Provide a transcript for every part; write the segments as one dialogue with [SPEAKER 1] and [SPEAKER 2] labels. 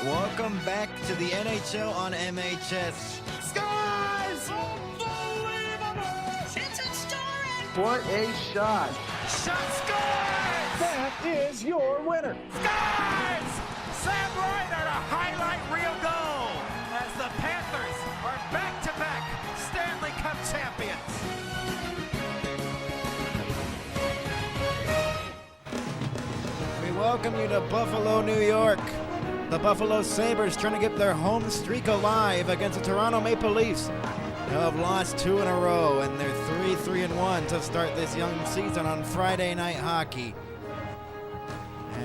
[SPEAKER 1] Welcome back to the NHL on MHS.
[SPEAKER 2] Scores! Unbelievable! It's historic!
[SPEAKER 3] What a shot!
[SPEAKER 2] Shot scores!
[SPEAKER 3] That is your winner!
[SPEAKER 2] Scores! Sam Ryder, a highlight reel goal as the Panthers are back-to-back Stanley Cup champions.
[SPEAKER 1] We welcome you to Buffalo, New York. The Buffalo Sabres trying to get their home streak alive against the Toronto Maple Leafs. They have lost 2 in a row, and they're 3-1 to start this young season on Friday Night Hockey.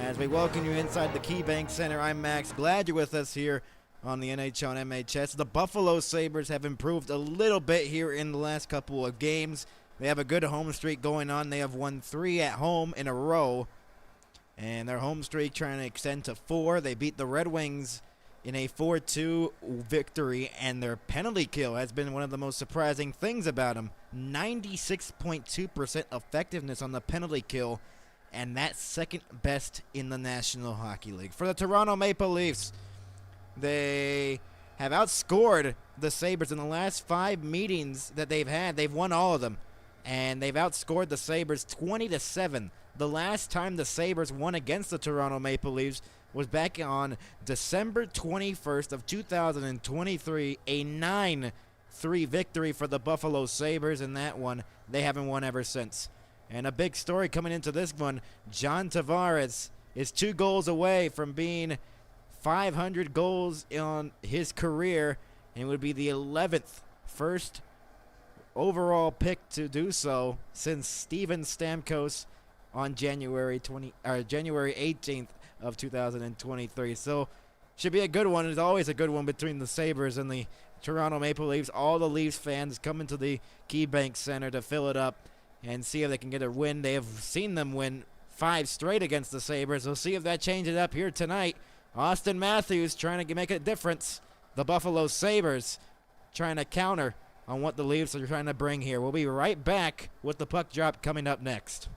[SPEAKER 1] As we welcome you inside the KeyBank Center, I'm Max. Glad you're with us here on the NHL and MHS. The Buffalo Sabres have improved a little bit here in the last couple of games. They have a good home streak going on. They have won 3 at home in a row. And their home streak trying to extend to 4. They beat the Red Wings in a 4-2 victory, and their penalty kill has been one of the most surprising things about them. 96.2% effectiveness on the penalty kill, and that's second best in the National Hockey League. For the Toronto Maple Leafs, they have outscored the Sabres in the last 5 meetings that they've had. They've won all of them, and they've outscored the Sabres 20-7. The last time the Sabres won against the Toronto Maple Leafs was back on December 21st of 2023, a 9-3 victory for the Buffalo Sabres, and that one they haven't won ever since. And a big story coming into this one, John Tavares is 2 goals away from being 500 goals on his career, and would be the 11th first overall pick to do so since Steven Stamkos on January 18th of 2023. So should be a good one. It's always a good one between the Sabres and the Toronto Maple Leafs. All the Leafs fans coming to the KeyBank Center to fill it up and see if they can get a win. They have seen them win 5 straight against the Sabres. We'll see if that changes up here tonight. Austin Matthews trying to make a difference. The Buffalo Sabres trying to counter on what the Leafs are trying to bring here. We'll be right back with the puck drop coming up next.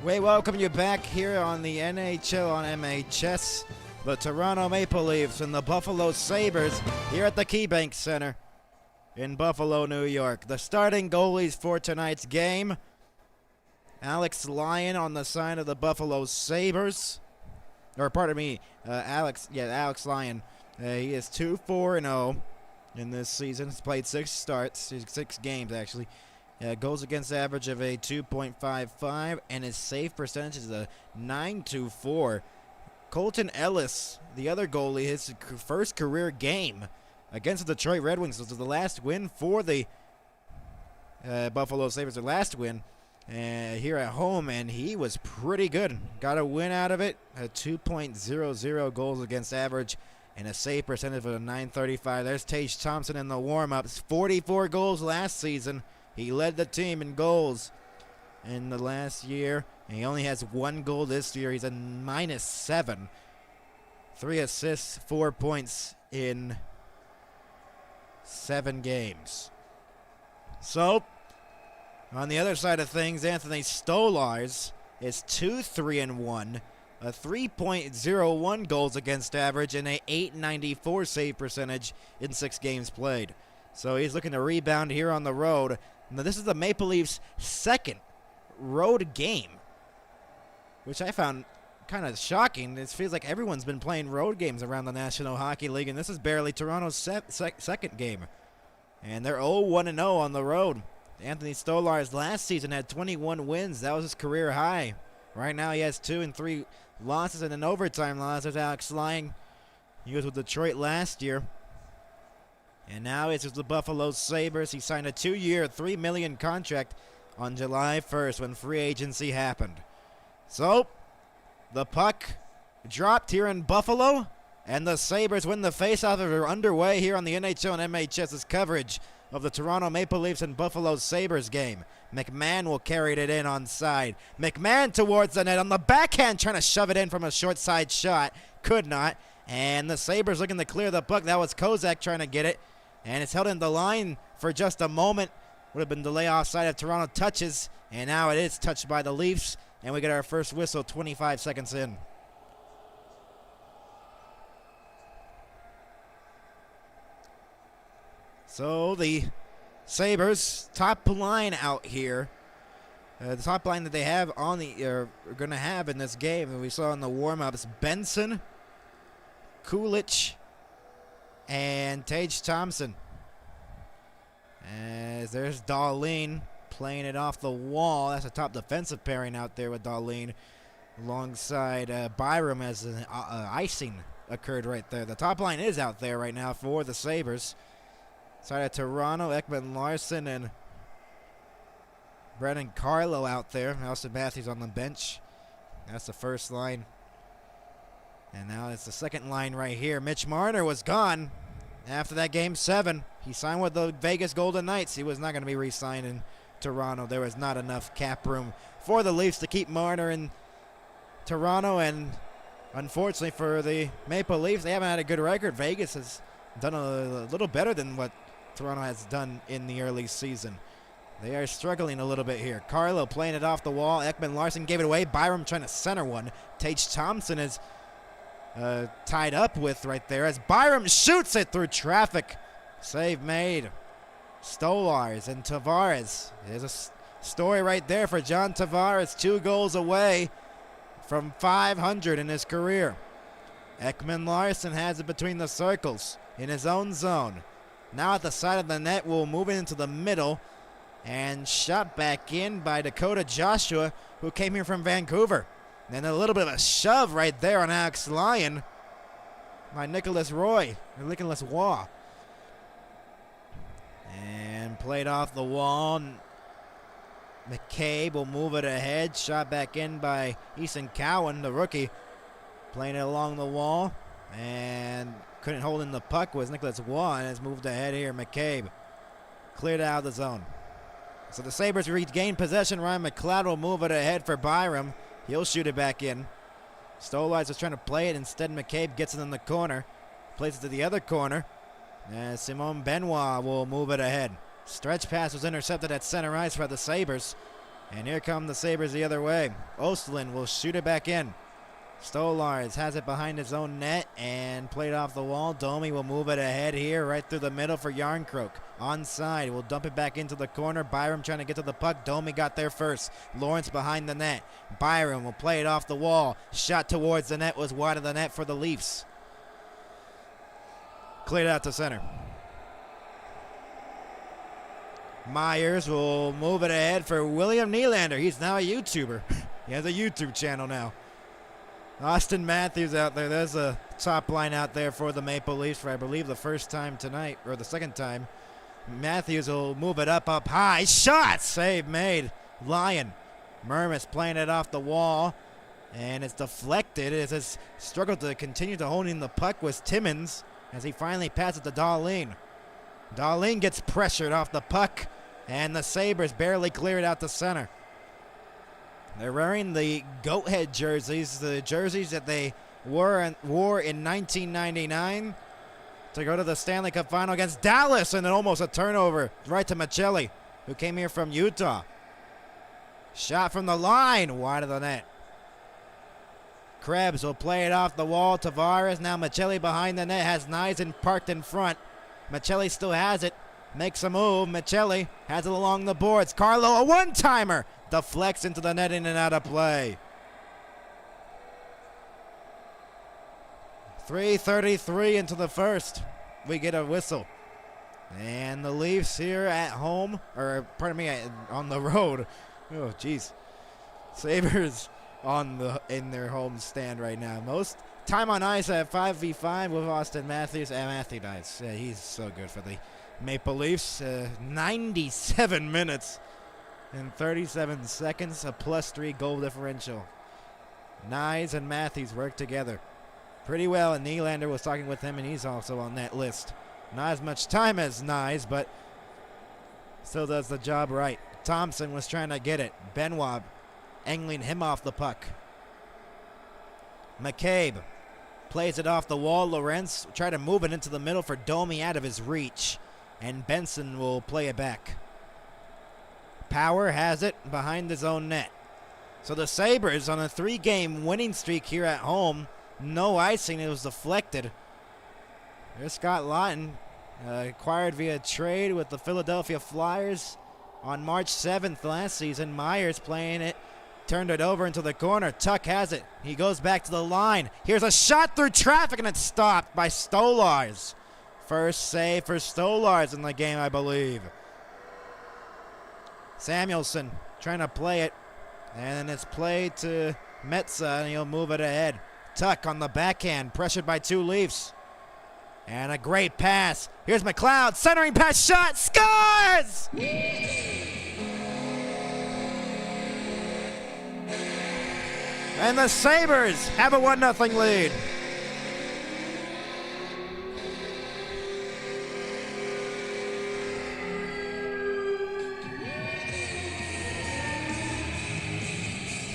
[SPEAKER 1] We welcome you back here on the NHL on MHS. The Toronto Maple Leafs and the Buffalo Sabres here at the KeyBank Center in Buffalo, New York. The starting goalies for tonight's game: Alex Lyon on the side of the Buffalo Sabres. Or pardon me, Alex Lyon. He is 2-4-0 in this season. He's played 6 games actually. Goals against average of a 2.55, and his save percentage is a 924. Colton Ellis, the other goalie, his first career game against the Detroit Red Wings. This was the last win for the Buffalo Sabres, their last win here at home, and he was pretty good. Got a win out of it, a 2.00 goals against average, and a save percentage of a 935. There's Tage Thompson in the warm-ups. 44 goals last season. He led the team in goals in the last year, and he only has 1 goal this year. He's a -7. 3 assists, 4 points in 7 games. So, on the other side of things, Anthony Stolarz is 2-3-1, a 3.01 goals against average, and a 894 save percentage in 6 games played. So he's looking to rebound here on the road. Now, this is the Maple Leafs' second road game, which I found kind of shocking. It feels like everyone's been playing road games around the National Hockey League, and this is barely Toronto's second game. And they're 0-1-0 on the road. Anthony Stolarz last season had 21 wins. That was his career high. Right now he has 2 and 3 losses and an overtime loss. There's Alex Lyon. He was with Detroit last year. And now it's with the Buffalo Sabres. He signed a 2-year, $3 million contract on July 1st when free agency happened. So, the puck dropped here in Buffalo, and the Sabres win the faceoff. Are underway here on the NHL and MHS's coverage of the Toronto Maple Leafs and Buffalo Sabres game. McMahon will carry it in on side. McMahon towards the net on the backhand, trying to shove it in from a short side shot. Could not. And the Sabres looking to clear the puck. That was Kozak trying to get it. And it's held in the line for just a moment. Would have been delay offside if Toronto touches. And now it is touched by the Leafs. And we get our first whistle 25 seconds in. So the Sabres top line out here. The top line that they have on the are going to have in this game, and we saw in the warm-ups, Benson, Kulich, and Tage Thompson. As there's Dahlin playing it off the wall. That's a top defensive pairing out there with Dahlin alongside Byram, as an icing occurred right there. The top line is out there right now for the Sabres. Side of Toronto, Ekman Larson and Brendan Carlo out there. Nelson Matthews on the bench. That's the first line. And now it's the second line right here. Mitch Marner was gone after that Game 7. He signed with the Vegas Golden Knights. He was not going to be re-signed in Toronto. There was not enough cap room for the Leafs to keep Marner in Toronto. And unfortunately for the Maple Leafs, they haven't had a good record. Vegas has done a little better than what Toronto has done in the early season. They are struggling a little bit here. Carlo playing it off the wall. Ekman Larson gave it away. Byram trying to center one. Tage Thompson is tied up with right there as Byram shoots it through traffic. Save made. Stolarz and Tavares. There's a story right there for John Tavares. 2 goals away from 500 in his career. Ekman Larson has it between the circles in his own zone. Now at the side of the net, we'll move it into the middle. And shot back in by Dakota Joshua, who came here from Vancouver. And a little bit of a shove right there on Alex Lyon by Nicholas Waugh. And played off the wall. McCabe will move it ahead. Shot back in by Eason Cowan, the rookie. Playing it along the wall. And couldn't hold in the puck was Nicholas Waugh, and has moved ahead here. McCabe cleared out of the zone. So the Sabres regain possession. Ryan McLeod will move it ahead for Byram. He'll shoot it back in. Stolarz was trying to play it. Instead, McCabe gets it in the corner. Plays it to the other corner. And Simon Benoit will move it ahead. Stretch pass was intercepted at center ice by the Sabres. And here come the Sabres the other way. Ostlund will shoot it back in. Stolars has it behind his own net and played off the wall. Domi will move it ahead here right through the middle for Yarncroke. Onside, will dump it back into the corner. Byram trying to get to the puck. Domi got there first. Lawrence behind the net. Byram will play it off the wall. Shot towards the net was wide of the net for the Leafs. Cleared out to center. Myers will move it ahead for William Nylander. He's now a YouTuber. He has a YouTube channel now. Austin Matthews out there. There's a top line out there for the Maple Leafs for, I believe, the first time tonight, or the second time. Matthews will move it up high. Shot! Save made. Lyon. Mermis playing it off the wall, and it's deflected. It has struggled to continue to holding the puck with Timmins as he finally passes to Dahlin. Dahlin gets pressured off the puck, and the Sabres barely clear it out to center. They're wearing the goat head jerseys, the jerseys that they wore in 1999 to go to the Stanley Cup final against Dallas, and then almost a turnover right to Michelli, who came here from Utah. Shot from the line, wide of the net. Krebs will play it off the wall. Tavares, now Michelli behind the net, has Neisen parked in front. Michelli still has it, makes a move. Michelli has it along the boards. Carlo, a one-timer, deflects into the net, in and out of play. 3:33 into the first. We get a whistle. And the Leafs here at home, or pardon me, on the road. Oh, jeez. Sabres in their home stand right now. Most time on ice at 5v5 with Austin Matthews. And Matthew Nice. Yeah, he's so good for the Maple Leafs. 97 minutes and 37 seconds, a +3 goal differential. Nyes and Matthews work together pretty well, and Nylander was talking with him, and he's also on that list. Not as much time as Nyes, but still does the job right. Thompson was trying to get it. Benoit angling him off the puck. McCabe plays it off the wall. Lorenz try to move it into the middle for Domi, out of his reach, and Benson will play it back. Power has it behind his own net. So the Sabres on a 3-game winning streak here at home. No icing. It was deflected. There's Scott Lawton, acquired via trade with the Philadelphia Flyers on March 7th last season. Myers playing it. Turned it over into the corner. Tuck has it. He goes back to the line. Here's a shot through traffic, and it's stopped by Stolars. First save for Stolars in the game, I believe. Samuelson trying to play it, and it's played to Metza, and he'll move it ahead. Tuck on the backhand, pressured by two Leafs. And a great pass. Here's McLeod, centering pass, shot, scores! And the Sabres have a 1-0 lead.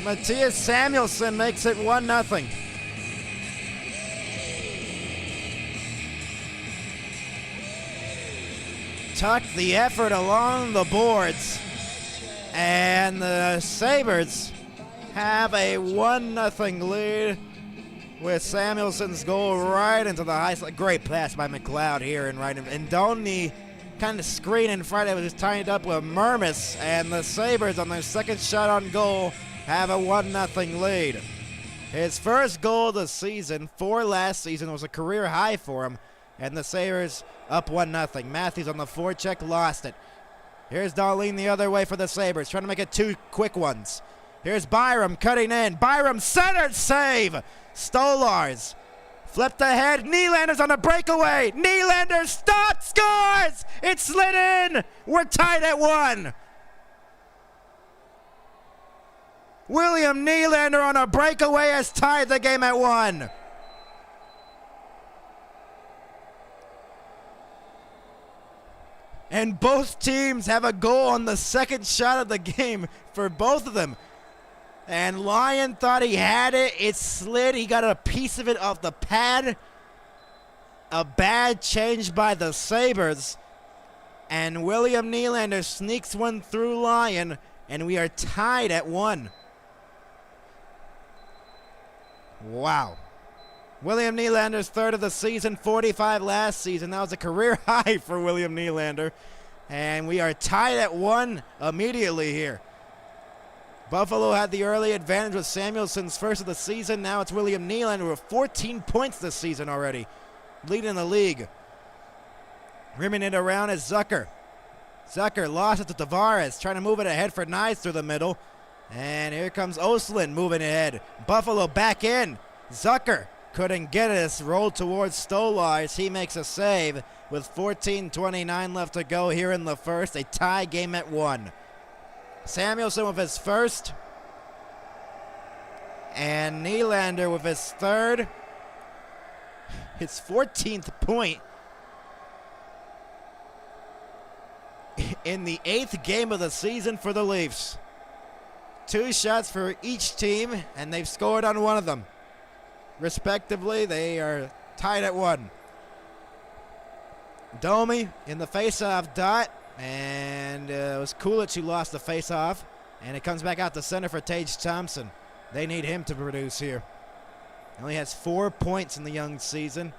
[SPEAKER 1] Matthias Samuelson makes it 1-0. Tuck the effort along the boards, and the Sabres have a 1-0 lead with Samuelson's goal right into the high slot. Great pass by McLeod here and Donny kind of screen in front of it, was tied up with Mermis, and the Sabres on their second shot on goal have a 1-0 lead. His first goal of the season for last season was a career high for him, and the Sabres up 1-0. Matthews on the forecheck, lost it. Here's Dahlin the other way for the Sabres, trying to make it two quick ones. Here's Byram cutting in. Byram centered save. Stolars flipped ahead. Nylander's on a breakaway. Nylander stopped, scores. It slid in. We're tied at 1. William Nylander on a breakaway has tied the game at 1. And both teams have a goal on the second shot of the game for both of them. And Lyon thought he had it. It slid. He got a piece of it off the pad. A bad change by the Sabres. And William Nylander sneaks one through Lyon and we are tied at 1. Wow. William Nylander's third of the season, 45 last season. That was a career high for William Nylander. And we are tied at 1 immediately here. Buffalo had the early advantage with Samuelson's first of the season. Now it's William Nylander with 14 points this season already, leading the league. Rimming it around is Zucker. Zucker lost it to Tavares, trying to move it ahead for Nyes through the middle. And here comes Oslin moving ahead. Buffalo back in. Zucker couldn't get it. Rolled towards Stolarz. He makes a save with 14:29 left to go here in the first. A tie game at 1. Samuelson with his first. And Nylander with his third. His 14th point in the 8th game of the season for the Leafs. 2 shots for each team, and they've scored on one of them. Respectively, they are tied at 1. Domi in the face-off dot, and it was Kulich who lost the face-off, and it comes back out to center for Tage Thompson. They need him to produce here. He only has 4 points in the young season.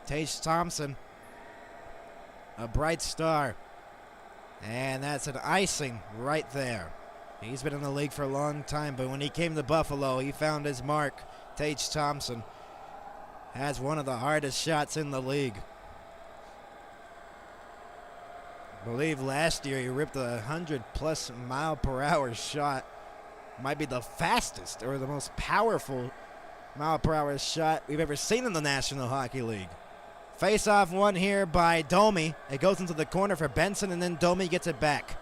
[SPEAKER 1] Tage Thompson, a bright star. And that's an icing right there. He's been in the league for a long time, but when he came to Buffalo, he found his mark. Tage Thompson has one of the hardest shots in the league. I believe last year he ripped a 100-plus mile-per-hour shot. Might be the fastest or the most powerful mile-per-hour shot we've ever seen in the National Hockey League. Face-off won here by Domi. It goes into the corner for Benson, and then Domi gets it back.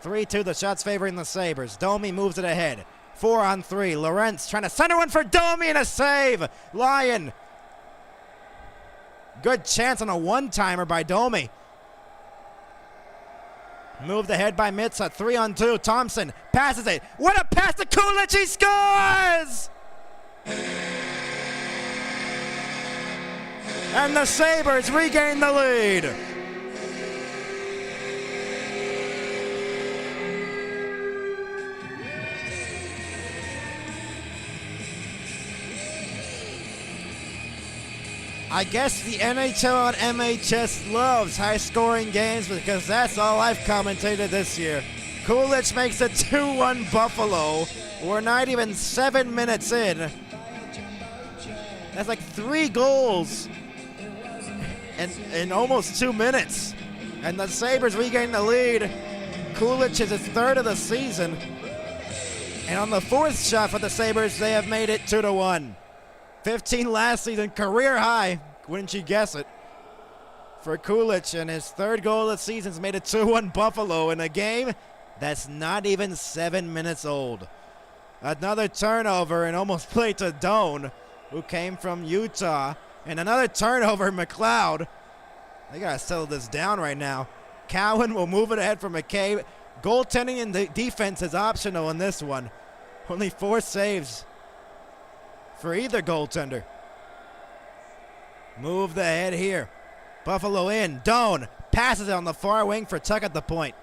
[SPEAKER 1] 3-2, the shots favoring the Sabres. Domi moves it ahead. 4-on-3. Lorentz trying to center one for Domi, and a save. Lyon. Good chance on a one-timer by Domi. Moved ahead by Mitsa. 3-on-2. Thompson passes it. What a pass to Kulich. He scores! And the Sabres regain the lead. I guess the NHL and MHS loves high-scoring games because that's all I've commentated this year. Kulich makes it 2-1 Buffalo. We're not even 7 minutes in. That's like 3 goals in almost 2 minutes. And the Sabres regain the lead. Kulich is his third of the season. And on the 4th shot for the Sabres, they have made it 2-1. 15 last season, career high, wouldn't you guess it, for Kulich, and his 3rd goal of the season's made it 2-1 Buffalo in a game that's not even 7 minutes old. Another turnover and almost played to Doan, who came from Utah, and another turnover, McLeod. They gotta settle this down right now. Cowan will move it ahead for McCabe. Goaltending and the defense is optional in this one. Only 4 saves for either goaltender. Move the head here. Buffalo in. Doan passes it on the far wing for Tuck at the point.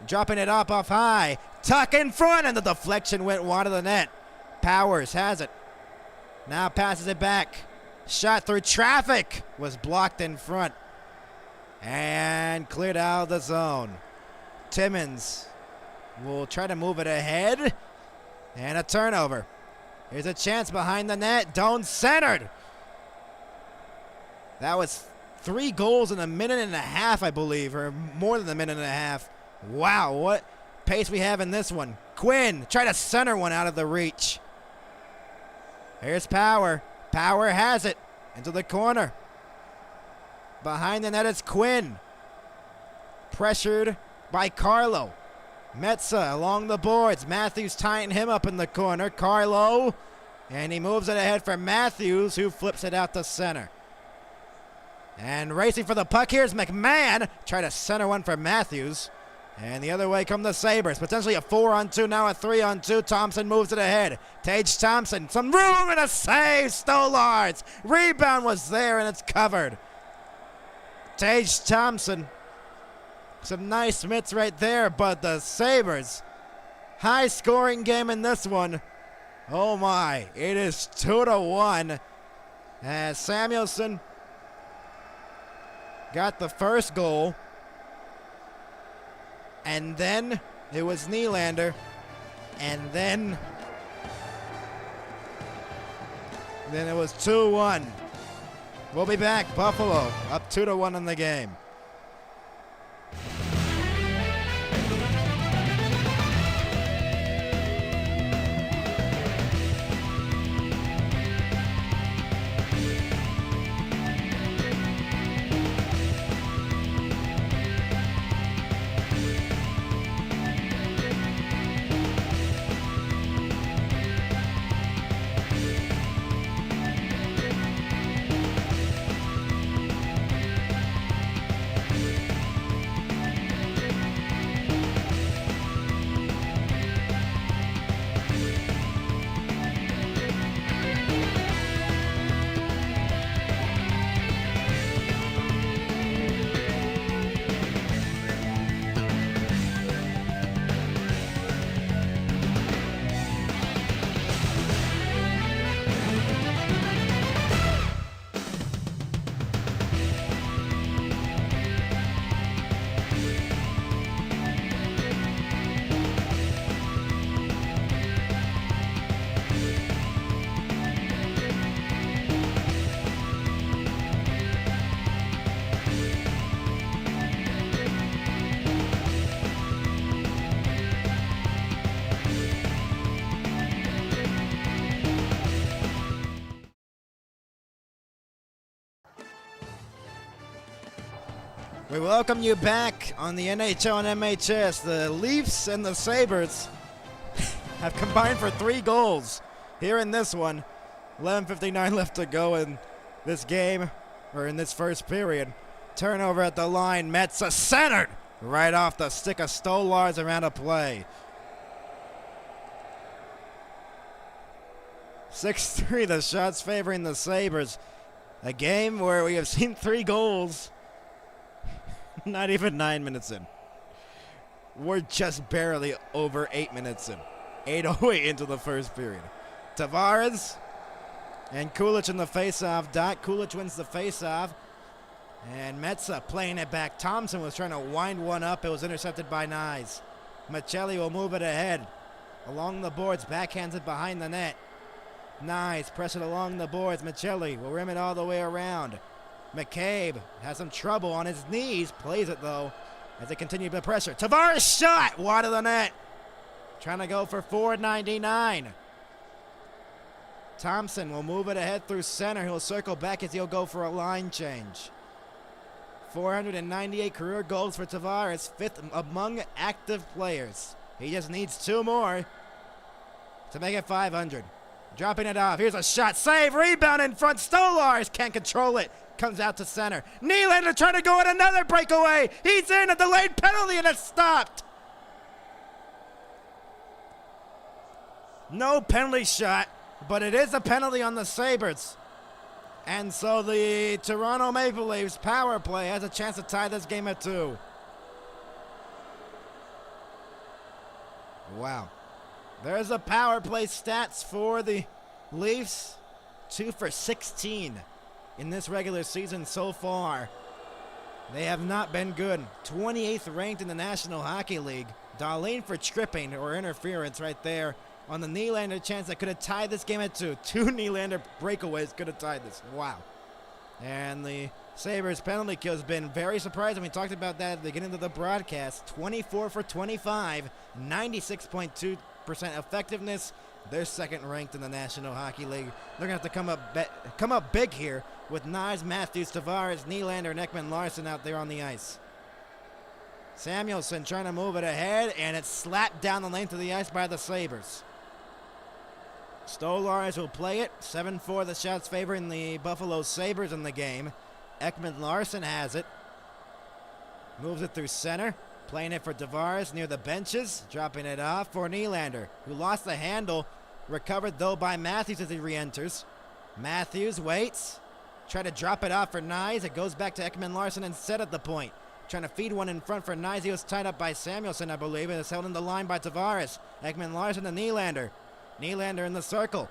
[SPEAKER 1] Dropping it up off high. Tuck in front, and the deflection went wide of the net. Powers has it. Now passes it back. Shot through traffic. Was blocked in front. And cleared out of the zone. Timmins will try to move it ahead. And a turnover. Here's a chance behind the net. Doan centered. That was 3 goals in a minute and a half, I believe, or more than a minute and a half. Wow, what pace we have in this one. Quinn try to center one out of the reach. Here's Power. Power has it into the corner. Behind the net is Quinn. Pressured by Carlo. Metsa along the boards. Matthews tying him up in the corner. Carlo. And he moves it ahead for Matthews, who flips it out to center. And racing for the puck here is McMahon. Try to center one for Matthews. And the other way come the Sabres. Potentially a 4-on-2, now a 3-on-2. Thompson moves it ahead. Tage Thompson. Some room and a save. Stolarz. Rebound was there and it's covered. Tage Thompson. Some nice mitts right there, but the Sabres High-scoring game in this one. Oh my, it is 2-1 as Samuelson got the first goal. And then it was Nylander. And then it was 2-1. We'll be back. Buffalo up 2-1 in the game. We welcome you back on the NHL and MHS. The Leafs and the Sabres have combined for 3 goals here in this one. 11:59 left to go in this game, or in this first period. Turnover at the line. Metsä centered right off the stick of Stolarz around a play. 6-3, the shots favoring the Sabres. A game where we have seen 3 goals. Not even 9 minutes in. We're just barely over 8 minutes in. 8:08 into the first period. Tavares and Kulich in the faceoff. Kulich wins the faceoff. And Metsä playing it back. Thompson was trying to wind one up. It was intercepted by Nyes. Maccelli will move it ahead. Along the boards, backhands it behind the net. Nyes press it along the boards. Maccelli will rim it all the way around. McCabe has some trouble on his knees. Plays it, though, as they continue the pressure. Tavares shot wide of the net. Trying to go for .499. Thompson will move it ahead through center. He'll circle back as he'll go for a line change. 498 career goals for Tavares, 5th among active players. He just needs 2 more to make it 500. Dropping it off. Here's a shot. Save. Rebound in front. Stolarz can't control it. Comes out to center. Nylander trying to go at another breakaway. He's in. A delayed penalty, and it's stopped. No penalty shot, but it is a penalty on the Sabres. And so the Toronto Maple Leafs power play has a chance to tie this game at 2. Wow. There's the power play stats for the Leafs. 2 for 16 in this regular season so far. They have not been good. 28th ranked in the National Hockey League. Darlene for tripping or interference right there on the Nylander chance that could have tied this game at 2. 2 Nylander breakaways could have tied this. Wow. And the Sabres penalty kill has been very surprising. We talked about that at the beginning of the broadcast. 24 for 25, 96.2% effectiveness. They're second ranked in the National Hockey League. They're going to have to come up big here with Nyes, Matthews, Tavares, Nylander, and Ekman-Larsson out there on the ice. Samuelson trying to move it ahead, and it's slapped down the length of the ice by the Sabres. Stolarz will play it. 7-4 the shots favoring the Buffalo Sabres in the game. Ekman-Larsson has it. Moves it through center. Playing it for Tavares near the benches. Dropping it off for Nylander, who lost the handle. Recovered, though, by Matthews as he re-enters. Matthews waits. Try to drop it off for Nyes. It goes back to Ekman-Larsson instead at the point. trying to feed one in front for Nyes. He was tied up by Samuelson, I believe, and it's held in the line by Tavares. Ekman-Larsson to Nylander. Nylander in the circle.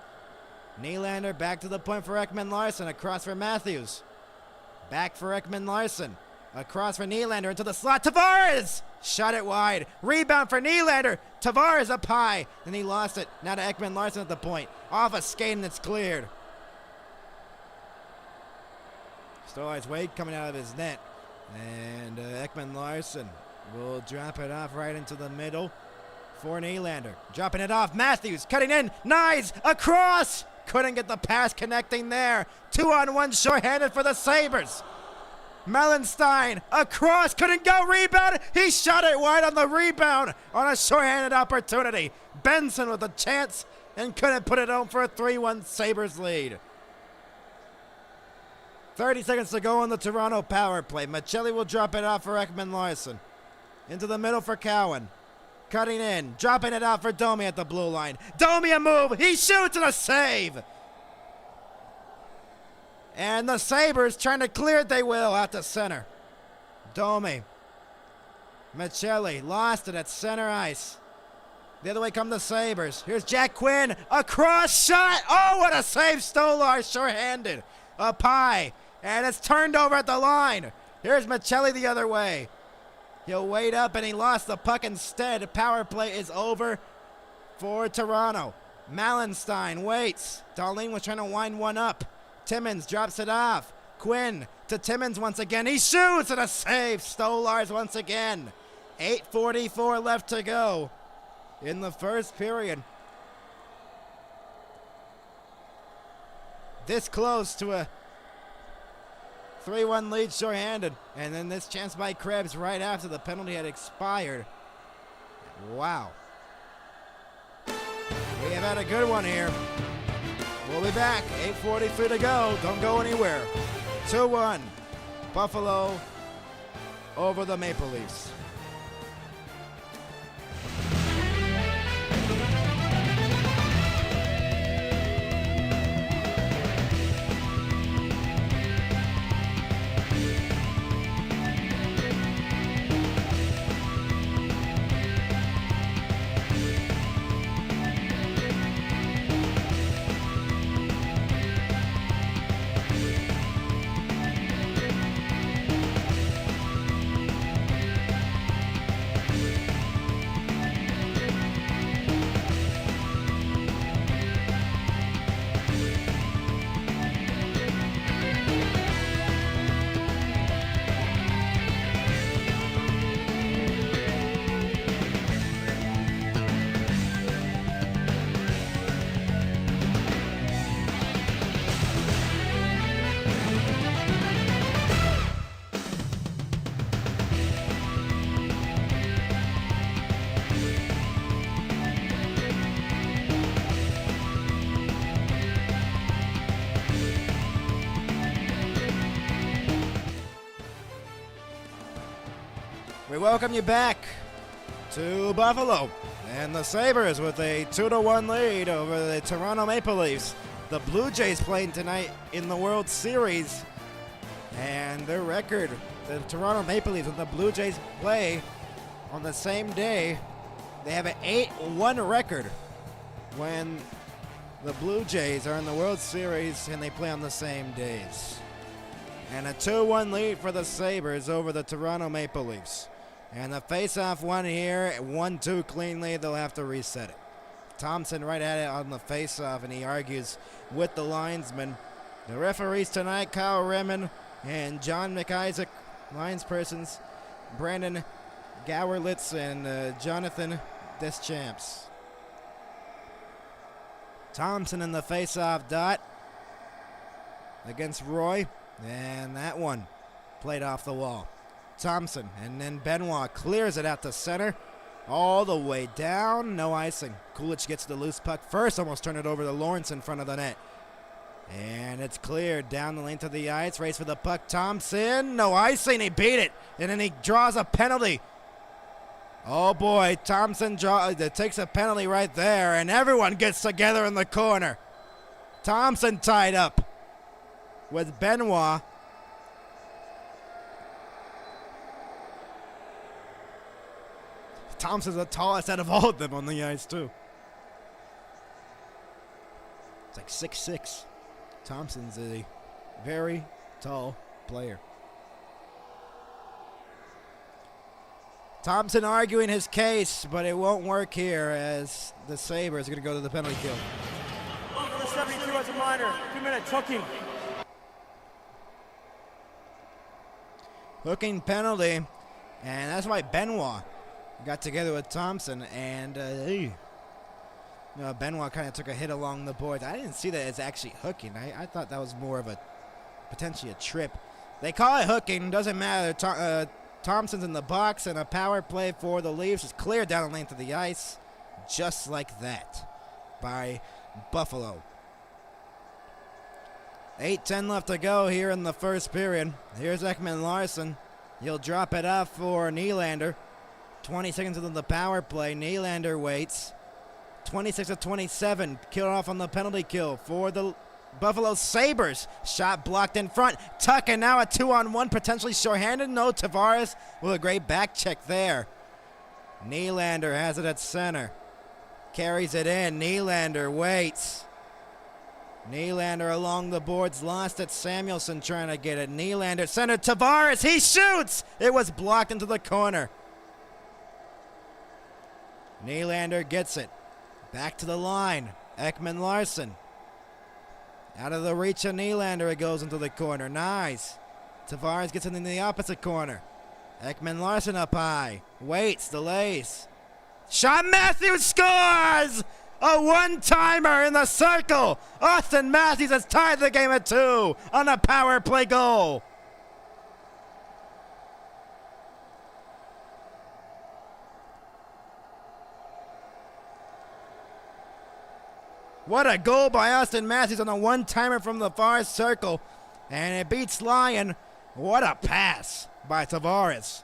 [SPEAKER 1] Nylander back to the point for Ekman-Larsson. Across for Matthews. Back for Ekman-Larsson. Across for Nylander into the slot. Tavares! Shot it wide. Rebound for Nylander. Tavares up high. And he lost it. Now to Ekman-Larsson at the point. Off a skate and it's cleared. Stolarz Wade coming out of his net. And Ekman-Larsson will drop it off right into the middle for Nylander. Dropping it off. Matthews cutting in. Nyes across. Couldn't get the pass connecting there. 2-on-1 shorthanded for the Sabres. Mellenstein across. Couldn't go. Rebound. He shot it wide on the rebound on a shorthanded opportunity. Benson with a chance and couldn't put it home for a 3-1 Sabres lead. 30 seconds to go on the Toronto power play. Maccelli will drop it off for Ekman-Larsson. Into the middle for Cowan. Cutting in. Dropping it out for Domi at the blue line. Domi a move. He shoots and a save. And the Sabres trying to clear it. They will out to center. Domi. Maccelli lost it at center ice. The other way come the Sabres. Here's Jack Quinn. A cross shot. Oh, what a save. Stolarz shorthanded. Up high. And it's turned over at the line. Here's Maccelli the other way. He'll wait up and he lost the puck instead. The power play is over for Toronto. Mellenstein waits. Darlene was trying to wind one up. Timmins drops it off. Quinn to Timmins once again. He shoots and a save. Stolarz once again. 8:44 left to go in the first period. This close to a 3-1 lead shorthanded. And then this chance by Krebs right after the penalty had expired. Wow. We have had a good one here. We'll be back. 8:43 to go. Don't go anywhere. 2-1. Buffalo over the Maple Leafs. We welcome you back to Buffalo and the Sabres with a 2-1 lead over the Toronto Maple Leafs. The Blue Jays playing tonight in the World Series, and their record, the Toronto Maple Leafs and the Blue Jays play on the same day. They have an 8-1 record when the Blue Jays are in the World Series and they play on the same days. And a 2-1 lead for the Sabres over the Toronto Maple Leafs. And the face-off one here, 1-2 cleanly. They'll have to reset it. Thompson right at it on the face-off, and he argues with the linesman. The referees tonight, Kyle Remen and John McIsaac. Linespersons, Brandon Gowerlitz and Jonathan Deschamps. Thompson in the face-off dot against Roy. And that one played off the wall. Thompson, and then Benoit clears it out to center. All the way down, no icing. Kulich gets the loose puck first, almost turned it over to Lawrence in front of the net. And it's cleared down the length of the ice. Race for the puck. Thompson, no icing. He beat it. And then he draws a penalty. Oh boy, Thompson takes a penalty right there, and everyone gets together in the corner. Thompson tied up with Benoit. Thompson's the tallest out of all of them on the ice, too. It's like 6'6". Thompson's a very tall player. Thompson arguing his case, but it won't work here as the Sabres are going to go to the penalty kill.
[SPEAKER 4] Number 72 as a minor. 2 minutes, hooking.
[SPEAKER 1] Hooking penalty, and that's why Benoit got together with Thompson, and Benoit kind of took a hit along the boards. I didn't see that as actually hooking. I thought that was more of a potentially a trip. They call it hooking, doesn't matter. Thompson's in the box, and a power play for the Leafs is cleared down the length of the ice, just like that, by Buffalo. 8:10 left to go here in the first period. Here's Ekman-Larsson. He'll drop it off for Nylander. 20 seconds into the power play. Nylander waits. 26-27. Killed off on the penalty kill for the Buffalo Sabres. Shot blocked in front. Tuck, and now a 2-on-1, potentially shorthanded. No, Tavares with a great back check there. Nylander has it at center. Carries it in. Nylander waits. Nylander along the boards, lost it. Samuelson trying to get it. Nylander center. Tavares, he shoots! It was blocked into the corner. Nylander gets it. Back to the line. Ekman-Larsson. Out of the reach of Nylander, it goes into the corner. Nice. Tavares gets it in the opposite corner. Ekman-Larsson up high. Waits, delays. Sean Matthews scores! A one-timer in the circle. Austin Matthews has tied the game at 2 on a power play goal. What a goal by Austin Matthews on a one-timer from the far circle. And it beats Lyon. What a pass by Tavares.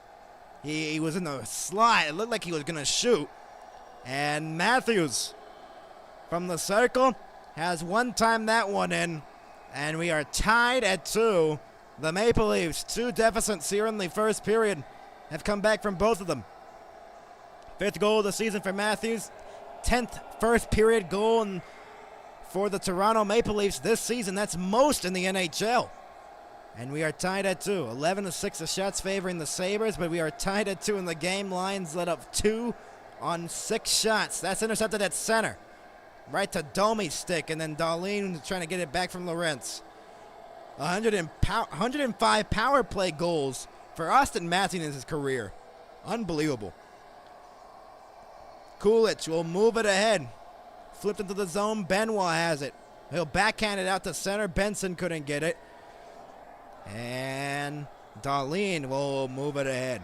[SPEAKER 1] He was in the slide. It looked like he was going to shoot. And Matthews from the circle has one-timed that one in. And we are tied at 2. The Maple Leafs, 2 deficits here in the first period, have come back from both of them. 5th goal of the season for Matthews. 10th first period goal for the Toronto Maple Leafs this season. That's most in the NHL. And we are tied at 2. 11-6 the shots favoring the Sabres, but we are tied at 2 in the game. Lions let up 2 on 6 shots. That's intercepted at center. Right to Domi's stick, and then Dahlin trying to get it back from Lorentz. 105 power play goals for Austin Matthews in his career. Unbelievable. Kulich will move it ahead. Flipped into the zone. Benoit has it. He'll backhand it out to center. Benson couldn't get it. And Dahlin will move it ahead.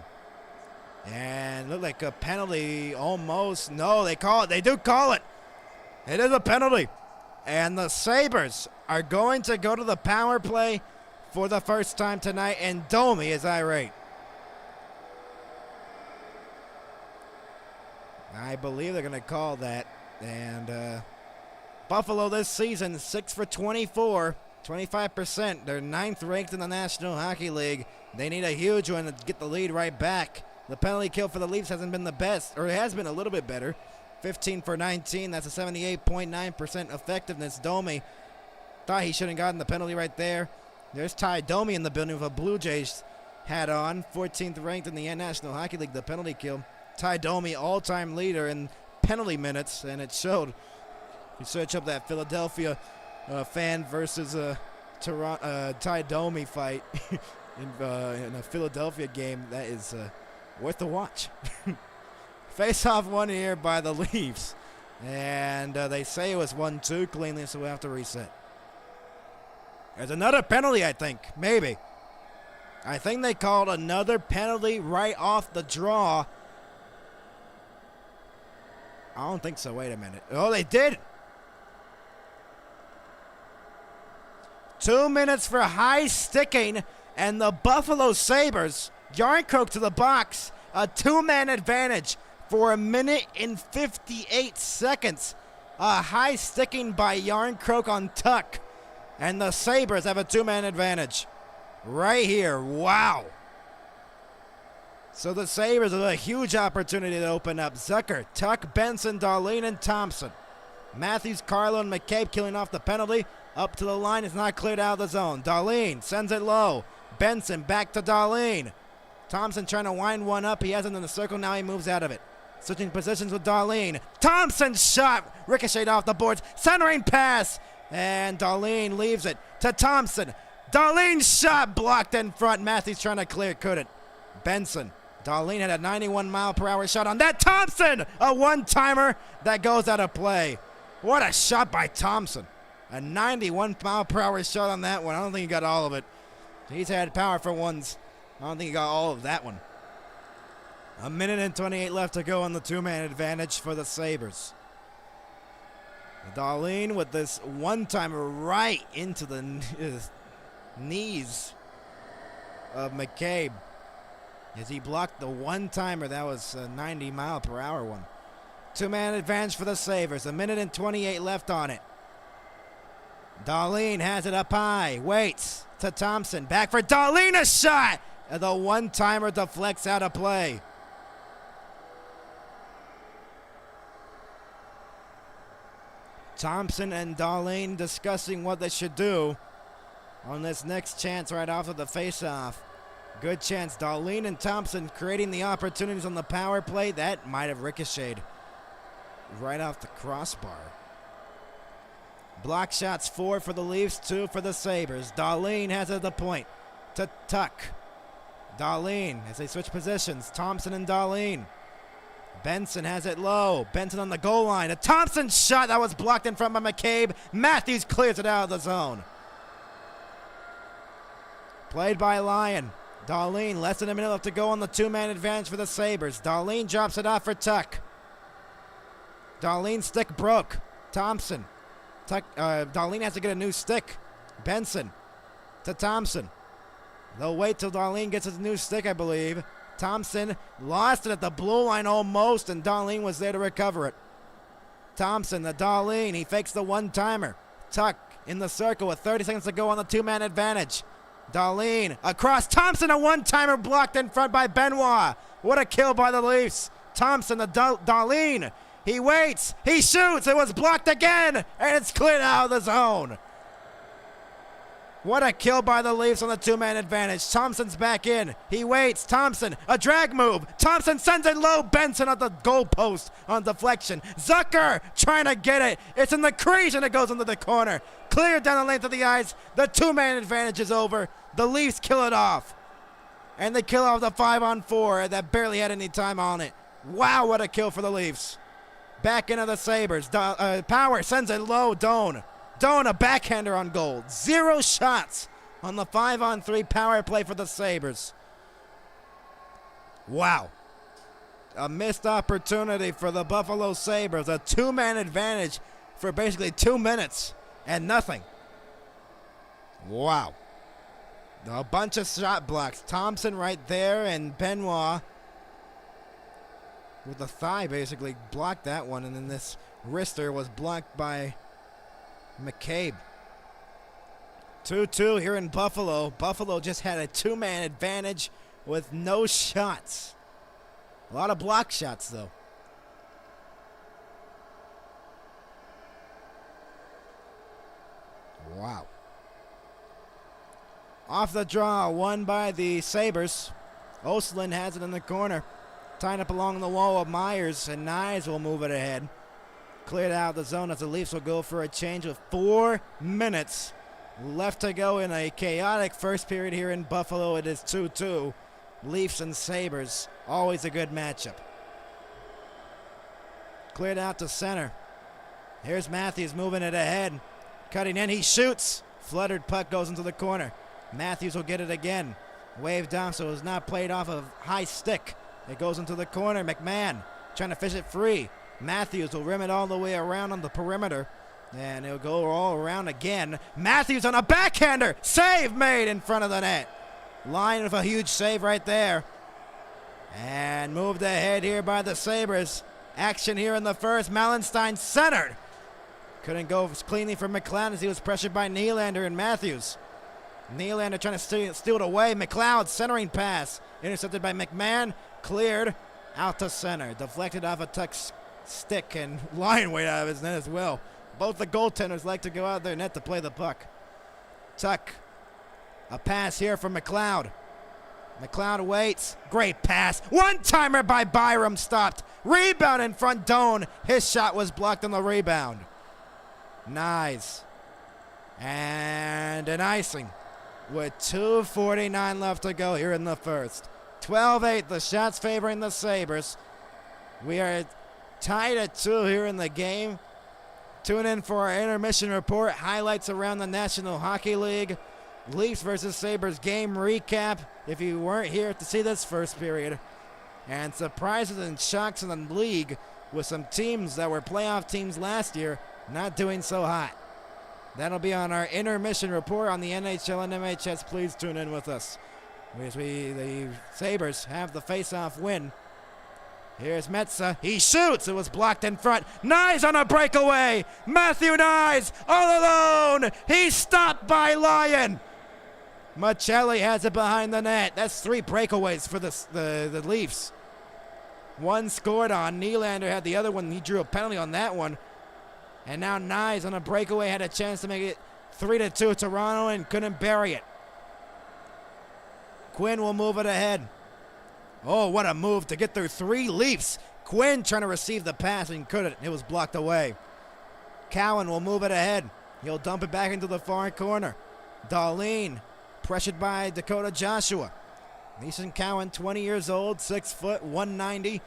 [SPEAKER 1] And look like a penalty almost. No, they call it. They do call it. It is a penalty. And the Sabres are going to go to the power play for the first time tonight. And Domi is irate. I believe they're going to call that. And Buffalo this season, 6 for 24, 25%. They're 9th ranked in the National Hockey League. They need a huge one to get the lead right back. The penalty kill for the Leafs hasn't been the best, or it has been a little bit better. 15 for 19. That's a 78.9% effectiveness. Domi thought he shouldn't have gotten the penalty right there. There's Ty Domi in the building with a Blue Jays hat on. 14th ranked in the National Hockey League, the penalty kill. Ty Domi, all-time leader in penalty minutes, and it showed. You search up that Philadelphia fan versus Ty Domi fight in a Philadelphia game. That is worth the watch. Face-off one here by the Leafs. And they say it was 1-2 cleanly, so we'll have to reset. There's another penalty, I think. Maybe. I think they called another penalty right off the draw. I don't think so. Wait a minute. Oh, they did. 2 minutes for high sticking, and the Buffalo Sabres, Yarncroke to the box, a 2-man advantage for 1 minute and 58 seconds. A high sticking by Yarncroke on Tuck, and the Sabres have a 2-man advantage right here. Wow. So the Sabres have a huge opportunity to open up. Zucker, Tuck, Benson, Darlene, and Thompson. Matthews, Carlo, and McCabe killing off the penalty. Up to the line, it's not cleared out of the zone. Darlene sends it low. Benson back to Darlene. Thompson trying to wind one up. He has it in the circle. Now he moves out of it. Switching positions with Darlene. Thompson's shot ricocheted off the boards. Centering pass. And Darlene leaves it to Thompson. Darlene's shot blocked in front. Matthews trying to clear, couldn't. Benson. Darlene had a 91-mile-per-hour shot on that. Thompson, a one-timer that goes out of play. What a shot by Thompson. A 91-mile-per-hour shot on that one. I don't think he got all of it. He's had power for ones. I don't think he got all of that one. 1:28 left to go on the two-man advantage for the Sabres. Darlene with this one-timer right into the knees of McCabe. As he blocked the one-timer, that was a 90-mile-per-hour one. Two-man advantage for the Sabres. 1:28 left on it. Darlene has it up high. Waits to Thompson. Back for Darlene, a shot! The one-timer deflects out of play. Thompson and Darlene discussing what they should do on this next chance right after the face-off. Good chance. Darlene and Thompson creating the opportunities on the power play. That might have ricocheted right off the crossbar. Block shots 4 for the Leafs, 2 for the Sabres. Darlene has it at the point to Tuck. Darlene as they switch positions. Thompson and Darlene. Benson has it low. Benson on the goal line. A Thompson shot that was blocked in front by McCabe. Matthews clears it out of the zone. Played by Lyon. Darlene, less than a minute left to go on the two-man advantage for the Sabres. Darlene drops it off for Tuck. Darlene's stick broke. Thompson. Darlene has to get a new stick. Benson to Thompson. They'll wait till Darlene gets his new stick, I believe. Thompson lost it at the blue line almost, and Darlene was there to recover it. Thompson to Darlene. He fakes the one-timer. Tuck in the circle with 30 seconds to go on the two-man advantage. Darlene across. Thompson, a one-timer blocked in front by Benoit. What a kill by the Leafs. Thompson to Darlene. He waits. He shoots. It was blocked again, and it's cleared out of the zone. What a kill by the Leafs on the two-man advantage. Thompson's back in. He waits. Thompson, a drag move. Thompson sends it low. Benson at the goalpost on deflection. Zucker trying to get it. It's in the crease, and it goes into the corner. Cleared down the length of the ice. The two-man advantage is over. The Leafs kill it off. And they kill off the 5-on-4 that barely had any time on it. Wow, what a kill for the Leafs. Back into the Sabres. Power sends it low. Doan, a backhander on goal. 0 shots on the 5-on-3 power play for the Sabres. Wow. A missed opportunity for the Buffalo Sabres. A two-man advantage for basically 2 minutes and nothing. Wow. A bunch of shot blocks. Thompson right there, and Benoit with the thigh basically blocked that one, and then this wrister was blocked by McCabe. 2-2 here in Buffalo. Buffalo just had a two-man advantage with no shots. A lot of block shots, though. Wow. Off the draw, won by the Sabres. Oslin has it in the corner. Tying up along the wall of Myers, and Nyes will move it ahead. Cleared out of the zone as the Leafs will go for a change with 4 minutes left to go in a chaotic first period here in Buffalo. It is 2-2. Leafs and Sabres, always a good matchup. Cleared out to center. Here's Matthews moving it ahead. Cutting in, he shoots. Fluttered puck goes into the corner. Matthews will get it again. Waved down, so it was not played off of high stick. It goes into the corner. McMahon trying to fish it free. Matthews will rim it all the way around on the perimeter. And it'll go all around again. Matthews on a backhander. Save made in front of the net. Line with a huge save right there. And moved ahead here by the Sabres. Action here in the first. Malenstein centered. Couldn't go cleanly for McLeod as he was pressured by Nylander and Matthews. Nylander trying to steal it away. McLeod centering pass. Intercepted by McMahon. Cleared out to center. Deflected off a tuck stick and line weight out of his net as well. Both the goaltenders like to go out their net to play the puck. Tuck. A pass here from McLeod. McLeod waits. Great pass. One-timer by Byram stopped. Rebound in front. Doan. His shot was blocked on the rebound. Nice. And an icing with 2:49 left to go here in the first. 12-8, the shots favoring the Sabres. We are tied at 2 here in the game. Tune in for our intermission report, highlights around the National Hockey League, Leafs versus Sabres game recap if you weren't here to see this first period, and surprises and shocks in the league with some teams that were playoff teams last year not doing so hot. That'll be on our intermission report on the NHL and MHS. Please tune in with us. As the Sabres have the face-off win. Here's Metsa. He shoots. It was blocked in front. Nyes on a breakaway. Matthew Nyes all alone. He's stopped by Lyon. Machelli has it behind the net. That's 3 breakaways for the Leafs. One scored on. Nylander had the other one. He drew a penalty on that one. And now Nyes on a breakaway had a chance to make it 3-2 Toronto and couldn't bury it. Quinn will move it ahead. Oh, what a move to get through 3 Leafs. Quinn trying to receive the pass and couldn't. It was blocked away. Cowan will move it ahead. He'll dump it back into the far corner. Darlene pressured by Dakota Joshua. Mason Cowan, 20 years old, 6 foot, 190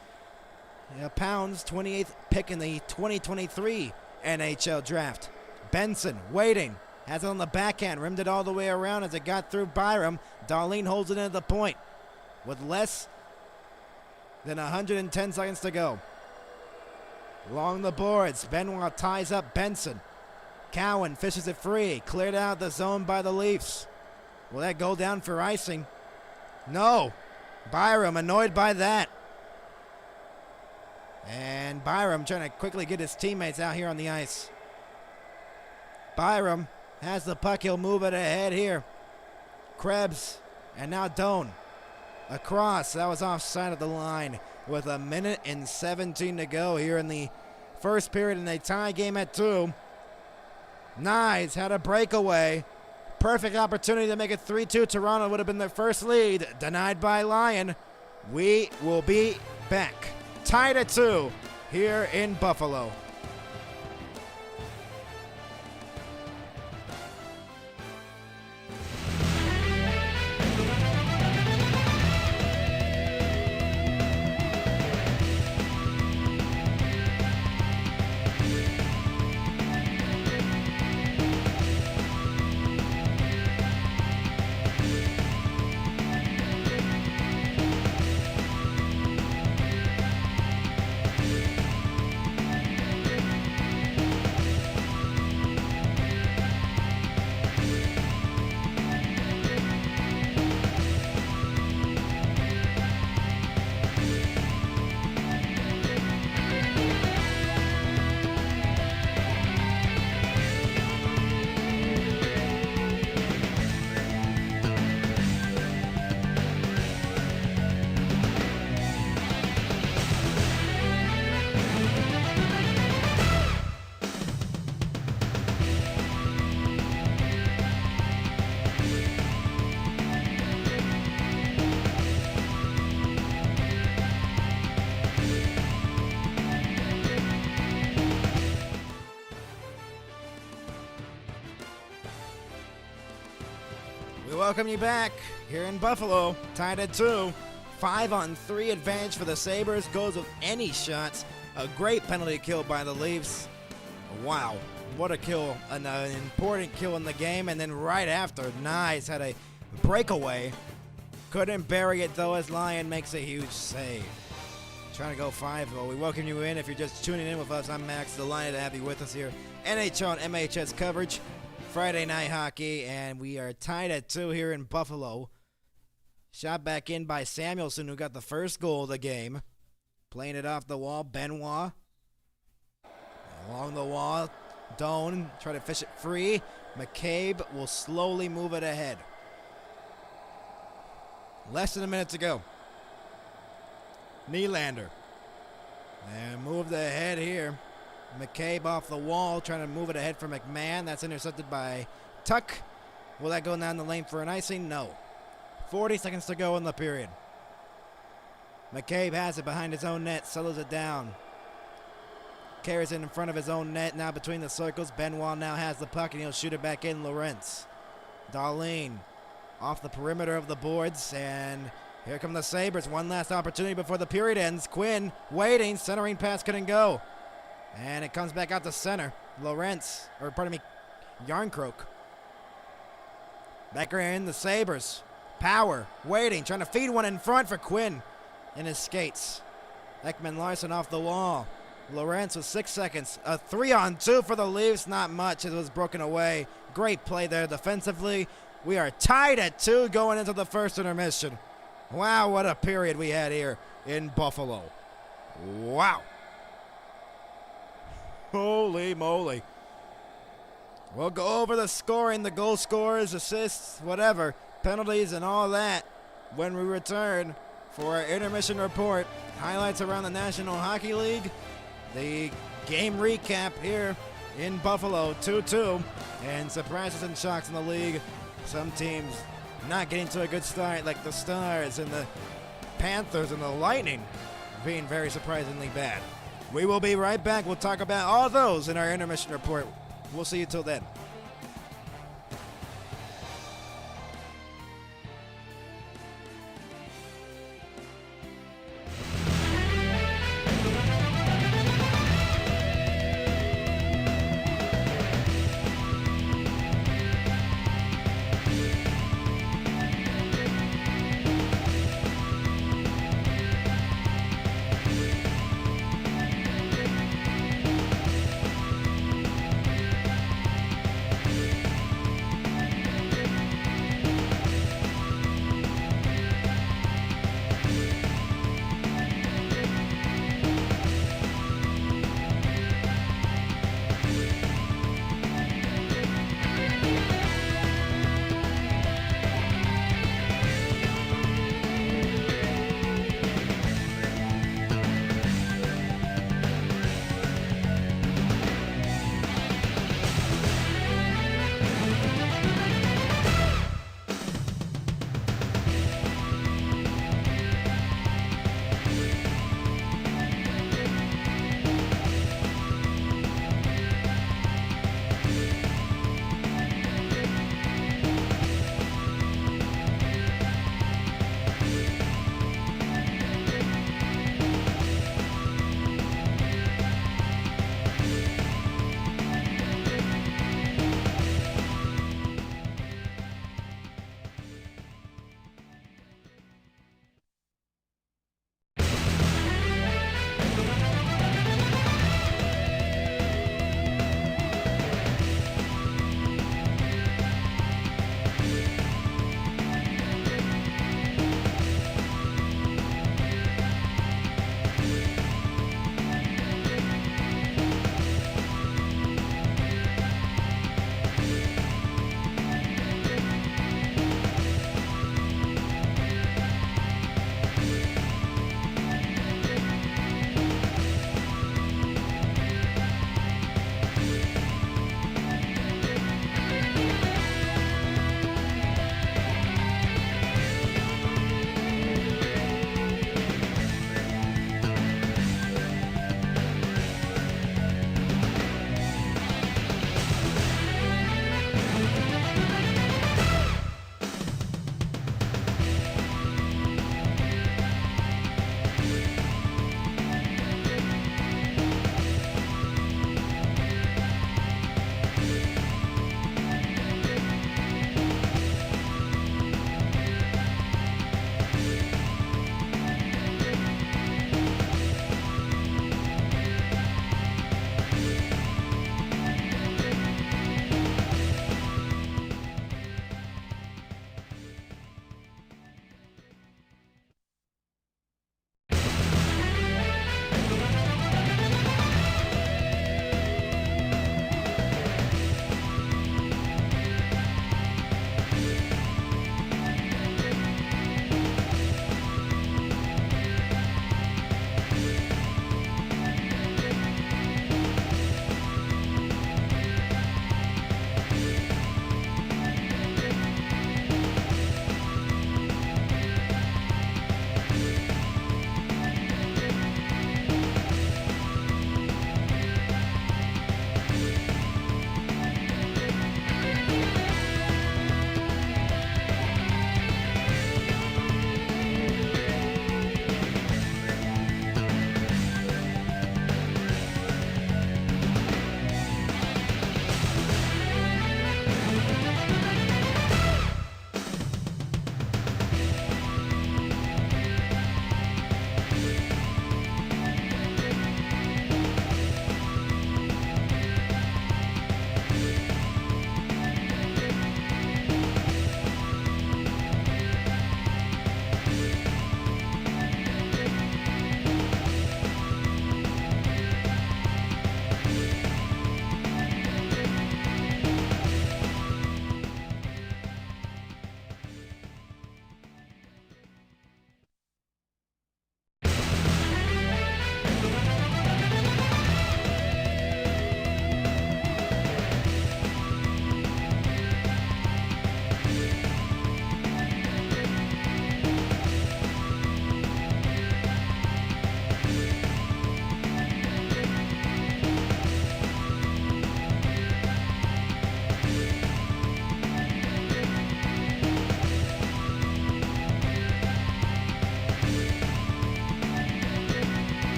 [SPEAKER 1] pounds, 28th pick in the 2023 NHL draft. Benson waiting. Has it on the backhand. Rimmed it all the way around as it got through Byram. Darlene holds it into the point with less than 110 seconds to go. Along the boards, Benoit ties up Benson. Cowan fishes it free. Cleared out the zone by the Leafs. Will that go down for icing? No. Byram annoyed by that. And Byram trying to quickly get his teammates out here on the ice. Byram has the puck. He'll move it ahead here. Krebs and now Doan. Across. That was offside of the line with 1:17 to go here in the first period in a tie game at 2. Nyes had a breakaway. Perfect opportunity to make it 3-2. Toronto would have been their first lead. Denied by Lyon. We will be back. Tied at 2 here in Buffalo. We welcome you back here in Buffalo, tied at 2. 5-on-3 advantage for the Sabres. Goes with any shots. A great penalty kill by the Leafs. Wow, what a kill. An important kill in the game. And then right after, Nyes had a breakaway. Couldn't bury it, though, as Lyon makes a huge save. Trying to go 5-0. We welcome you in. If you're just tuning in with us, I'm Max. Delighted to have you with us here. NHL and MHS coverage. Friday night hockey, and we are tied at 2 here in Buffalo. Shot back in by Samuelson, who got the first goal of the game. Playing it off the wall, Benoit. Along the wall, Doan try to fish it free. McCabe will slowly move it ahead. Less than a minute to go. Nylander. And moved ahead here. McCabe off the wall, trying to move it ahead for McMahon. That's intercepted by Tuck. Will that go down the lane for an icing? No. 40 seconds to go in the period. McCabe has it behind his own net, settles it down. Carries it in front of his own net, now between the circles. Benoit now has the puck, and he'll shoot it back in. Lorentz. Darlene off the perimeter of the boards, and here come the Sabres. One last opportunity before the period ends. Quinn waiting, centering pass couldn't go. And it comes back out to center. Lorentz, or pardon me, Yarncroke. Back in the Sabres. Power, waiting, trying to feed one in front for Quinn in his skates. Ekman Larson off the wall. Lorentz with 6 seconds. A 3-on-2 for the Leafs, not much. It was broken away. Great play there defensively. We are tied at 2 going into the first intermission. Wow, what a period we had here in Buffalo. Wow. Holy moly. We'll go over the scoring, the goal scorers, assists, whatever, penalties and all that when we return for our intermission report. Highlights around the National Hockey League. The game recap here in Buffalo, 2-2. And surprises and shocks in the league. Some teams not getting to a good start, like the Stars and the Panthers and the Lightning being very surprisingly bad. We will be right back. We'll talk about all those in our intermission report. We'll see you till then.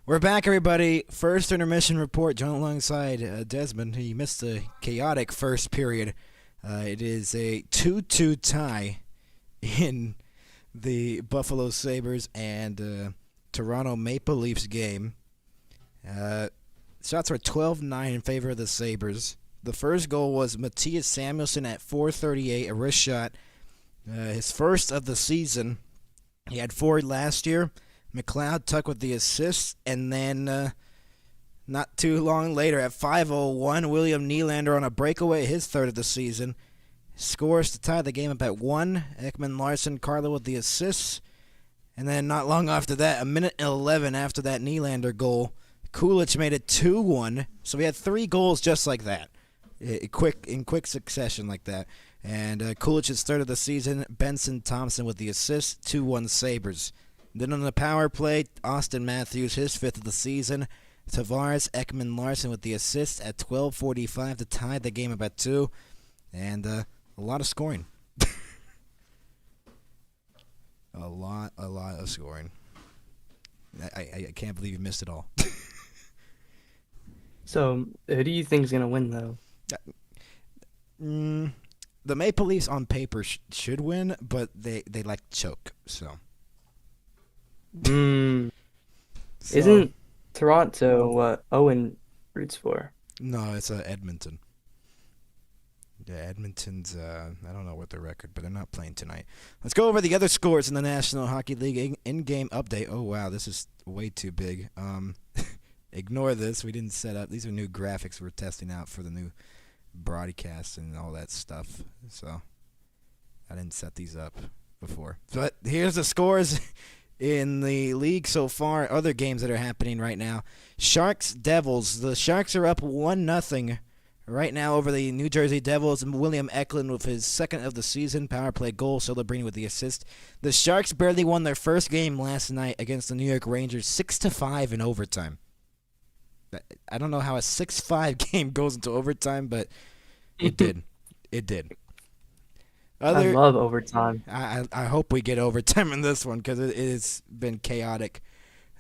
[SPEAKER 1] We're back, everybody. First intermission report. John alongside Desmond. He missed a chaotic first period. It is a 2-2 tie in the Buffalo Sabres and Toronto Maple Leafs game. Shots were 12-9 in favor of the Sabres. The first goal was Matthias Samuelson at 4:38, a wrist shot. His first of the season. He had 4 last year. McLeod Tuck with the assist, and then not too long later at 5:01, William Nylander on a breakaway, his third of the season, scores to tie the game up at 1. Ekman Larson, Carlo with the assists, and then not long after that, a minute and 11 after that Nylander goal, Kulich made it 2-1. So we had 3 goals just like that, in quick succession like that. And Kulich's third of the season, Benson Thompson with the assist, 2-1 Sabres. Then on the power play, Austin Matthews, his 5th of the season. Tavares, Ekman Larson with the assist at 12:45 to tie the game up at 2. And a lot of scoring. a lot of scoring. I can't believe you missed it all.
[SPEAKER 5] So, who do you think is going to win, though?
[SPEAKER 1] The Maple Leafs on paper should win, but they like choke, so. So,
[SPEAKER 5] Isn't Toronto what Owen roots for?
[SPEAKER 1] No, it's Edmonton. Yeah, Edmonton's, I don't know what their record, but they're not playing tonight. Let's go over the other scores in the National Hockey League in-game update. Oh, wow, this is way too big. Ignore this. We didn't set up. These are new graphics we're testing out for the new broadcast and all that stuff. So I didn't set these up before. But here's the scores in the league so far, other games that are happening right now. Sharks, Devils. The Sharks are up 1-0 right now over the New Jersey Devils, and William Eklund with his 2nd of the season power play goal, celebrating with the assist. The Sharks barely won their first game last night against the New York Rangers, 6-5 in overtime. I don't know how a 6-5 game goes into overtime, but it did. It did.
[SPEAKER 5] I love overtime.
[SPEAKER 1] I hope we get overtime in this one because it's been chaotic.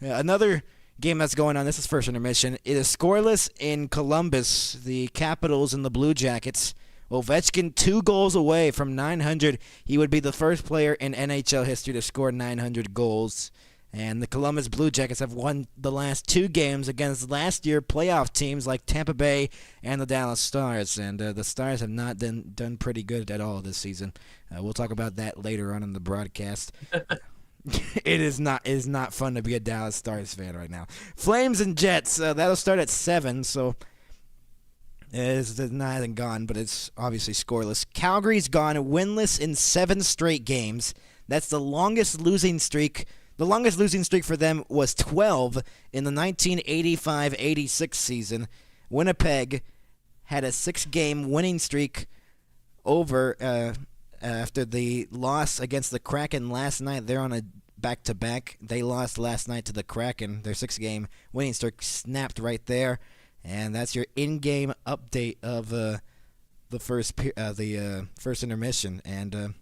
[SPEAKER 1] Another game that's going on, this is first intermission. It is scoreless in Columbus, the Capitals and the Blue Jackets. Ovechkin 2 goals away from 900. He would be the first player in NHL history to score 900 goals. And the Columbus Blue Jackets have won the last 2 games against last year playoff teams like Tampa Bay and the Dallas Stars. And the Stars have not done pretty good at all this season. We'll talk about that later on in the broadcast. It is not fun to be a Dallas Stars fan right now. Flames and Jets, that'll start at 7, so it's not even gone, but it's obviously scoreless. Calgary's gone winless in 7 straight games. That's the longest losing streak. The longest losing streak for them was 12 in the 1985-86 season. Winnipeg had a 6-game winning streak over after the loss against the Kraken last night. They're on a back-to-back. They lost last night to the Kraken. Their 6-game winning streak snapped right there. And that's your in-game update of the first intermission. And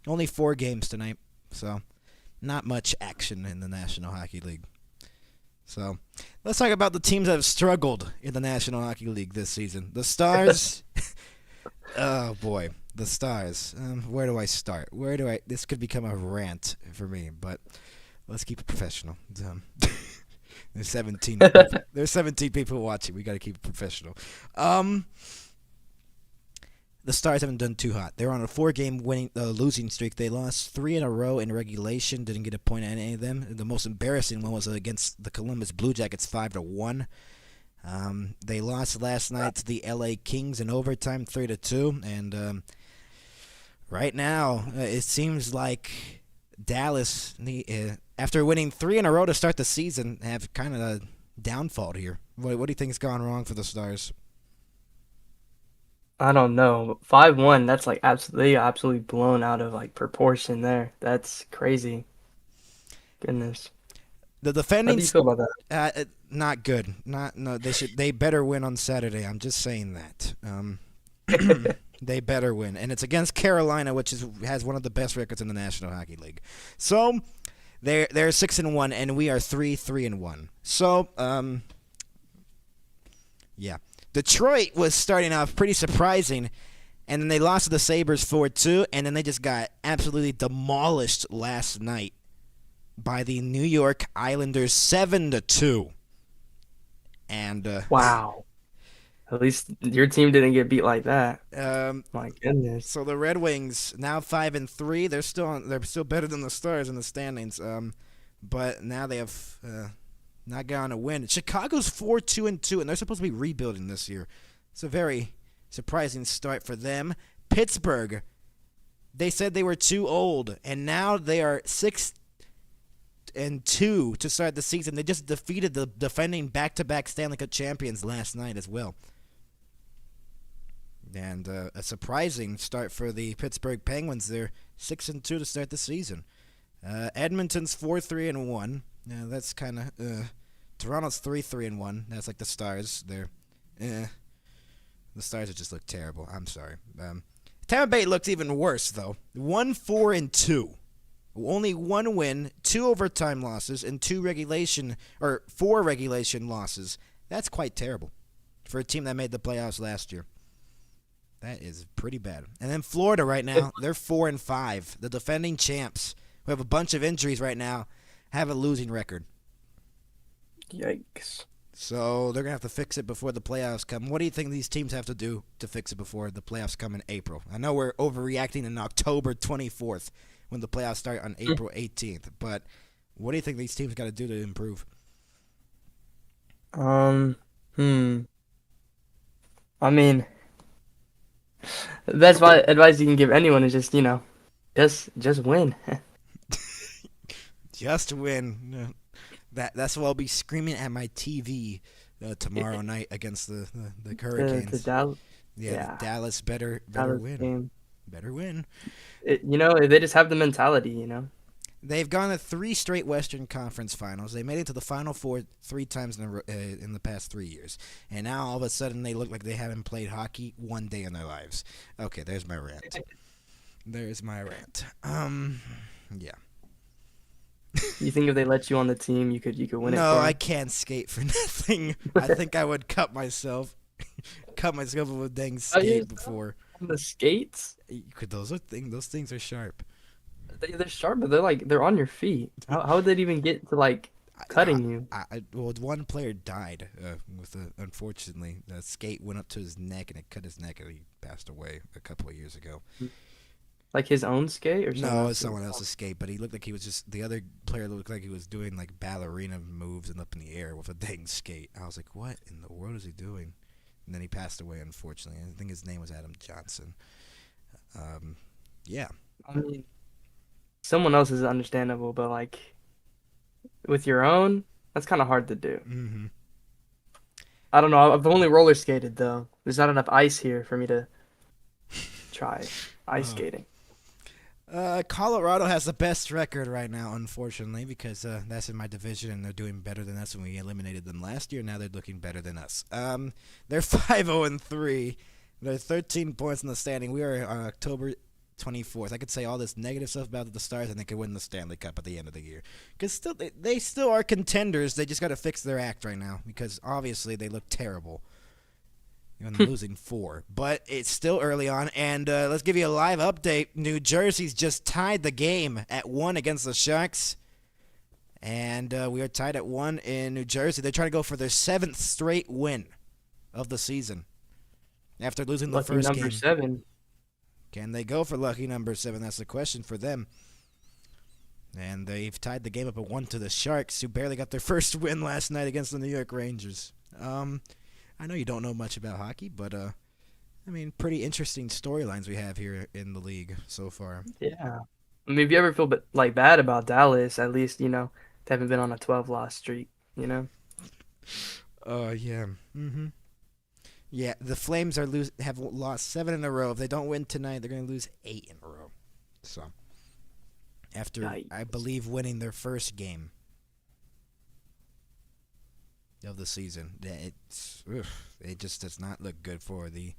[SPEAKER 1] only 4 games tonight, so not much action in the National Hockey League. So let's talk about the teams that have struggled in the National Hockey League this season. The Stars. Oh, boy. The Stars. Where do I start? This could become a rant for me, but let's keep it professional. There's 17 people. There's 17 people watching. We got to keep it professional. The Stars haven't done too hot. They're on a 4-game losing streak. They lost 3 in a row in regulation. Didn't get a point on any of them. The most embarrassing one was against the Columbus Blue Jackets, 5-1. They lost last night to the LA Kings in overtime, 3-2. And right now, it seems like Dallas, after winning 3 in a row to start the season, have kind of a downfall here. What do you think's gone wrong for the Stars?
[SPEAKER 5] I don't know. 5-1, that's like absolutely blown out of like proportion there. That's crazy. Goodness.
[SPEAKER 1] The defending.
[SPEAKER 5] How do you feel about
[SPEAKER 1] that? Not good. They better win on Saturday. I'm just saying that. They better win, and it's against Carolina, which has one of the best records in the National Hockey League. So They're 6-1, and we are 3-1. So, yeah. Detroit was starting off pretty surprising, and then they lost to the Sabres 4-2, and then they just got absolutely demolished last night by the New York Islanders 7-2. And
[SPEAKER 5] Wow. At least your team didn't get beat like that. My goodness.
[SPEAKER 1] so the Red Wings now 5-3. They're still better than the Stars in the standings. But now they have not gotten a win. Chicago's 4-2-2, and they're supposed to be rebuilding this year. It's a very surprising start for them. Pittsburgh, they said they were too old, and now they are 6-2 to start the season. They just defeated the defending back-to-back Stanley Cup champions last night as well. And a surprising start for the Pittsburgh Penguins. They're 6-2 to start the season. Edmonton's 4-3-1. Yeah, that's kind of Toronto's 3-3-1. That's like the Stars. They're the Stars just look terrible. I'm sorry. Tampa Bay looks even worse though. 1-4-2. Only one win, 2 overtime losses, and 4 regulation losses. That's quite terrible for a team that made the playoffs last year. That is pretty bad. And then Florida right now, they're 4-5. The defending champs, who have a bunch of injuries right now, have a losing record.
[SPEAKER 5] Yikes.
[SPEAKER 1] So they're going to have to fix it before the playoffs come. What do you think these teams have to do to fix it before the playoffs come in April? I know we're overreacting in October 24th when the playoffs start on April 18th, but what do you think these teams got to do to improve?
[SPEAKER 5] I mean, the best advice you can give anyone is just win.
[SPEAKER 1] Just win. That's what I'll be screaming at my TV tomorrow night against the Hurricanes. The Dallas better
[SPEAKER 5] Dallas
[SPEAKER 1] win.
[SPEAKER 5] Game.
[SPEAKER 1] Better win.
[SPEAKER 5] They just have the mentality,
[SPEAKER 1] They've gone to 3 straight Western Conference Finals. They made it to the Final Four 3 times in the past 3 years. And now all of a sudden they look like they haven't played hockey one day in their lives. Okay, there's my rant. Yeah.
[SPEAKER 5] You think if they let you on the team, you could win it?
[SPEAKER 1] No, I can't skate for nothing. I think I would cut myself with a dang skate before.
[SPEAKER 5] The skates?
[SPEAKER 1] Those things are sharp.
[SPEAKER 5] They're sharp, but they're on your feet. How would they even get to cutting you?
[SPEAKER 1] Well, one player died unfortunately, the skate went up to his neck and it cut his neck and he passed away a couple of years ago.
[SPEAKER 5] Like his own skate or something?
[SPEAKER 1] No, it was someone else's skate, but he looked like he was just, the other player looked like he was doing like ballerina moves and up in the air with a dang skate. I was like, what in the world is he doing? And then he passed away, unfortunately. I think his name was Adam Johnson. Yeah.
[SPEAKER 5] I mean, someone else is understandable, but with your own, that's kind of hard to do.
[SPEAKER 1] Mm-hmm.
[SPEAKER 5] I don't know. I've only roller skated though. There's not enough ice here for me to try ice skating.
[SPEAKER 1] Colorado has the best record right now, unfortunately, because that's in my division and they're doing better than us when we eliminated them last year. Now they're looking better than us. They're 5-0-3. They're 13 points in the standing. We are on October 24th. I could say all this negative stuff about the Stars and they could win the Stanley Cup at the end of the year. Because they still are contenders. They just got to fix their act right now because obviously they look terrible. And losing 4. But it's still early on, and let's give you a live update. New Jersey's just tied the game at 1 against the Sharks. And we are tied at 1 in New Jersey. They're trying to go for their 7th straight win of the season after losing the first game.
[SPEAKER 5] Lucky number 7.
[SPEAKER 1] Can they go for lucky number 7? That's the question for them. And they've tied the game up at 1 to the Sharks, who barely got their first win last night against the New York Rangers. I know you don't know much about hockey, but pretty interesting storylines we have here in the league so far.
[SPEAKER 5] Yeah. I mean, if you ever feel bad about Dallas, at least, they haven't been on a 12-loss streak,
[SPEAKER 1] Yeah. Mm-hmm. Yeah, the Flames have lost 7 in a row. If they don't win tonight, they're going to lose 8 in a row. So, after,
[SPEAKER 5] Yikes.
[SPEAKER 1] I believe, winning their first game of the season, it just does not look good for the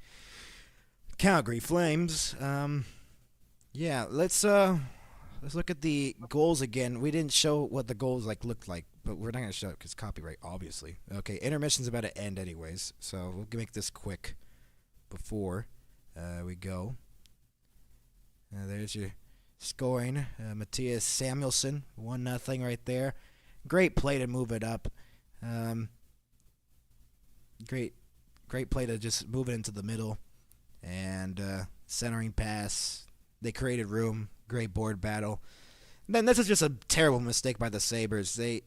[SPEAKER 1] Calgary Flames. Yeah, let's let's look at the goals again. We didn't show what the goals looked like, but we're not gonna show it because copyright, obviously. Okay, intermission's about to end anyways, so we'll make this quick before we go. There's your scoring. Matthias Samuelson, 1-0 right there. Great play to move it up. Great play to just move it into the middle. And centering pass. They created room. Great board battle. And then this is just a terrible mistake by the Sabres. I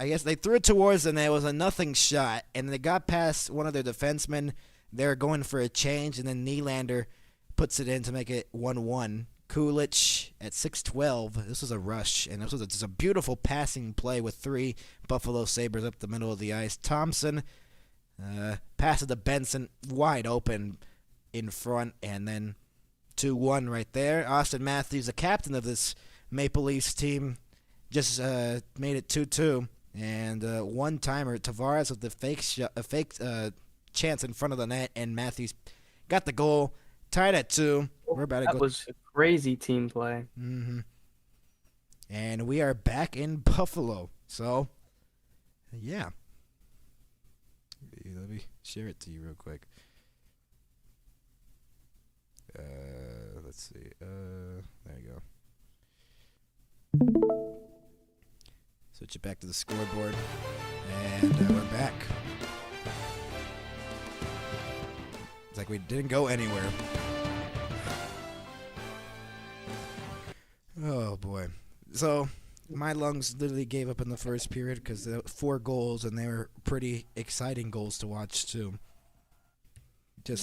[SPEAKER 1] guess they threw it towards and it was a nothing shot. And they got past one of their defensemen. They were going for a change. And then Nylander puts it in to make it 1-1. Kulich at 6:12. This was a rush, and this was just a beautiful passing play with 3 Buffalo Sabres up the middle of the ice. Thompson passes to Benson, wide open in front, and then 2-1 right there. Austin Matthews, the captain of this Maple Leafs team, just made it 2-2. And one-timer, Tavares with the fake chance in front of the net, and Matthews got the goal. Tied at 2. We're about to
[SPEAKER 5] That
[SPEAKER 1] go.
[SPEAKER 5] was a crazy team play.
[SPEAKER 1] Mm-hmm. And we are back in Buffalo. So, yeah. Let me share it to you real quick. Let's see. There you go. Switch it back to the scoreboard. And we're back. It's like we didn't go anywhere. Oh, boy. So, my lungs literally gave up in the first period because there were 4 goals, and they were pretty exciting goals to watch, too.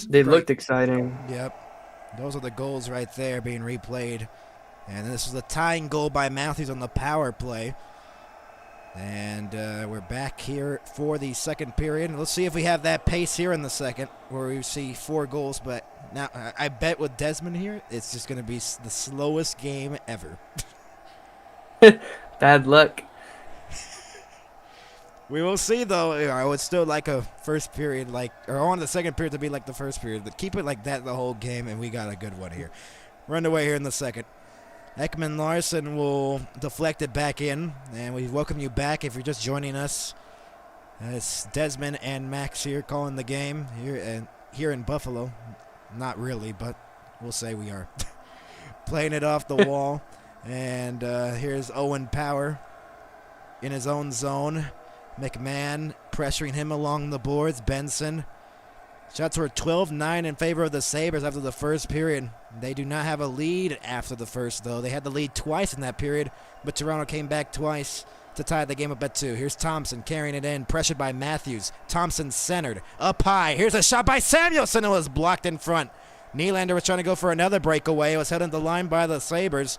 [SPEAKER 5] They looked exciting.
[SPEAKER 1] Yep. Those are the goals right there being replayed. And this was the tying goal by Matthews on the power play. And we're back here for the second period. Let's see if we have that pace here in the second, where we see 4 goals. But now I bet with Desmond here, it's just going to be the slowest game ever.
[SPEAKER 5] Bad luck.
[SPEAKER 1] We will see, though. I would still like a first period, or I want the second period to be like the first period. But keep it like that the whole game, and we got a good one here. We're underway here in the second. Ekman Larson will deflect it back in, and we welcome you back if you're just joining us. It's Desmond and Max here calling the game here in Buffalo. Not really, but we'll say we are. Playing it off the wall, and here's Owen Power in his own zone. McMahon pressuring him along the boards. Benson. Shots were 12-9 in favor of the Sabres after the first period. They do not have a lead after the first, though. They had the lead twice in that period, but Toronto came back twice to tie the game up at 2. Here's Thompson carrying it in, pressured by Matthews. Thompson centered, up high. Here's a shot by Samuelson. It was blocked in front. Nylander was trying to go for another breakaway. It was held into the line by the Sabres.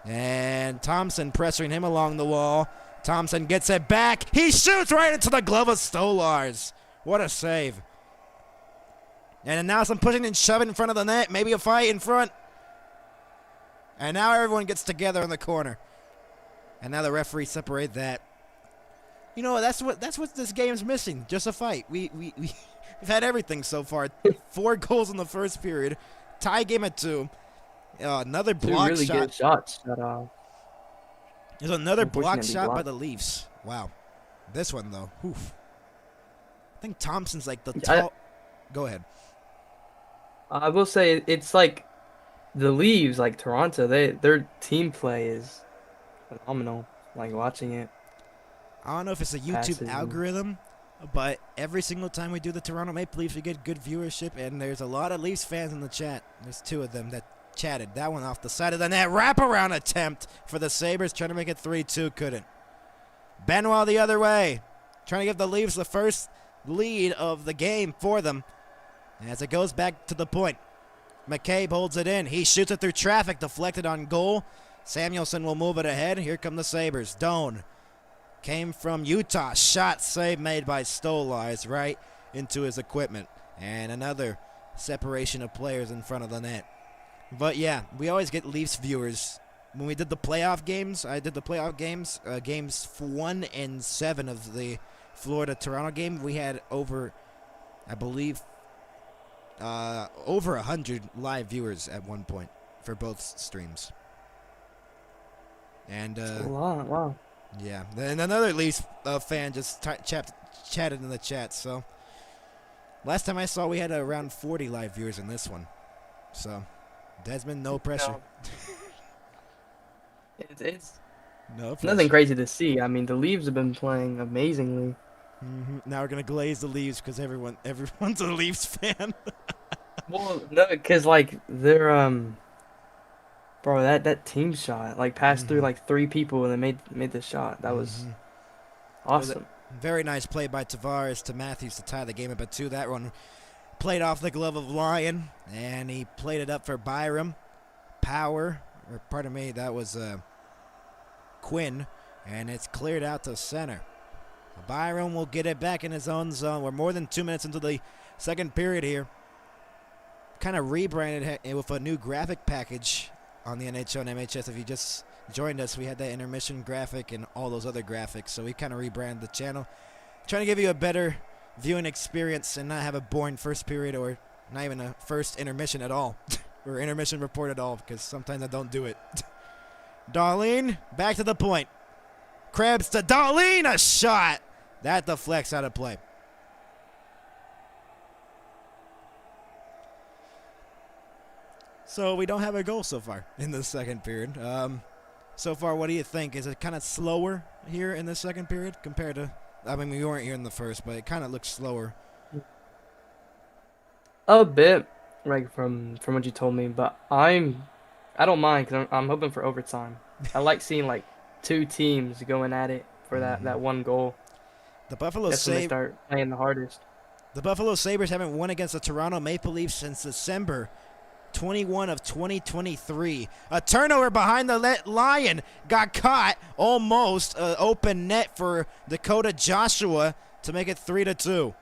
[SPEAKER 1] And Thompson pressuring him along the wall. Thompson gets it back. He shoots right into the glove of Stolarz. What a save. And now some pushing and shoving in front of the net. Maybe a fight in front. And now everyone gets together in the corner. And now the referee separate that. You know, that's what this game's missing. Just a fight. We've had everything so far. 4 goals in the first period. Tie game at 2. Another block
[SPEAKER 5] really
[SPEAKER 1] shot.
[SPEAKER 5] good shots.
[SPEAKER 1] There's another block
[SPEAKER 5] Unfortunately
[SPEAKER 1] shot by
[SPEAKER 5] blocked.
[SPEAKER 1] the Leafs. Wow. This one, though. Oof. I think Thompson's like the tall. Go ahead.
[SPEAKER 5] I will say it's like the Leafs, like Toronto, their team play is phenomenal. Like watching it.
[SPEAKER 1] I don't know if it's a YouTube
[SPEAKER 5] Passes.
[SPEAKER 1] algorithm, but every single time we do the Toronto Maple Leafs, we get good viewership, and there's a lot of Leafs fans in the chat. There's 2 of them that chatted. That one off the side of the net. Wraparound attempt for the Sabres, trying to make it 3-2. Couldn't. Benoit the other way, trying to give the Leafs the first lead of the game for them. As it goes back to the point, McCabe holds it in. He shoots it through traffic, deflected on goal. Samuelson will move it ahead. Here come the Sabres. Doan came from Utah. Shot save made by Stolarz right into his equipment. And another separation of players in front of the net. But, yeah, we always get Leafs viewers. When we did the playoff games, I did the playoff games, games 1 and 7 of the Florida-Toronto game. We had over, I believe, over 100 live viewers at one point for both streams. And
[SPEAKER 5] A lot. Wow.
[SPEAKER 1] yeah, and another Leafs fan just chatted in the chat. So last time I saw, we had around 40 live viewers in this one. So Desmond, no pressure.
[SPEAKER 5] No. It's
[SPEAKER 1] No pressure.
[SPEAKER 5] nothing crazy to see. I mean, the Leafs have been playing amazingly.
[SPEAKER 1] Now we're gonna glaze the Leafs because everyone's a Leafs fan.
[SPEAKER 5] Well, no, because like they're bro, that team shot like passed through like 3 people and they made the shot. That was awesome.
[SPEAKER 1] Very nice play by Tavares to Matthews to tie the game up at 2. That one played off the glove of Lyon, and he played it up for Byram. Power, or pardon me, that was Quinn, and it's cleared out to center. Byram will get it back in his own zone. We're more than 2 minutes into the second period here. Kind of rebranded it with a new graphic package on the NHL and MHS. If you just joined us, we had that intermission graphic and all those other graphics. So we kind of rebranded the channel, trying to give you a better viewing experience and not have a boring first period or not even a first intermission at all or intermission report at all, because sometimes I don't do it. Darlene, back to the point. Krebs to Darlene, a shot. That deflects out of play. So we don't have a goal so far in the second period. So far, what do you think? Is it kind of slower here in the second period compared to, I mean, we weren't here in the first, but it kind of looks slower.
[SPEAKER 5] A bit, like from what you told me, but I don't mind because I'm hoping for overtime. I like seeing like 2 teams going at it for that one goal.
[SPEAKER 1] The Buffalo
[SPEAKER 5] That's when they start playing the hardest.
[SPEAKER 1] The Buffalo Sabres haven't won against the Toronto Maple Leafs since December 21 of 2023. A turnover behind the Lion got caught, almost open net for Dakota Joshua to make it 3-2.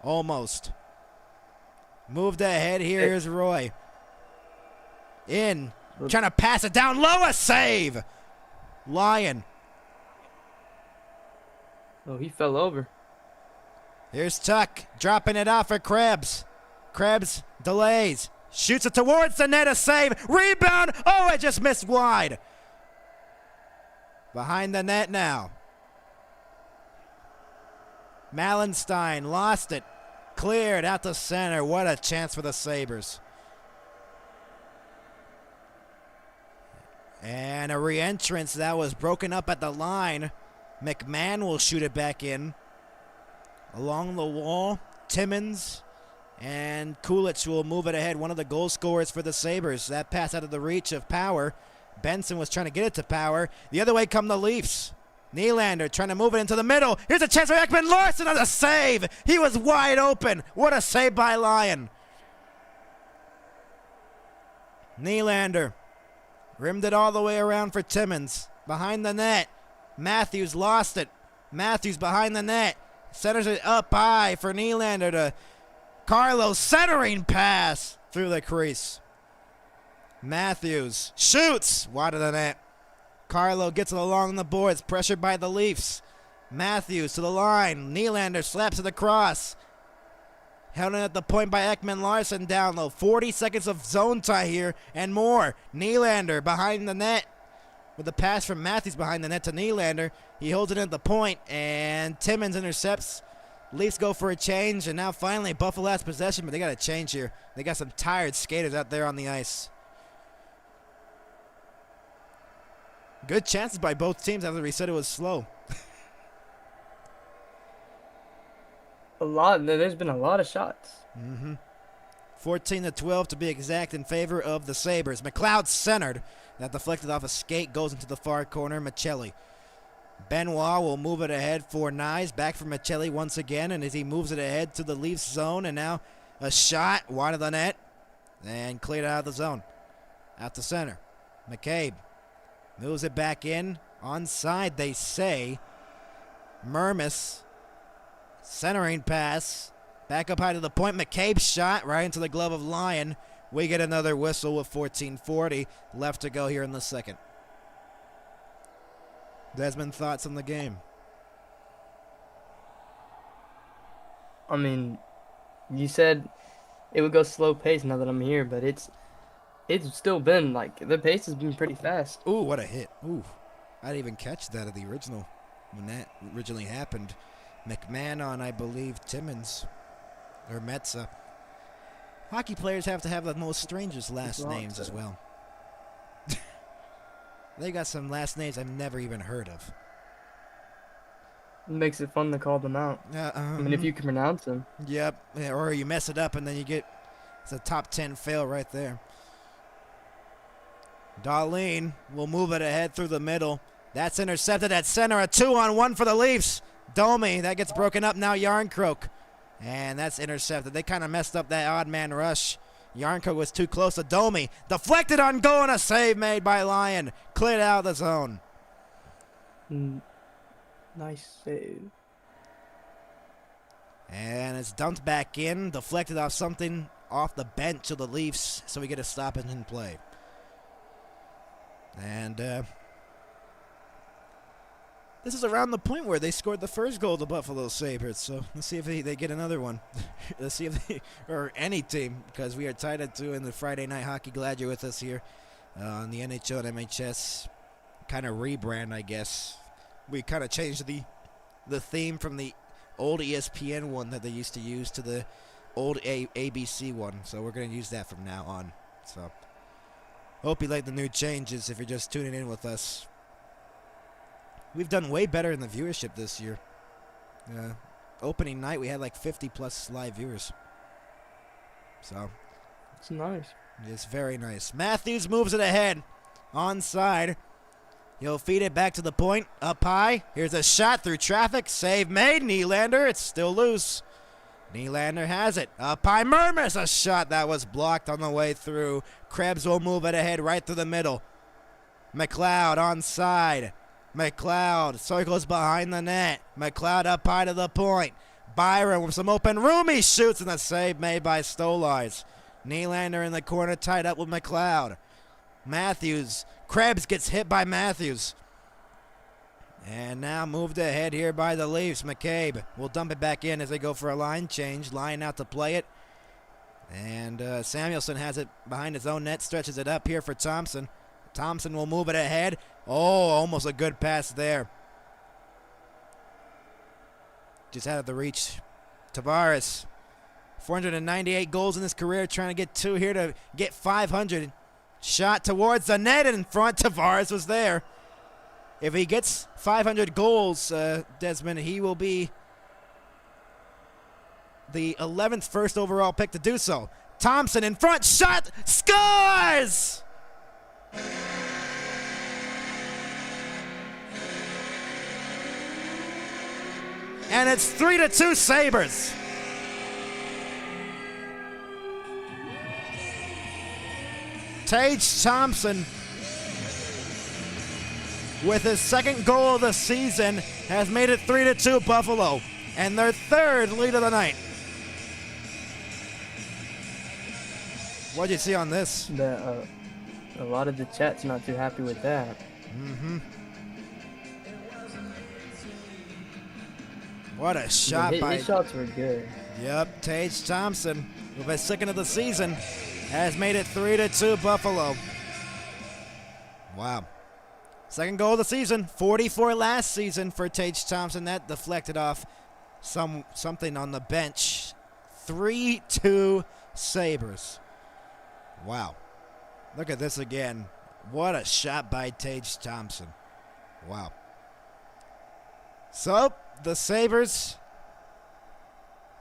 [SPEAKER 1] Almost. Moved ahead. Here's Roy. In. Trying to pass it down low. A save. Lion.
[SPEAKER 5] Oh, he fell over.
[SPEAKER 1] Here's Tuck. Dropping it off for Krebs. Krebs delays. Shoots it towards the net. A save. Rebound. Oh, it just missed wide. Behind the net now. Malenstein lost it. Cleared out to center. What a chance for the Sabres. And a re-entrance that was broken up at the line. McMahon will shoot it back in. Along the wall, Timmins and Kulich will move it ahead. One of the goal scorers for the Sabres. That pass out of the reach of Power. Benson was trying to get it to Power. The other way come the Leafs. Nylander trying to move it into the middle. Here's a chance for Ekman Larson on the save. He was wide open. What a save by Lyon. Nylander rimmed it all the way around for Timmins. Behind the net. Matthews lost it. Matthews behind the net. Centers it up high for Nylander to Carlo. Centering pass through the crease. Matthews shoots wide of the net. Carlo gets it along the boards, pressured by the Leafs. Matthews to the line. Nylander slaps it across. Held in at the point by Ekman Larson down low. 40 seconds of zone tie here and more. Nylander behind the net. With the pass from Matthews behind the net to Nylander. He holds it at the point, and Timmins intercepts. Leafs go for a change, and now finally Buffalo has possession, but they got a change here. They got some tired skaters out there on the ice. Good chances by both teams after we said it was slow.
[SPEAKER 5] A lot. There's been a lot of shots.
[SPEAKER 1] 14-12 to be exact in favor of the Sabres. McLeod centered. That deflected off a skate, goes into the far corner. Michelli. Benoit will move it ahead for Nyes. Back for Michelli once again, and as he moves it ahead to the Leafs zone, and now a shot wide of the net, and cleared out of the zone. Out to center. McCabe moves it back in. Onside, they say. Mermis. Centering pass. Back up high to the point. McCabe's shot right into the glove of Lyon. We get another whistle with 14:40 left to go here in the second. Desmond, thoughts on the game?
[SPEAKER 5] I mean, you said it would go slow pace now that I'm here, but it's it's still been like the pace has been pretty fast.
[SPEAKER 1] Ooh, what a hit. Ooh. I didn't even catch that at the original when that originally happened. McMahon on, I believe, Timmons or Metza. Hockey players have to have the most strangest last names as well. They got some last names I've never even heard of.
[SPEAKER 5] It makes it fun to call them out. I mean, if you can pronounce them.
[SPEAKER 1] Yep. Yeah, or you mess it up and then you get it's a top 10 fail right there. Darlene will move it ahead through the middle. That's intercepted at center. A 2-on-1 for the Leafs. Domi, that gets broken up now. Yarncroke. And that's intercepted. They kind of messed up that odd man rush. Yarncroke was too close to Domi. Deflected on goal and a save made by Lyon. Cleared out of the zone.
[SPEAKER 5] Nice save.
[SPEAKER 1] And it's dumped back in. Deflected off something off the bench of the Leafs. So we get a stoppage in play. And this is around the point where they scored the first goal of the Buffalo Sabres. So let's see if they get another one. Let's see if they, or any team, because we are tied at 2 in the Friday Night Hockey. Glad you're with us here on the NHL and MHS kind of rebrand, I guess. We kind of changed the theme from the old ESPN one that they used to use to the old ABC one. So we're going to use that from now on. So hope you like the new changes if you're just tuning in with us. We've done way better in the viewership this year. Opening night, we had like 50-plus live viewers. So
[SPEAKER 5] It's nice.
[SPEAKER 1] it's very nice. Matthews moves it ahead. Onside. He'll feed it back to the point. Up high. Here's a shot through traffic. Save made. Nylander. It's still loose. Nylander has it. Up high. Murmurs a shot that was blocked on the way through. Krebs will move it ahead right through the middle. McLeod onside. McLeod circles behind the net. McLeod up high to the point. Byron with some open room. He shoots and a save made by Stolarz. Nylander in the corner tied up with McLeod. Matthews. Krebs gets hit by Matthews. And now moved ahead here by the Leafs. McCabe will dump it back in as they go for a line change. Line out to play it. And Samuelson has it behind his own net. Stretches it up here for Thompson. Thompson will move it ahead. Oh, almost a good pass there. Just out of the reach. Tavares. 498 goals in his career. Trying to get 2 here to get 500. Shot towards the net in front. Tavares was there. If he gets 500 goals, Desmond, he will be the 11th first overall pick to do so. Thompson in front. Shot. Scores! And it's 3-2 Sabres. Tage Thompson, with his second goal of the season, has made it 3-2 Buffalo, and their third lead of the night. What'd you see on this?
[SPEAKER 5] A lot of the chat's not too happy with that.
[SPEAKER 1] What a shot by...
[SPEAKER 5] His shots were good.
[SPEAKER 1] Yep, Tage Thompson, with his second of the season, has made it 3-2 Buffalo. Wow. Second goal of the season, 44 last season for Tage Thompson. That deflected off something on the bench. 3-2 Sabres. Wow. Look at this again. What a shot by Tage Thompson. Wow. So, the Sabres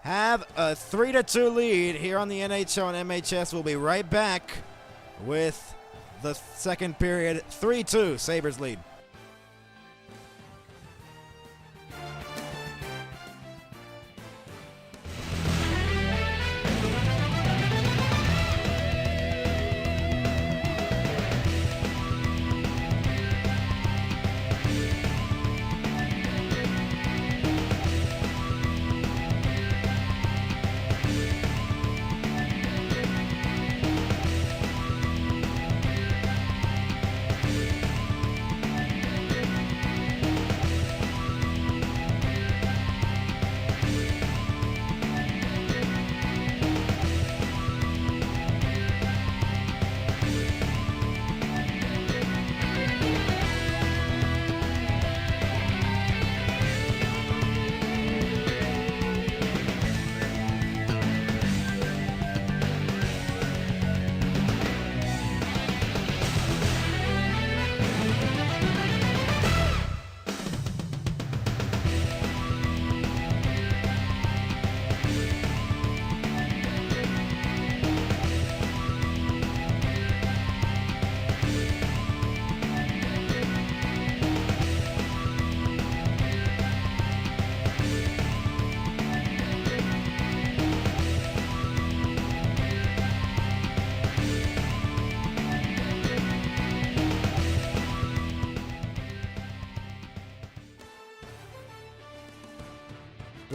[SPEAKER 1] have a 3-2 lead here on the NHL and MHS. We'll be right back with the second period. 3-2 Sabres lead.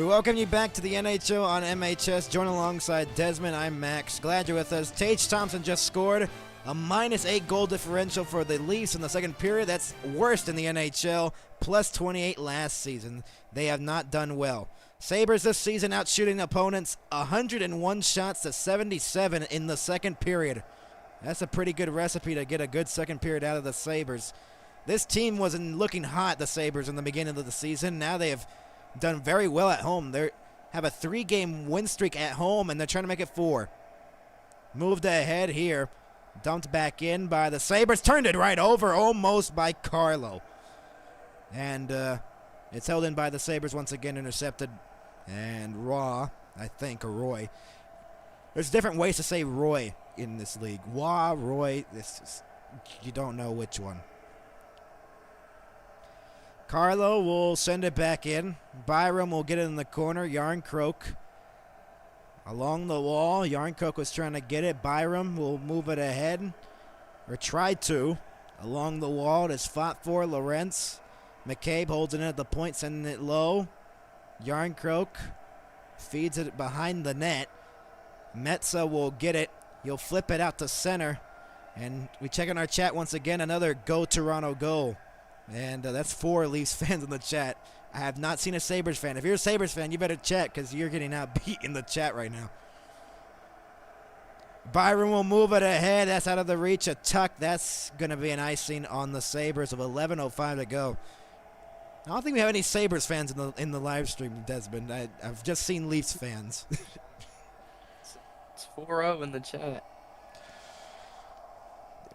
[SPEAKER 1] We welcome you back to the NHL on MHS. Join alongside Desmond, I'm Max. Glad you're with us. Tage Thompson just scored a -8 goal differential for the Leafs in the second period. That's worst in the NHL, plus 28 last season. They have not done well. Sabres this season outshooting opponents 101 shots to 77 in the second period. That's a pretty good recipe to get a good second period out of the Sabres. This team wasn't looking hot, the Sabres, in the beginning of the season. Now they have done very well at home. They have a 3-game win streak at home, and they're trying to make it 4. Moved ahead here. Dumped back in by the Sabres. Turned it right over almost by Carlo. And it's held in by the Sabres once again, intercepted. And Raw, I think, or Roy. There's different ways to say Roy in this league. Wah, Roy, you don't know which one. Carlo will send it back in. Byram will get it in the corner. Yarncroke along the wall. Yarncroke was trying to get it. Byram will move it ahead, or try to. Along the wall, it is fought for. Lorentz. McCabe holds it in at the point, sending it low. Yarncroke feeds it behind the net. Metza will get it. He'll flip it out to center. And we check in our chat once again. Another Go Toronto Go. And that's 4 Leafs fans in the chat. I have not seen a Sabres fan. If you're a Sabres fan, you better check because you're getting outbeat in the chat right now. Byron will move it ahead. That's out of the reach. A tuck. That's going to be an icing on the Sabres of 11:05 to go. I don't think we have any Sabres fans in the live stream, Desmond. I've just seen Leafs fans.
[SPEAKER 5] It's 4-0 in the chat.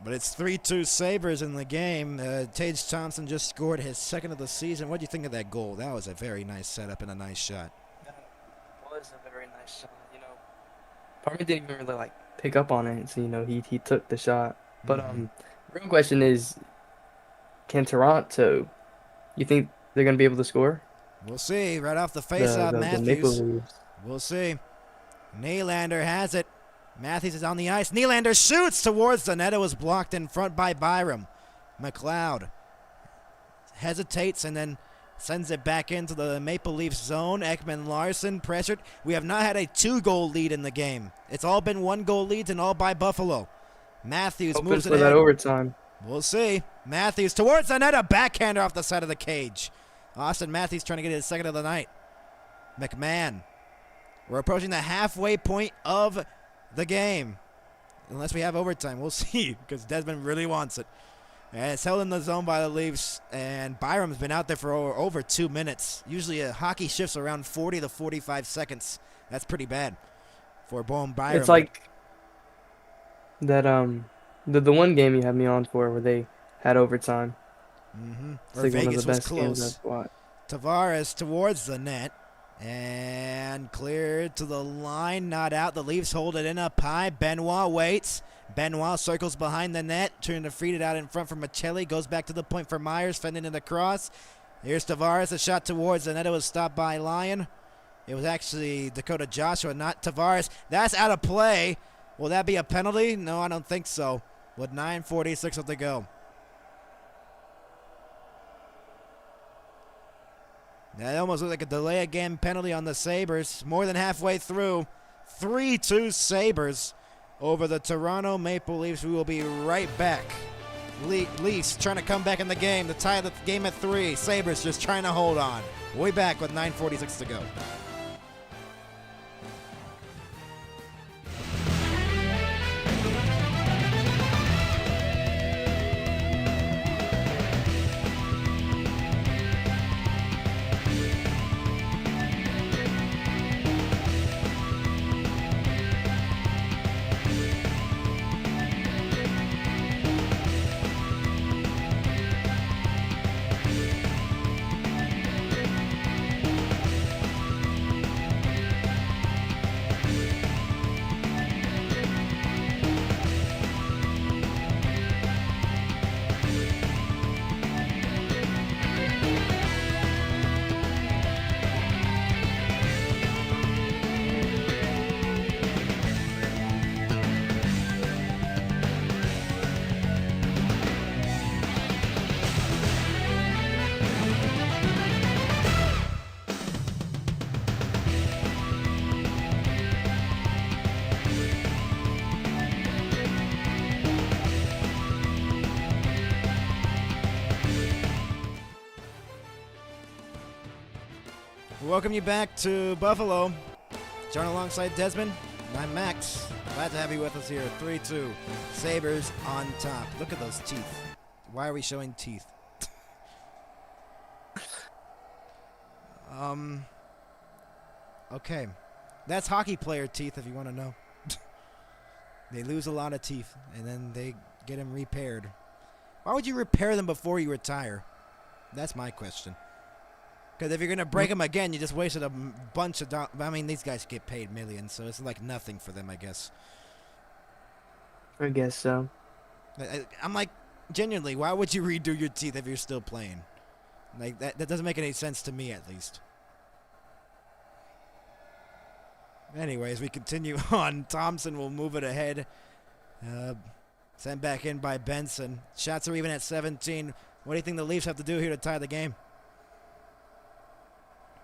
[SPEAKER 1] But it's 3-2 Sabres in the game. Tage Thompson just scored his second of the season. What do you think of that goal? That was a very nice setup and a nice shot.
[SPEAKER 5] That was a very nice shot. You know, part of me didn't even really pick up on it. So he took the shot. But the real question is, can Toronto? You think they're gonna be able to score?
[SPEAKER 1] We'll see. Right off the face-off, Matthews. We'll see. Nylander has it. Matthews is on the ice. Nylander shoots towards the net. It was blocked in front by Byram. McLeod hesitates and then sends it back into the Maple Leafs zone. Ekman Larson pressured. We have not had a 2-goal lead in the game. It's all been 1-goal leads and all by Buffalo. Matthews moves it
[SPEAKER 5] for that overtime.
[SPEAKER 1] We'll see. Matthews towards the net. A backhander off the side of the cage. Austin Matthews trying to get his second of the night. McMahon. We're approaching the halfway point of the game. Unless we have overtime. We'll see because Desmond really wants it. And it's held in the zone by the Leafs. And Byram's been out there for over 2 minutes. Usually a hockey shifts around 40 to 45 seconds. That's pretty bad for Bowen Byram.
[SPEAKER 5] It's like that the one game you had me on for where they had overtime. It's like
[SPEAKER 1] Vegas
[SPEAKER 5] one
[SPEAKER 1] was
[SPEAKER 5] of the best games
[SPEAKER 1] close.
[SPEAKER 5] I've watched.
[SPEAKER 1] Tavares towards the net. And cleared to the line, not out. The Leafs hold it in up high. Benoit waits. Benoit circles behind the net, trying to feed it out in front for Michelli. Goes back to the point for Myers, fending it across. Here's Tavares, a shot towards the net. It was stopped by Lyon. It was actually Dakota Joshua, not Tavares. That's out of play. Will that be a penalty? No, I don't think so. With 9:46 left to go. That almost looked like a delay of game penalty on the Sabres. More than halfway through. 3-2 Sabres over the Toronto Maple Leafs. We will be right back. Leafs trying to come back in the game to tie the game at 3. Sabres just trying to hold on. We'll be back with 9:46 to go. welcome you back to Buffalo. John alongside Desmond. I'm Max. Glad to have you with us here. 3-2. Sabres on top. Look at those teeth. Why are we showing teeth? Okay. That's hockey player teeth if you want to know. They lose a lot of teeth, and then they get them repaired. Why would you repair them before you retire? That's my question. Because if you're going to break them again, you just wasted a bunch of dollars. I mean, these guys get paid millions, so it's like nothing for them, I guess.
[SPEAKER 5] I guess so.
[SPEAKER 1] I'm like, genuinely, why would you redo your teeth if you're still playing? Like, that doesn't make any sense to me, at least. Anyways, we continue on. Thompson will move it ahead. Sent back in by Benson. Shots are even at 17. What do you think the Leafs have to do here to tie the game?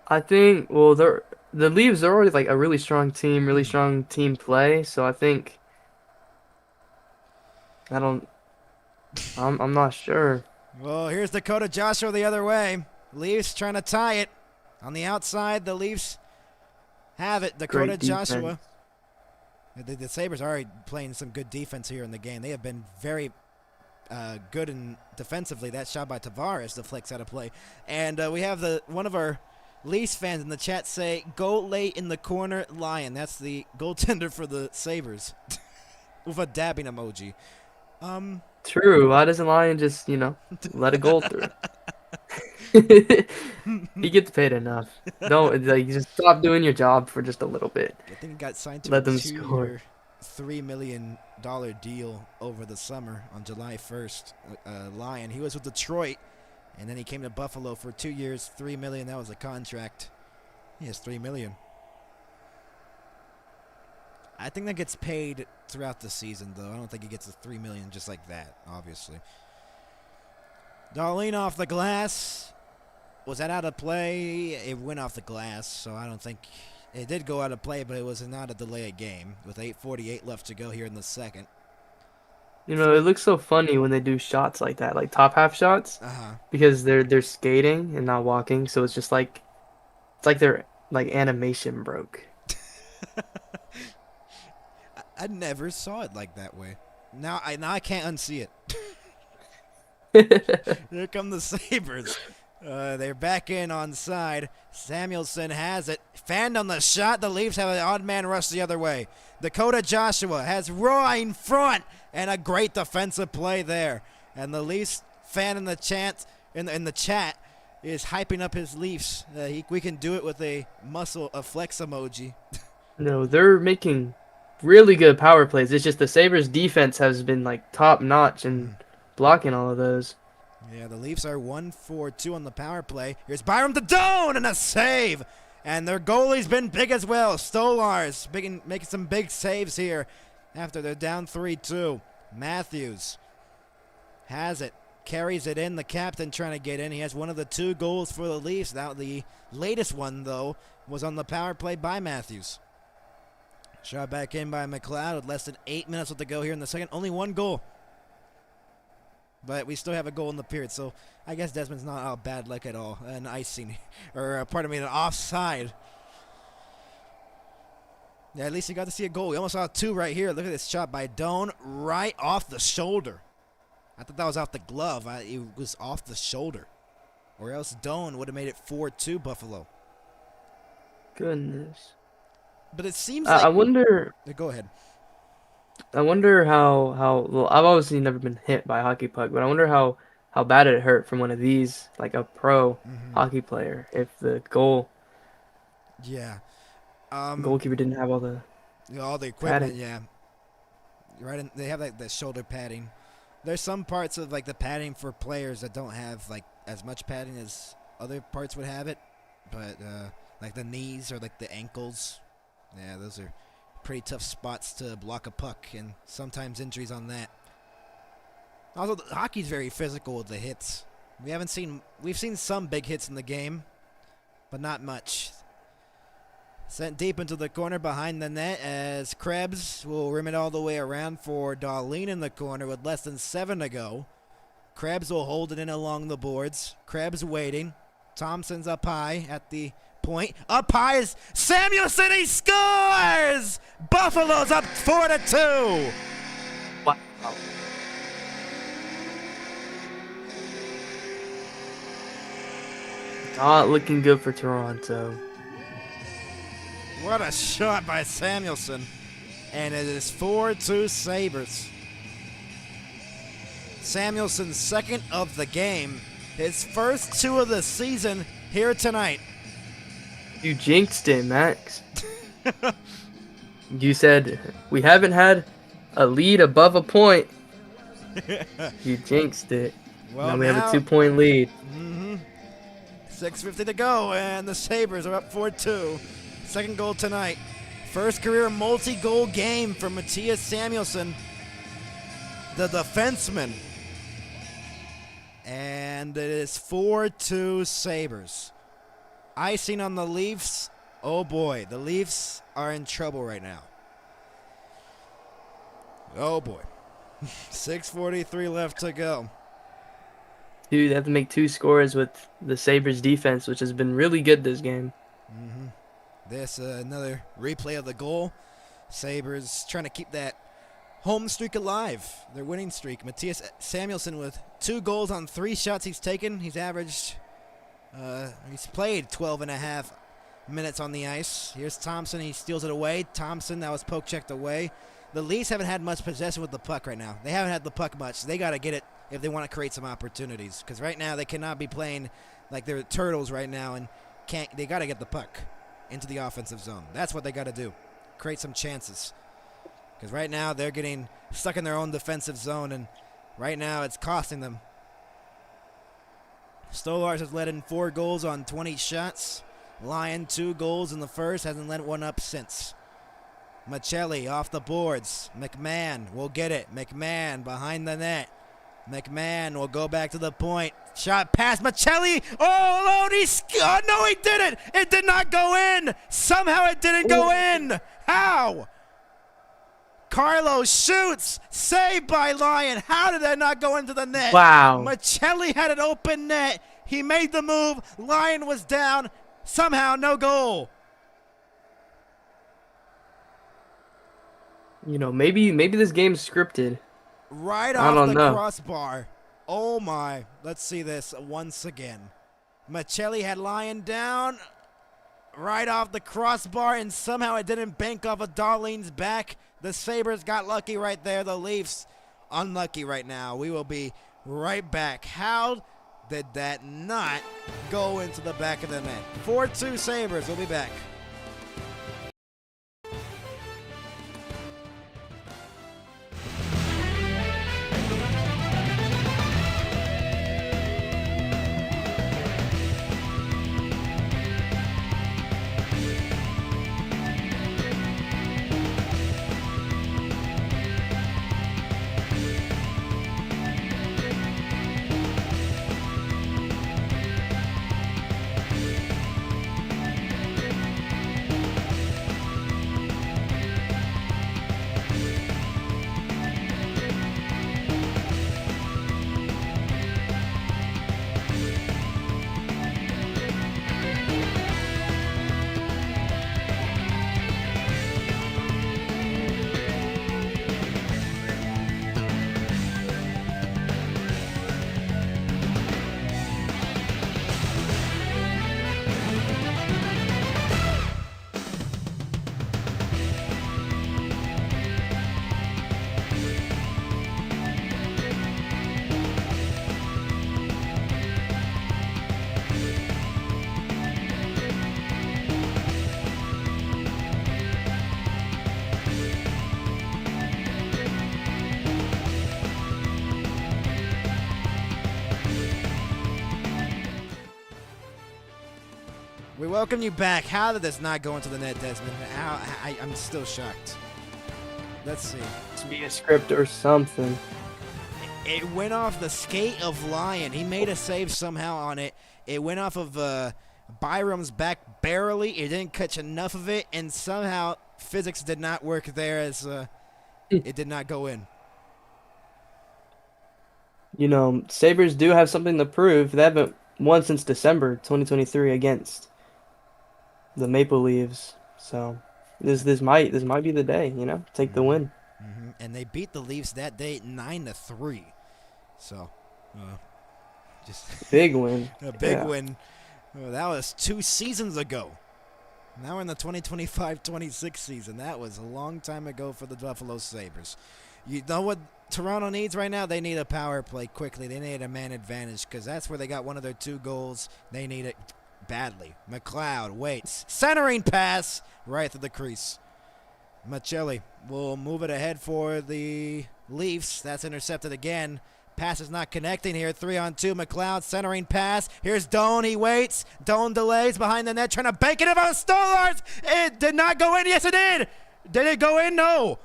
[SPEAKER 5] I think, well, the Leafs are already like a really strong team play. So I think, I'm not sure.
[SPEAKER 1] Well, here's Dakota Joshua the other way. Leafs trying to tie it. On the outside, the Leafs have it. Dakota Joshua. The Sabres are already playing some good defense here in the game. They have been very good in defensively. That shot by Tavares deflects out of play. And we have one of our Leafs fans in the chat say, "Go late in the corner, Lion." That's the goaltender for the Sabres. With a dabbing emoji.
[SPEAKER 5] True. Why doesn't Lion just, let a goal through? He gets paid enough. Don't just stop doing your job for just a little bit.
[SPEAKER 1] I think he got signed to
[SPEAKER 5] Let
[SPEAKER 1] a
[SPEAKER 5] them
[SPEAKER 1] 2-year, $3 million deal over the summer on July 1st. Lion. He was with Detroit, and then he came to Buffalo for 2 years, $3 million. That was a contract. He has $3 million. I think that gets paid throughout the season, though. I don't think he gets the $3 million just like that, obviously. Darlene off the glass. Was that out of play? It went off the glass, so I don't think it did go out of play, but it was not a delay of game with 8:48 left to go here in the second.
[SPEAKER 5] It looks so funny when they do shots like that, like top half shots, because they're skating and not walking, so it's just like their animation broke.
[SPEAKER 1] I never saw it like that way. Now I can't unsee it. Here come the Sabres. They're back in on side. Samuelson has it. Fanned on the shot. The Leafs have an odd man rush the other way. Dakota Joshua has Roy in front, and a great defensive play there. And the Leafs fan in the chat is hyping up his Leafs. We can do it with a flex emoji.
[SPEAKER 5] No, they're making really good power plays. It's just the Sabres defense has been top notch and blocking all of those.
[SPEAKER 1] Yeah, the Leafs are 1-4-2 on the power play. Here's Byram Dadone and a save. And their goalie's been big as well. Stolar's making some big saves here after they're down 3-2. Matthews has it. Carries it in. The captain trying to get in. He has one of the 2 goals for the Leafs. Now the latest one, though, was on the power play by Matthews. Shot back in by McLeod with less than 8 minutes left to go here in the second. Only 1 goal. But we still have a goal in the period, so I guess Desmond's not out bad luck at all. An icing, or an offside. Yeah, at least you got to see a goal. We almost saw 2 right here. Look at this shot by Doan right off the shoulder. I thought that was off the glove. It was off the shoulder. Or else Doan would have made it 4-2 Buffalo.
[SPEAKER 5] Goodness.
[SPEAKER 1] But it seems like...
[SPEAKER 5] I wonder...
[SPEAKER 1] Go ahead.
[SPEAKER 5] I wonder how well, I've obviously never been hit by a hockey puck, but I wonder how bad it hurt from one of these, like a pro hockey player, if the goalkeeper didn't have all the
[SPEAKER 1] equipment,
[SPEAKER 5] padding.
[SPEAKER 1] yeah. Right, they have the shoulder padding. There's some parts of the padding for players that don't have as much padding as other parts would have it, but the knees or the ankles, yeah, those are pretty tough spots to block a puck, and sometimes injuries on that. Also, hockey's very physical with the hits. We've seen some big hits in the game, but not much. Sent deep into the corner behind the net as Krebs will rim it all the way around for Darlene in the corner with less than 7 to go. Krebs will hold it in along the boards. Krebs waiting. Thompson's up high at the point. Up high is Samuelson. He scores! Buffalo's up 4-2.
[SPEAKER 5] Wow. Not looking good for Toronto.
[SPEAKER 1] What a shot by Samuelson. And it is 4-2 Sabres. Samuelson's second of the game. His first 2 of the season here tonight.
[SPEAKER 5] You jinxed it, Max. You said we haven't had a lead above a point. You jinxed it.
[SPEAKER 1] Well,
[SPEAKER 5] now we have a 2-point lead.
[SPEAKER 1] 6:50 to go, and the Sabres are up 4-2. Second goal tonight. First career multi-goal game for Mattias Samuelsson, the defenseman. And it is 4-2 Sabres. Icing on the Leafs. Oh boy, the Leafs are in trouble right now. Oh boy. 6:43 left to go.
[SPEAKER 5] Dude, they have to make 2 scores with the Sabres defense, which has been really good this game.
[SPEAKER 1] This another replay of the goal. Sabres trying to keep that home streak alive. Their winning streak. Mattias Samuelsson with 2 goals on 3 shots he's taken. He's averaged, he's played 12 and a half minutes on the ice. Here's Thompson. He steals it away. Thompson, that was poke checked away. The Leafs haven't had much possession with the puck right now. They haven't had the puck much. They got to get it if they want to create some opportunities. Because right now they cannot be playing like they're turtles right now and can't. They got to get the puck into the offensive zone. That's what they got to do. Create some chances. Because right now they're getting stuck in their own defensive zone, and right now it's costing them. Stolars has led in 4 goals on 20 shots. Lyon 2 goals in the first, hasn't let one up since. Machelli off the boards. McMahon will get it. McMahon behind the net. McMahon will go back to the point. Shot past Machelli. Oh, alone. Oh, no, he didn't. It did not go in. Somehow it didn't go in. How? Carlos shoots. Saved by Lyon. How did that not go into the net?
[SPEAKER 5] Wow.
[SPEAKER 1] Machelli had an open net. He made the move. Lyon was down. Somehow, no goal.
[SPEAKER 5] You know, maybe this game's scripted.
[SPEAKER 1] Right
[SPEAKER 5] I
[SPEAKER 1] off
[SPEAKER 5] don't
[SPEAKER 1] the
[SPEAKER 5] know.
[SPEAKER 1] crossbar. Oh my. Let's see this once again. Machelli had Lyon down right off the crossbar, and somehow it didn't bank off of Darlene's back. The Sabres got lucky right there. The Leafs unlucky right now. We will be right back. How did that not go into the back of the net? 4-2 Sabres. We'll be back. We welcome you back. How did this not go into the net, Desmond? I'm still shocked. Let's see.
[SPEAKER 5] To be a script or something.
[SPEAKER 1] It went off the skate of Lyon. He made a save somehow on it. It went off of Byram's back barely. It didn't catch enough of it, and somehow physics did not work there as it did not go in.
[SPEAKER 5] You know, Sabres do have something to prove. They haven't won since December 2023 against the Maple Leaves. So this might be the day, you know, take the win.
[SPEAKER 1] And they beat the Leafs that day 9-3. So, just
[SPEAKER 5] Big win.
[SPEAKER 1] a big
[SPEAKER 5] Yeah.
[SPEAKER 1] win. Oh, that was 2 seasons ago. Now we're in the 2025-26 season. That was a long time ago for the Buffalo Sabres. You know what Toronto needs right now? They need a power play quickly. They need a man advantage because that's where they got one of their 2 goals. They need it badly. McLeod waits. Centering pass right through the crease. Machelli will move it ahead for the Leafs. That's intercepted again. Pass is not connecting here. 3-on-2. McLeod centering pass. Here's Doan. He waits. Doan delays behind the net, trying to bank it about Stolarz. It did not go in. Yes, it did. Did it go in? No.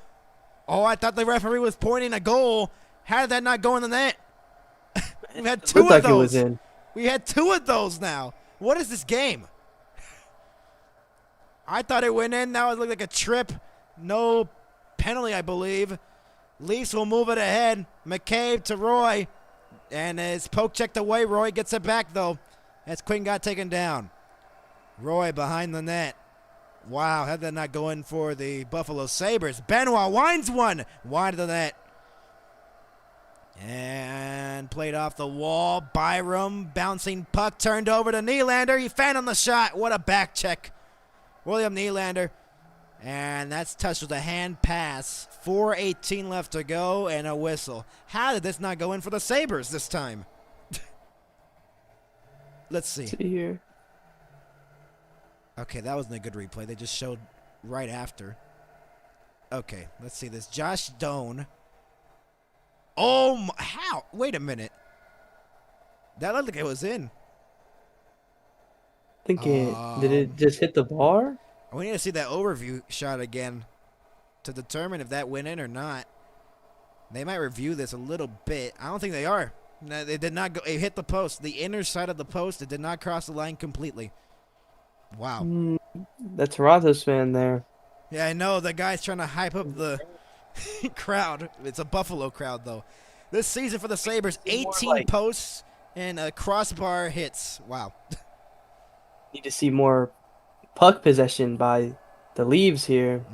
[SPEAKER 1] Oh, I thought the referee was pointing a goal. How did that not go in the net? We had 2
[SPEAKER 5] Looked
[SPEAKER 1] of
[SPEAKER 5] like it was
[SPEAKER 1] those.
[SPEAKER 5] in.
[SPEAKER 1] We had 2 of those now. What is this game? I thought it went in. Now it looked like a trip. No penalty, I believe. Leafs will move it ahead. McCabe to Roy. And it's poke checked away. Roy gets it back, though, as Quinn got taken down. Roy behind the net. Wow, how did that not go in for the Buffalo Sabres? Benoit winds one wide of the net. And played off the wall. Byram bouncing puck turned over to Nylander. He fanned on the shot. What a back check. William Nylander. And that's touched with a hand pass. 4:18 left to go and a whistle. How did this not go in for the Sabres this time? Let's see.
[SPEAKER 5] See here.
[SPEAKER 1] Okay, that wasn't a good replay. They just showed right after. Okay, let's see this. Josh Doan. Oh, how? Wait a minute. That looked like it was in.
[SPEAKER 5] I think did it just hit the bar?
[SPEAKER 1] We need to see that overview shot again to determine if that went in or not. They might review this a little bit. I don't think they are. No, they did not go. It hit the post, the inner side of the post. It did not cross the line completely. Wow.
[SPEAKER 5] That Toronto's fan there.
[SPEAKER 1] Yeah, I know. The guy's trying to hype up the crowd. It's a Buffalo crowd, though. This season for the Sabres, 18 posts and crossbar hits. Wow.
[SPEAKER 5] Need to see more puck possession by the Leaves here.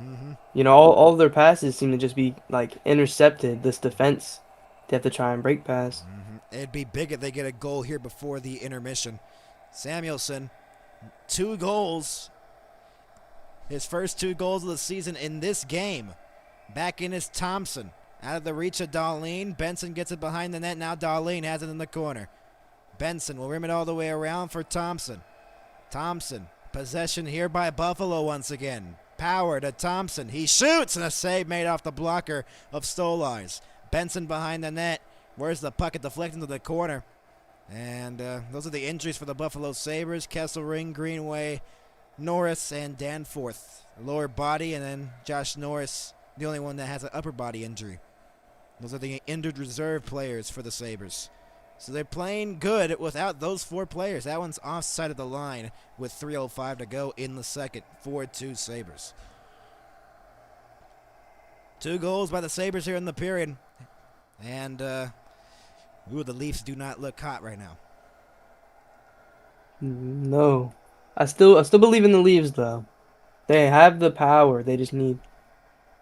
[SPEAKER 5] You know, all their passes seem to just be like intercepted. This defense, they have to try and break pass.
[SPEAKER 1] It'd be big if they get a goal here before the intermission. Samuelson, 2 goals. His first 2 goals of the season in this game. Back in is Thompson. Out of the reach of Dahlin. Benson gets it behind the net. Now Dahlin has it in the corner. Benson will rim it all the way around for Thompson. Thompson. Possession here by Buffalo once again. Power to Thompson. He shoots, and a save made off the blocker of Stolarz. Benson behind the net. Where's the puck? It deflected to the corner. And those are the injuries for the Buffalo Sabres. Kesselring, Greenway, Norris, and Danforth. Lower body, and then Josh Norris, the only one that has an upper body injury. Those are the injured reserve players for the Sabres. So they're playing good without those 4 players. That one's offside of the line with 3:05 to go in the second. 4-2 Sabres. 2 goals by the Sabres here in the period. And, the Leafs do not look hot right now.
[SPEAKER 5] No. I still believe in the Leaves, though. They have the power. They just need,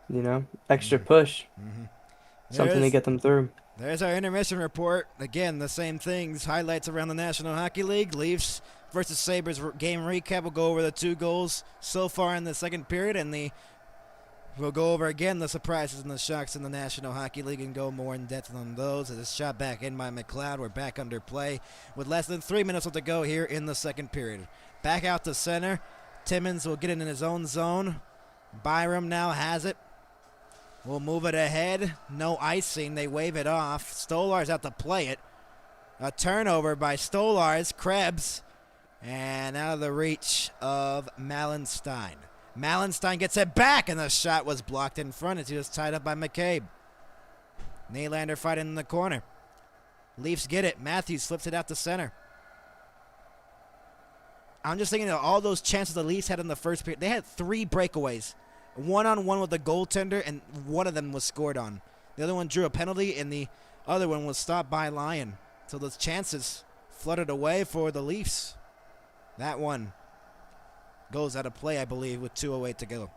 [SPEAKER 5] you know, extra push. Something to get them through.
[SPEAKER 1] There's our intermission report. Again, the same things. Highlights around the National Hockey League. Leafs versus Sabres game recap. We'll go over the 2 goals so far in the second period, and we'll go over again the surprises and the shocks in the National Hockey League and go more in depth on those. As it's shot back in by McLeod. We're back under play with less than 3 minutes left to go here in the second period. Back out to center. Timmins will get it in his own zone. Byram now has it. We'll move it ahead. No icing. They wave it off. Stolarz out to play it. A turnover by Stolarz. Krebs. And out of the reach of Malenstein. Malenstein gets it back, and the shot was blocked in front as he was tied up by McCabe. Nylander fighting in the corner. Leafs get it. Matthews flips it out to center. I'm just thinking of all those chances the Leafs had in the first period. They had 3 breakaways. 1-on-1 with the goaltender, and one of them was scored on. The other one drew a penalty, and the other one was stopped by Lyon. So those chances flooded away for the Leafs. That one. goes out of play, I believe, with 2:08 to go.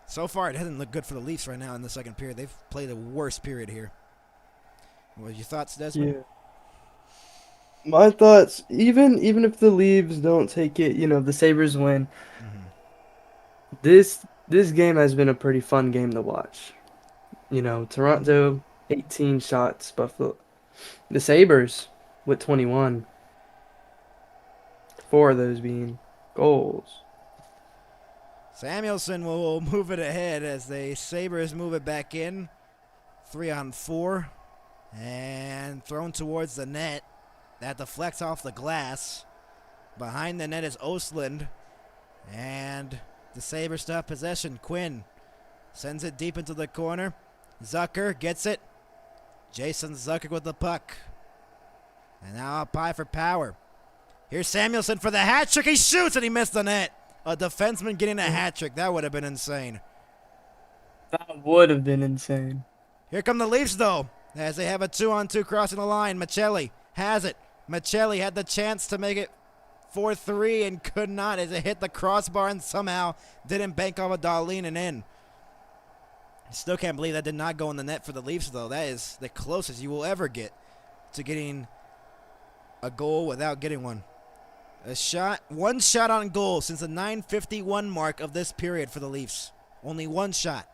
[SPEAKER 1] So far, it hasn't looked good for the Leafs right now in the second period. They've played the worst period here. What are your thoughts, Desmond?
[SPEAKER 5] Yeah. My thoughts, even if the Leafs don't take it, the Sabres win. This game has been a pretty fun game to watch. Toronto 18 shots, Buffalo. The Sabres with 21. 4 of those being goals.
[SPEAKER 1] Samuelson will move it ahead as the Sabres move it back in. 3-on-4. And thrown towards the net. That deflects off the glass. Behind the net is Östlund. And the Sabres still have possession. Quinn sends it deep into the corner. Zucker gets it. Jason Zucker with the puck. And now up high for Power. Here's Samuelson for the hat trick. He shoots and he missed the net. A defenseman getting a hat trick. That would have been insane.
[SPEAKER 5] That would have been insane.
[SPEAKER 1] Here come the Leafs, though, as they have a 2-on-2 crossing the line. Michelli has it. Michelli had the chance to make it 4-3 and could not as it hit the crossbar and somehow didn't bank off a Dahlin and in. I still can't believe that did not go in the net for the Leafs, though. That is the closest you will ever get to getting a goal without getting one. One shot on goal since the 9:51 mark of this period for the Leafs. Only one shot.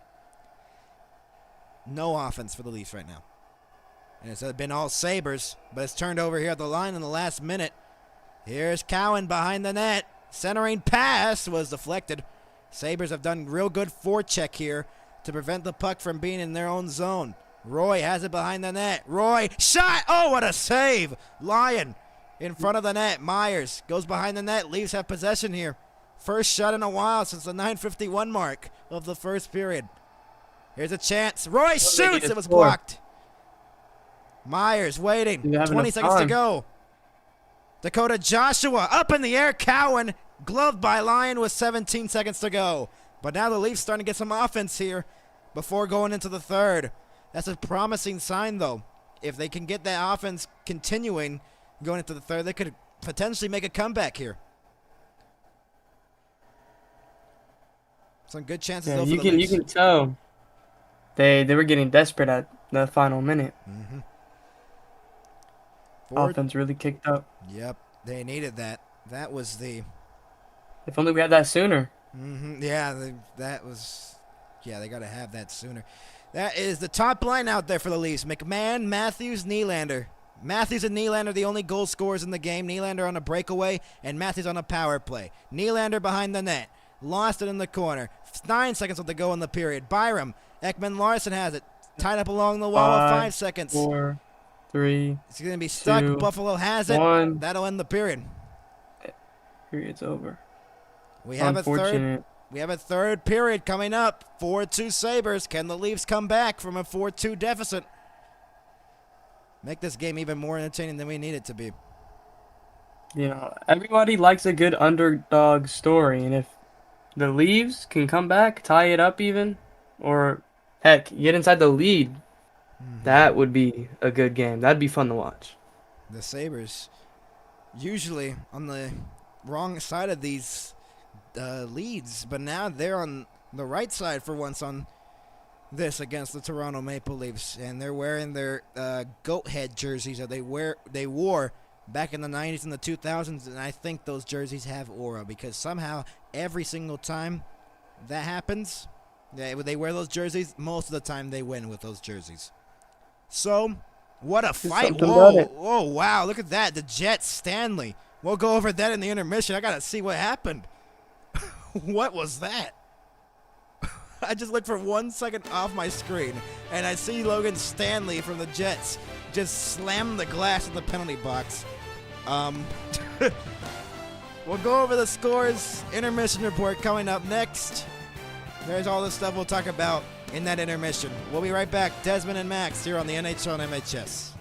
[SPEAKER 1] No offense for the Leafs right now. And it's been all Sabres, but it's turned over here at the line in the last minute. Here's Cowan behind the net. Centering pass was deflected. Sabres have done real good forecheck here to prevent the puck from being in their own zone. Roy has it behind the net. Roy, shot! Oh, what a save! Lyon in front of the net. Myers goes behind the net. Leafs have possession here. First shot in a while since the 9:51 mark of the first period. Here's a chance. Roy shoots. It was blocked. Myers waiting. 20 seconds to go. Dakota Joshua up in the air. Cowan gloved by Lyon with 17 seconds to go. But now the Leafs starting to get some offense here before going into the third. That's a promising sign, though. If they can get that offense continuing going into the third, they could potentially make a comeback here. Some good chances, though, for the Leafs.
[SPEAKER 5] You can tell they were getting desperate at the final minute. Offense really kicked up.
[SPEAKER 1] Yep, they needed that. That was the...
[SPEAKER 5] If only we had that sooner.
[SPEAKER 1] Yeah, that was... Yeah, they got to have that sooner. That is the top line out there for the Leafs. McMahon, Matthews, Nylander. Matthews and Nylander the only goal scorers in the game. Nylander on a breakaway and Matthews on a power play. Nylander behind the net. Lost it in the corner. 9 seconds left to go in the period. Byram. Ekman Larson has it. Tied up along the wall with 5 seconds.
[SPEAKER 5] 4, 3.
[SPEAKER 1] It's going to be stuck.
[SPEAKER 5] 2,
[SPEAKER 1] Buffalo has it.
[SPEAKER 5] 1.
[SPEAKER 1] That'll end the period.
[SPEAKER 5] Period's over.
[SPEAKER 1] We have a third period coming up. 4-2 Sabres. Can the Leafs come back from a 4-2 deficit? Make this game even more entertaining than we need it to be.
[SPEAKER 5] Everybody likes a good underdog story, and if the Leafs can come back, tie it up even, or heck, get inside the lead, that would be a good game. That'd be fun to watch.
[SPEAKER 1] The Sabres usually on the wrong side of these leads, but now they're on the right side for once on this against the Toronto Maple Leafs, and they're wearing their goat head jerseys that they wore back in the 90s and the 2000s, and I think those jerseys have aura because somehow every single time that happens, they wear those jerseys, most of the time they win with those jerseys. So, what a fight. Whoa, wow, look at that. The Jets, Stanley. We'll go over that in the intermission. I got to see what happened. What was that? I just looked for 1 second off my screen, and I see Logan Stanley from the Jets just slam the glass in the penalty box. We'll go over the scores. Intermission report coming up next. There's all the stuff we'll talk about in that intermission. We'll be right back. Desmond and Max here on the NHL and MHS.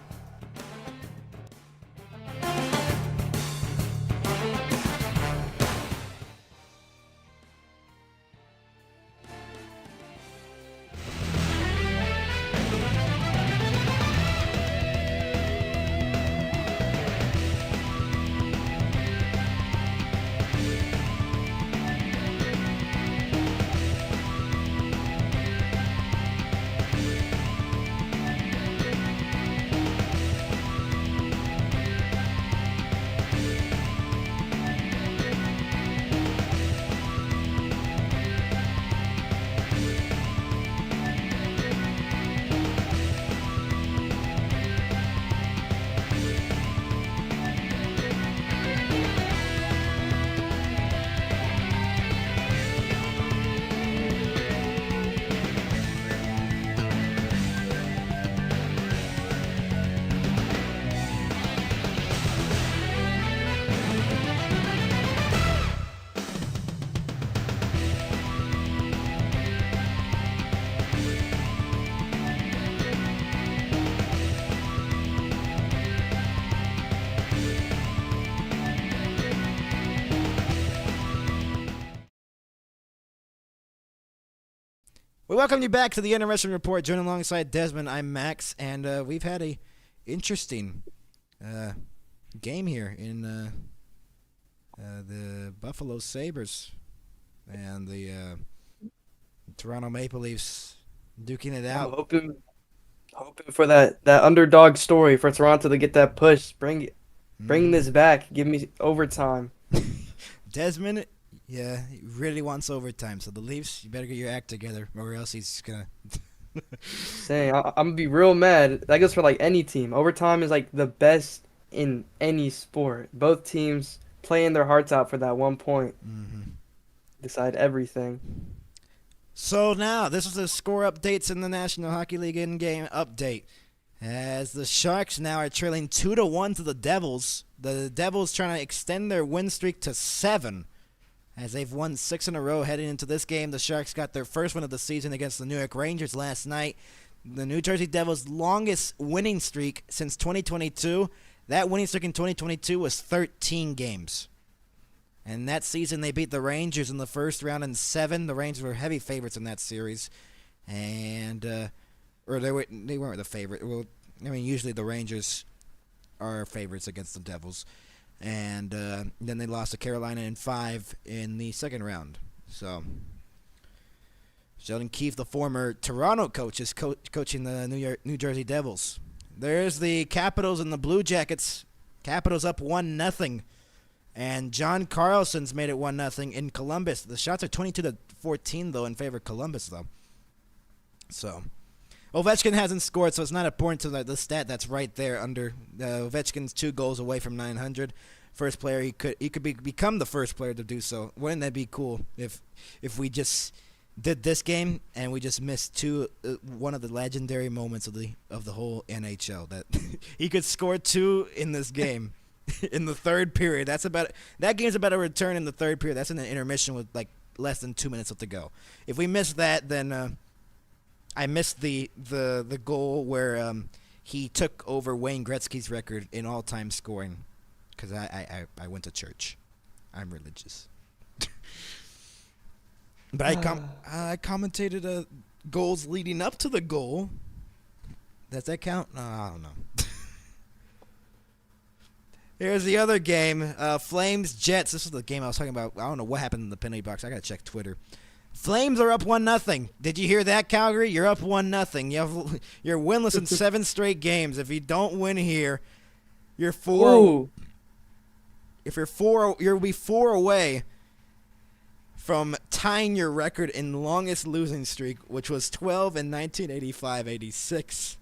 [SPEAKER 1] We welcome you back to the Intermission Report. Joining alongside Desmond, I'm Max, and we've had a interesting game here in the Buffalo Sabres and the Toronto Maple Leafs duking it out.
[SPEAKER 5] I'm hoping for that underdog story for Toronto to get that push. Bring this back. Give me overtime.
[SPEAKER 1] Desmond, yeah, he really wants overtime. So the Leafs, you better get your act together, or else he's gonna.
[SPEAKER 5] Saying I'm gonna be real mad. That goes for like any team. Overtime is like the best in any sport. Both teams playing their hearts out for that 1 point. Decide everything.
[SPEAKER 1] So now, this is the score updates in the National Hockey League in-game update. As the Sharks now are trailing 2-1 to the Devils. The Devils trying to extend their win streak to 7. As they've won 6 in a row heading into this game. The Sharks got their first win of the season against the New York Rangers last night. The New Jersey Devils' longest winning streak since 2022. That winning streak in 2022 was 13 games. And that season, they beat the Rangers in the first round in 7. The Rangers were heavy favorites in that series, and or they weren't the favorite. Well, I mean, usually the Rangers are favorites against the Devils, and then they lost to Carolina in 5 in the second round. So Sheldon Keefe, the former Toronto coach, is coaching the New Jersey Devils. There's the Capitals and the Blue Jackets. Capitals up 1-0. And John Carlson's made it 1-0 in Columbus. The shots are 22-14, though, in favor of Columbus, though. So, Ovechkin hasn't scored, so it's not important to the stat that's right there under Ovechkin's 2 goals away from 900. First player, he could become the first player to do so. Wouldn't that be cool if we just did this game and we just missed one of the legendary moments of the whole NHL, that he could score 2 in this game. In the third period. That game's about to return in the third period. That's in an intermission with like less than 2 minutes left to go. If we miss that, then I missed the goal where he took over Wayne Gretzky's record in all-time scoring, because I went to church. I'm religious. But I commentated goals leading up to the goal. Does that count? No, I don't know. Here's the other game, Flames-Jets. This is the game I was talking about. I don't know what happened in the penalty box. I got to check Twitter. Flames are up 1-0. Did you hear that, Calgary? You're up 1-0. You're winless in 7 straight games. If you don't win here, you're 4.
[SPEAKER 5] Ooh.
[SPEAKER 1] If you're 4, you'll be 4 away from tying your record in longest losing streak, which was 12 in 1985-86.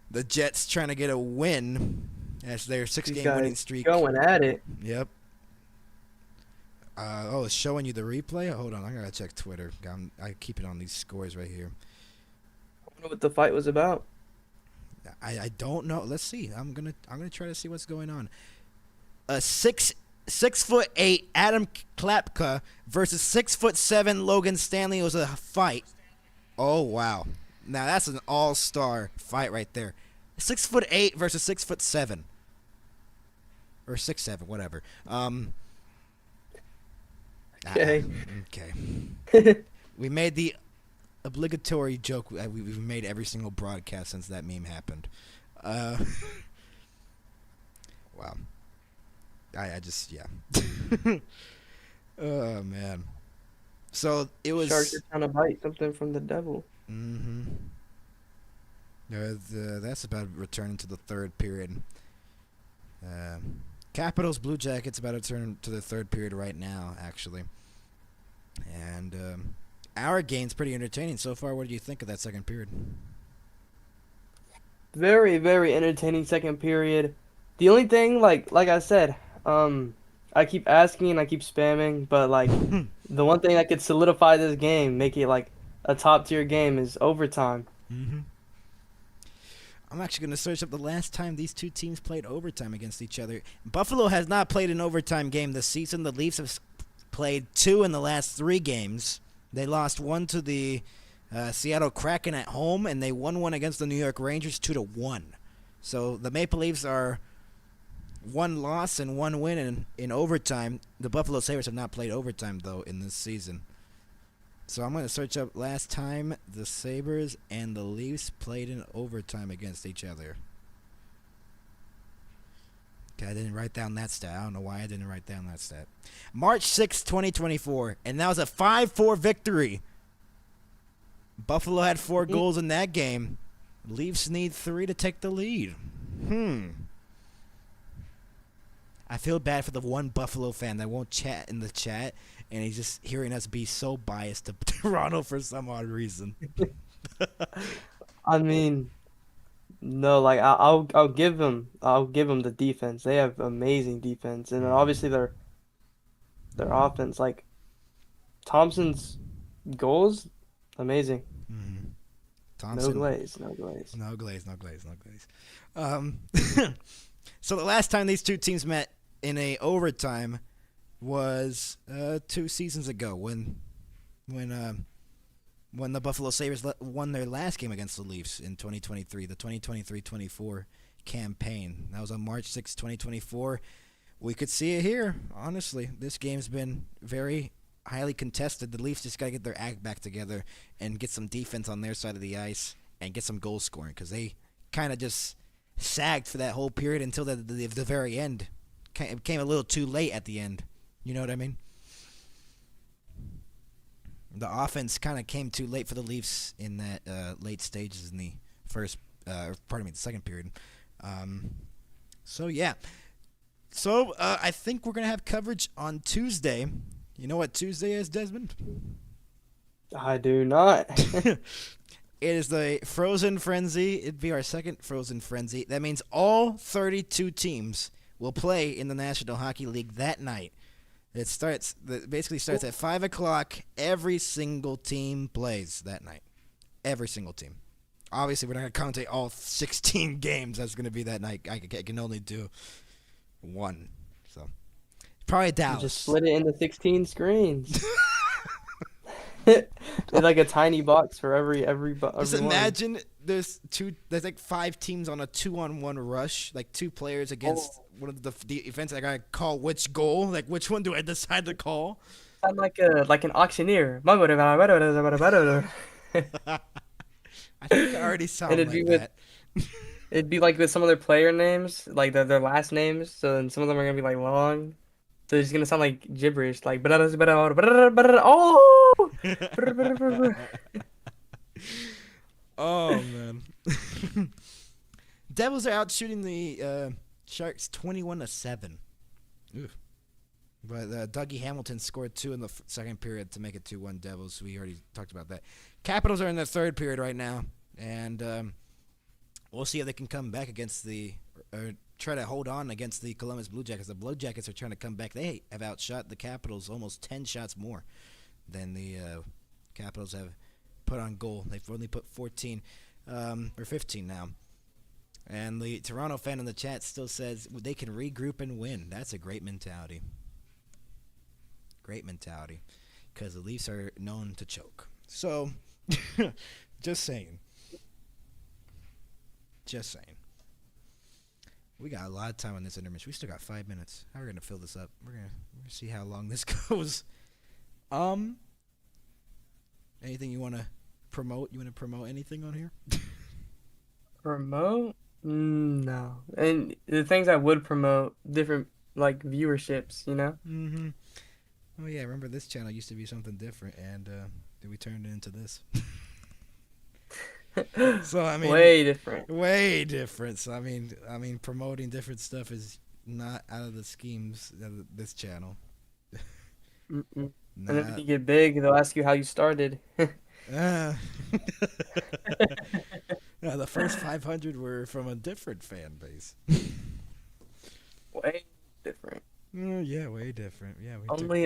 [SPEAKER 1] The Jets trying to get a win. That's their 6-game winning streak.
[SPEAKER 5] Going at it.
[SPEAKER 1] Yep. It's showing you the replay? Hold on, I gotta check Twitter. I keep it on these scores right here.
[SPEAKER 5] I wonder what the fight was about.
[SPEAKER 1] I don't know. Let's see. I'm gonna try to see what's going on. 6'8" Adam Klapka versus 6'7" Logan Stanley. It was a fight. Oh wow. Now that's an all-star fight right there. 6'8" versus 6'7". Or 6'7", whatever.
[SPEAKER 5] Okay.
[SPEAKER 1] Okay. We made the obligatory joke we've made every single broadcast since that meme happened. Wow. I just, yeah. Oh, man. So, it was...
[SPEAKER 5] Sharks are trying to bite something from the devil.
[SPEAKER 1] Mm-hmm. That's about returning to the third period. Capitals, Blue Jackets about to turn to the third period right now, actually. And our game's pretty entertaining so far. What do you think of that second period?
[SPEAKER 5] Very, very entertaining second period. The only thing, like I said, I keep asking and I keep spamming, but like the one thing that could solidify this game, make it like a top tier game, is overtime.
[SPEAKER 1] Mm-hmm. I'm actually going to search up the last time these two teams played overtime against each other. Buffalo has not played an overtime game this season. The Leafs have played 2 in the last 3 games. They lost 1 to the Seattle Kraken at home, and they won 1 against the New York Rangers 2-1. So the Maple Leafs are 1 loss and 1 win in overtime. The Buffalo Sabres have not played overtime, though, in this season. So I'm going to search up last time the Sabres and the Leafs played in overtime against each other. Okay, I didn't write down that stat. I don't know why I didn't write down that stat. March 6, 2024, and that was a 5-4 victory. Buffalo had 4 goals in that game. Leafs need 3 to take the lead. I feel bad for the one Buffalo fan that won't chat in the chat, and he's just hearing us be so biased to Toronto for some odd reason.
[SPEAKER 5] I mean, no, like I'll give them the defense. They have amazing defense, and obviously their offense, like Thompson's goals, amazing.
[SPEAKER 1] Mm-hmm. Thompson,
[SPEAKER 5] No glaze.
[SPEAKER 1] No glaze. So the last time these two teams met in a overtime was 2 seasons ago when the Buffalo Sabres won their last game against the Leafs in 2023, the 2023-24 campaign. That was on March 6, 2024. We could see it here. Honestly, this game's been very highly contested. The Leafs just got to get their act back together and get some defense on their side of the ice and get some goal scoring, because they kind of just sagged for that whole period until the very end. It came a little too late at the end. You know what I mean? The offense kind of came too late for the Leafs in that late stages in the the second period. So I think we're going to have coverage on Tuesday. You know what Tuesday is, Desmond?
[SPEAKER 5] I do not.
[SPEAKER 1] It is the Frozen Frenzy. It'd be our second Frozen Frenzy. That means all 32 teams will play in the National Hockey League that night. It basically starts at 5 o'clock. Every single team plays that night. Every single team. Obviously, we're not going to commentate all 16 games that's going to be that night. I can only do one. So, probably Dallas.
[SPEAKER 5] Just split it into 16 screens. It's like a tiny box for every
[SPEAKER 1] Just imagine there's like 5 teams on a 2-on-1 rush, like 2 players against one of the defense. I gotta call which goal, like which one do I decide to call?
[SPEAKER 5] I'm like an auctioneer.
[SPEAKER 1] I think I already sound like that.
[SPEAKER 5] It'd be like with some of their player names, like their last names. So then some of them are gonna be like long. So it's gonna sound like gibberish, like oh.
[SPEAKER 1] Oh man. Devils are out shooting the Sharks 21-7. But Dougie Hamilton scored 2 in the second period to make it 2-1 Devils. We already talked about that. Capitals are in the third period right now, and we'll see if they can come back against try to hold on against the Columbus Blue Jackets. The Blue Jackets are trying to come back. They have outshot the Capitals almost 10 shots more than the Capitals have put on goal. They've only put 14 or 15 now. And the Toronto fan in the chat still says they can regroup and win. That's a great mentality. Great mentality. Because the Leafs are known to choke. So, just saying. Just saying. We got a lot of time on this intermission. We still got 5 minutes. How are we going to fill this up? We're gonna see how long this goes. Anything you want to promote? You want to promote anything on here?
[SPEAKER 5] Promote? No. And the things I would promote, different like viewerships, you know?
[SPEAKER 1] Mm-hmm. Oh yeah, remember this channel used to be something different, and then we turned it into this. So I mean,
[SPEAKER 5] way different.
[SPEAKER 1] Way different. So I mean, promoting different stuff is not out of the schemes of this channel.
[SPEAKER 5] And if you get big, they'll ask you how you started.
[SPEAKER 1] The first 500 were from a different fan base.
[SPEAKER 5] Way different.
[SPEAKER 1] Yeah, way different. Yeah,
[SPEAKER 5] only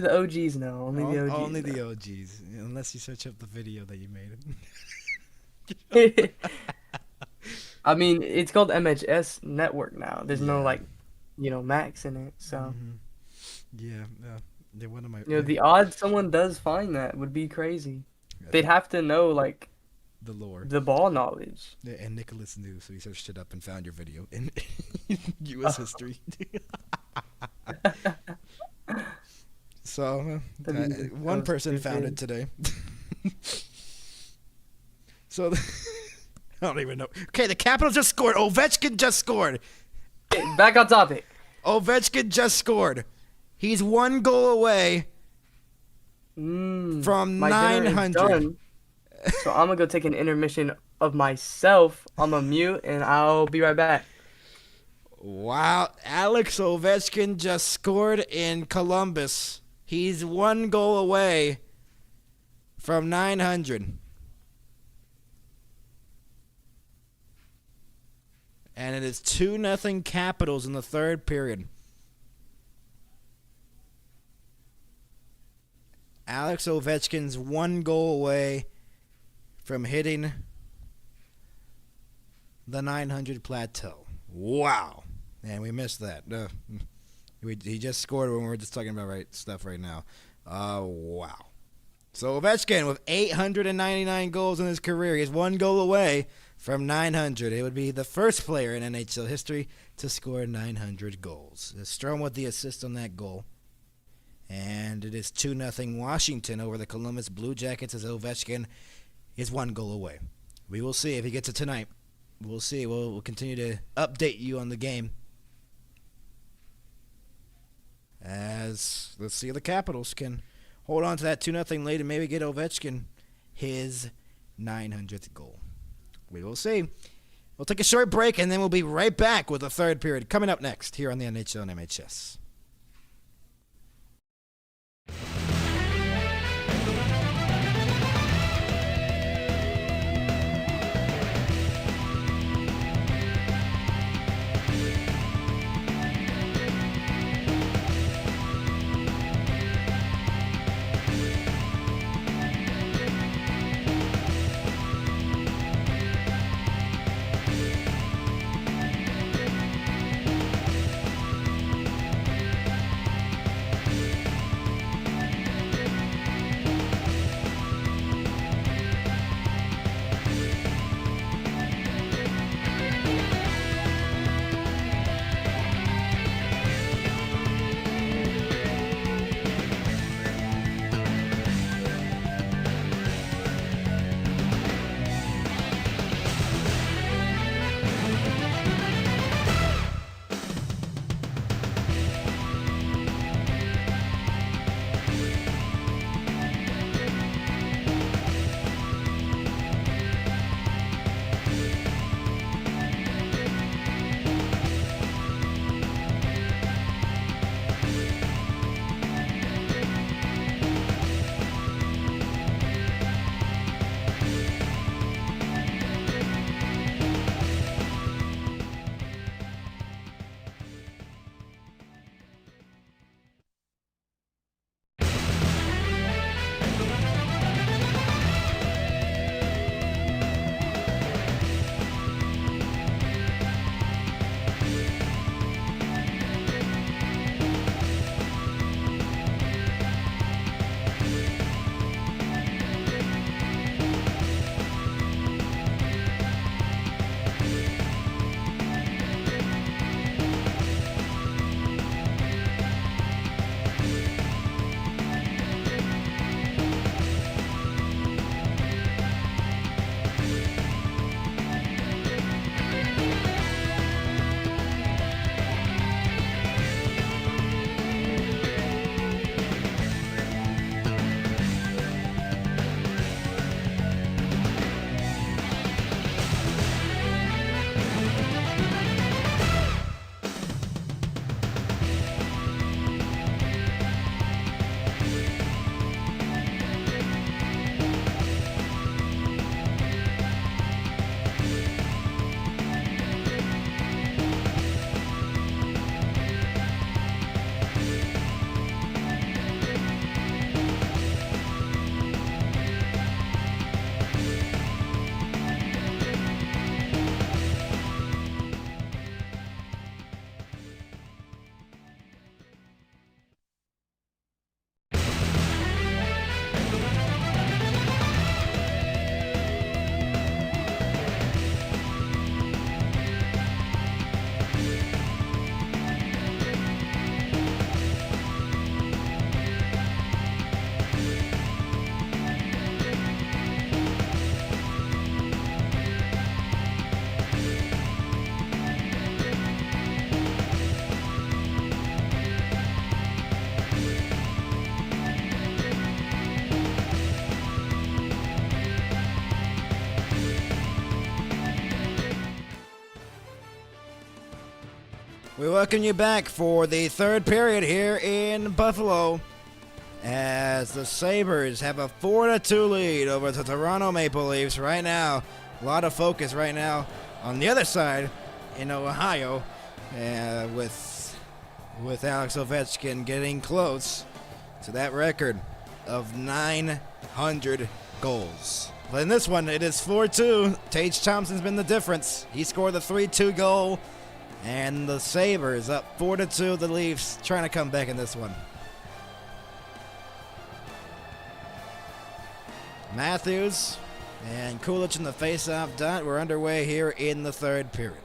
[SPEAKER 5] the OGs know.
[SPEAKER 1] Only the OGs, unless you search up the video that you made it.
[SPEAKER 5] I mean, it's called MHS Network now. There's no Max in it. So
[SPEAKER 1] they're one of my.
[SPEAKER 5] The odds someone does find that would be crazy. They'd have to know like
[SPEAKER 1] the lore,
[SPEAKER 5] the ball knowledge.
[SPEAKER 1] Yeah, and Nicholas knew, so he searched it up and found your video in U.S. history. So one
[SPEAKER 5] That was
[SPEAKER 1] person
[SPEAKER 5] pretty
[SPEAKER 1] found
[SPEAKER 5] good.
[SPEAKER 1] it today. So I don't even know. Okay, the Capitals just scored. Ovechkin just scored.
[SPEAKER 5] Hey, back on topic.
[SPEAKER 1] Ovechkin just scored. He's 1 goal away from
[SPEAKER 5] My dinner is
[SPEAKER 1] 900.
[SPEAKER 5] done, so I'm gonna go take an intermission of myself. I'm gonna mute and I'll be right back.
[SPEAKER 1] Wow, Alex Ovechkin just scored in Columbus. He's 1 goal away from 900. And it is 2-0 Capitals in the third period. Alex Ovechkin's 1 goal away from hitting the 900 plateau. Wow. And we missed that. He just scored when we were just talking about stuff right now. Wow. So Ovechkin with 899 goals in his career. He's 1 goal away from 900. It would be the first player in NHL history to score 900 goals. Strome with the assist on that goal. And it is 2-0 Washington over the Columbus Blue Jackets as Ovechkin is 1 goal away. We will see if he gets it tonight. We'll see. We'll continue to update you on the game. As let's see if the Capitals can hold on to that 2-0 lead and maybe get Ovechkin his 900th goal. We will see. We'll take a short break and then we'll be right back with the third period coming up next here on the NHL and MHS. We welcome you back for the third period here in Buffalo as the Sabres have a 4-2 lead over the Toronto Maple Leafs right now. A lot of focus right now on the other side in Ohio with Alex Ovechkin getting close to that record of 900 goals. But in this one, it is 4-2. Tage Thompson's been the difference. He scored the 3-2 goal, and the Sabres up 4-2. The Leafs trying to come back in this one. Matthews and Kulich in the face-off dot. We're underway here in the third period.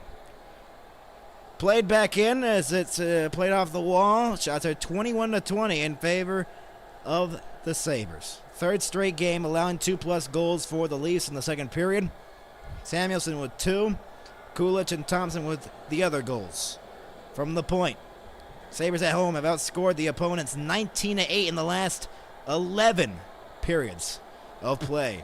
[SPEAKER 1] Played back in as it's played off the wall. Shots are 21-20 in favor of the Sabres. Third straight game allowing 2+ goals for the Leafs in the second period. Samuelson with 2. Kulich and Thompson with the other goals. From the point, Sabres at home have outscored the opponents 19-8 in the last 11 periods of play.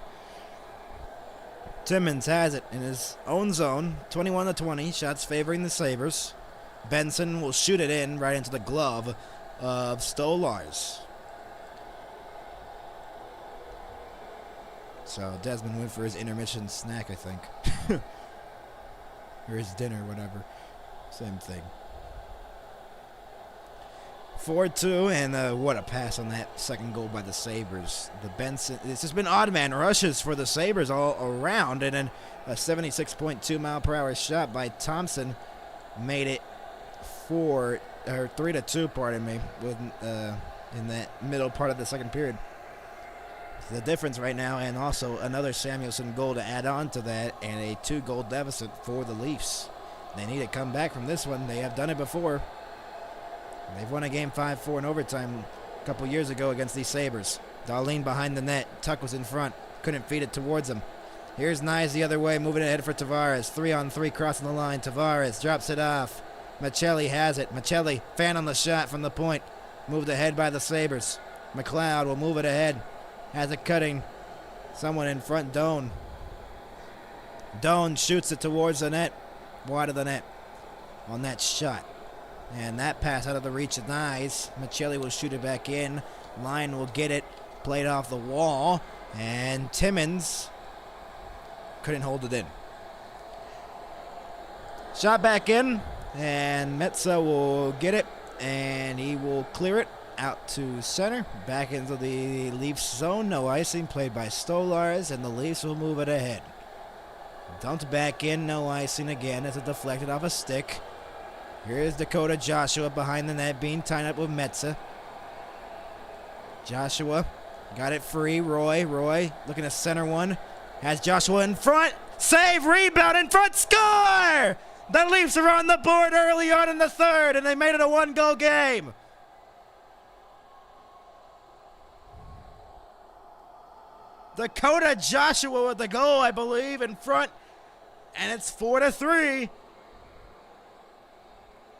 [SPEAKER 1] Timmins has it in his own zone, 21-20, shots favoring the Sabres. Benson will shoot it in right into the glove of Stolarz. So Desmond went for his intermission snack, I think. Or his dinner, whatever. Same thing. 4-2, and what a pass on that second goal by the Sabres. The Benson, it's just been odd man rushes for the Sabres all around, and then a 76.2 mile per hour shot by Thompson made it 3-2, pardon me, with in that middle part of the second period. The difference right now, and also another Samuelson goal to add on to that, and a 2-goal deficit for the Leafs. They need to come back from this one. They have done it before. They've won a game 5-4 in overtime a couple years ago against these Sabres. Dahlin behind the net. Tuck was in front. Couldn't feed it towards him. Here's Nyes the other way, moving ahead for Tavares. 3-on-3 crossing the line. Tavares drops it off. Machelli has it. Machelli, fan on the shot from the point. Moved ahead by the Sabres. McLeod will move it ahead. Has it cutting. Someone in front, Doan. Doan shoots it towards the net. Wide of the net on that shot. And that pass out of the reach of Nyes. Machelli will shoot it back in. Lyon will get it. Played off the wall. And Timmins couldn't hold it in. Shot back in. And Metza will get it. And he will clear it out to center. Back into the Leafs zone. No icing. Played by Stolarz. And the Leafs will move it ahead. Dumped back in. No icing again as it deflected off a stick. Here's Dakota Joshua behind the net, being tied up with Metza. Joshua got it free. Roy looking to center one. Has Joshua in front. Save, rebound, in front, score! The Leafs are on the board early on in the third, and they made it a 1-goal game. Dakota Joshua with the goal, I believe, in front, and it's 4-3.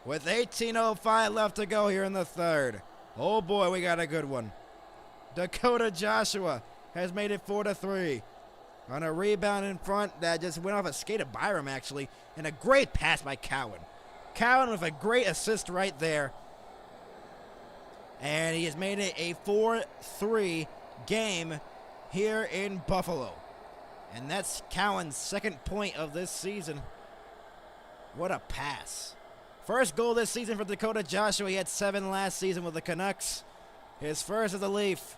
[SPEAKER 1] With 18:05 left to go here in the third. Oh boy, we got a good one. Dakota Joshua has made it 4-3. On a rebound in front that just went off a skate of Byram, actually. And a great pass by Cowan. Cowan with a great assist right there. And he has made it a 4-3 game here in Buffalo. And that's Cowan's second point of this season. What a pass. First goal this season for Dakota Joshua. He had 7 last season with the Canucks. His first as a Leaf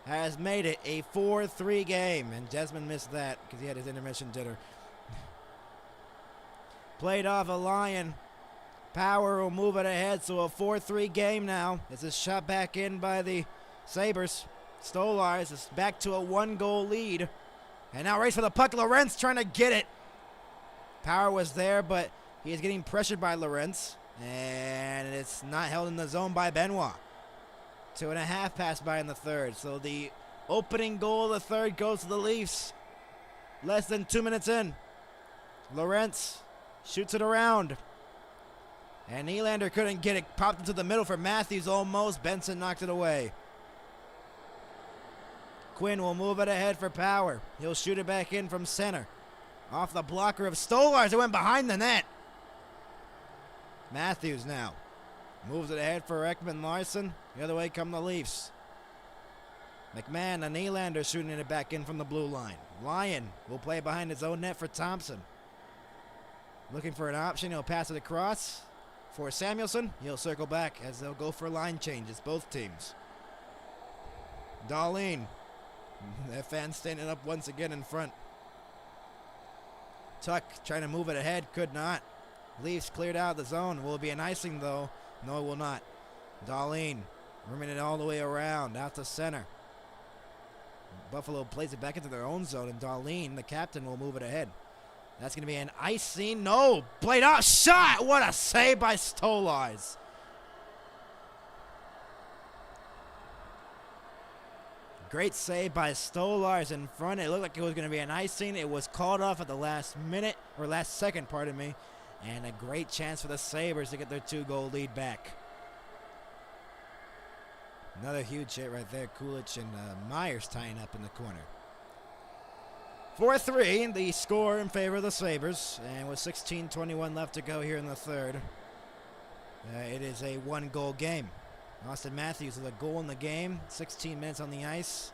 [SPEAKER 1] has made it a 4-3 game. And Desmond missed that because he had his intermission dinner. Played off a Lion. Power will move it ahead, so a 4-3 game now. It's a shot back in by the Sabres. Stolarz is back to a 1-goal lead. And now race for the puck. Lorentz trying to get it. Power was there, but he is getting pressured by Lorentz. And it's not held in the zone by Benoit. 2.5 passed by in the third. So the opening goal of the third goes to the Leafs. Less than 2 minutes in. Lorentz shoots it around. And Nylander couldn't get it. Popped into the middle for Matthews almost. Benson knocked it away. Quinn will move it ahead for Power. He'll shoot it back in from center. Off the blocker of Stolarz. It went behind the net. Matthews now. Moves it ahead for Ekman Larson. The other way come the Leafs. McMahon, a Nylander, shooting it back in from the blue line. Lyon will play behind his own net for Thompson. Looking for an option. He'll pass it across for Samuelson. He'll circle back as they'll go for line changes, both teams. Dahlin. That fan standing up once again in front. Tuck trying to move it ahead. Could not. Leafs cleared out of the zone. Will it be an icing, though? No, it will not. Dahlin rooming it all the way around out to center. Buffalo plays it back into their own zone, and Dahlin, the captain, will move it ahead. That's going to be an icing. No! Played off shot! What a save by Stolarz. Great save by Stolarz in front. It looked like it was going to be an icing. It was called off at the last minute, or last second, pardon me. And a great chance for the Sabres to get their 2-goal lead back. Another huge hit right there. Kulich and Myers tying up in the corner. 4-3, the score in favor of the Sabres. And with 16:21 left to go here in the third, it is a 1-goal game. Austin Matthews with a goal in the game. 16 minutes on the ice.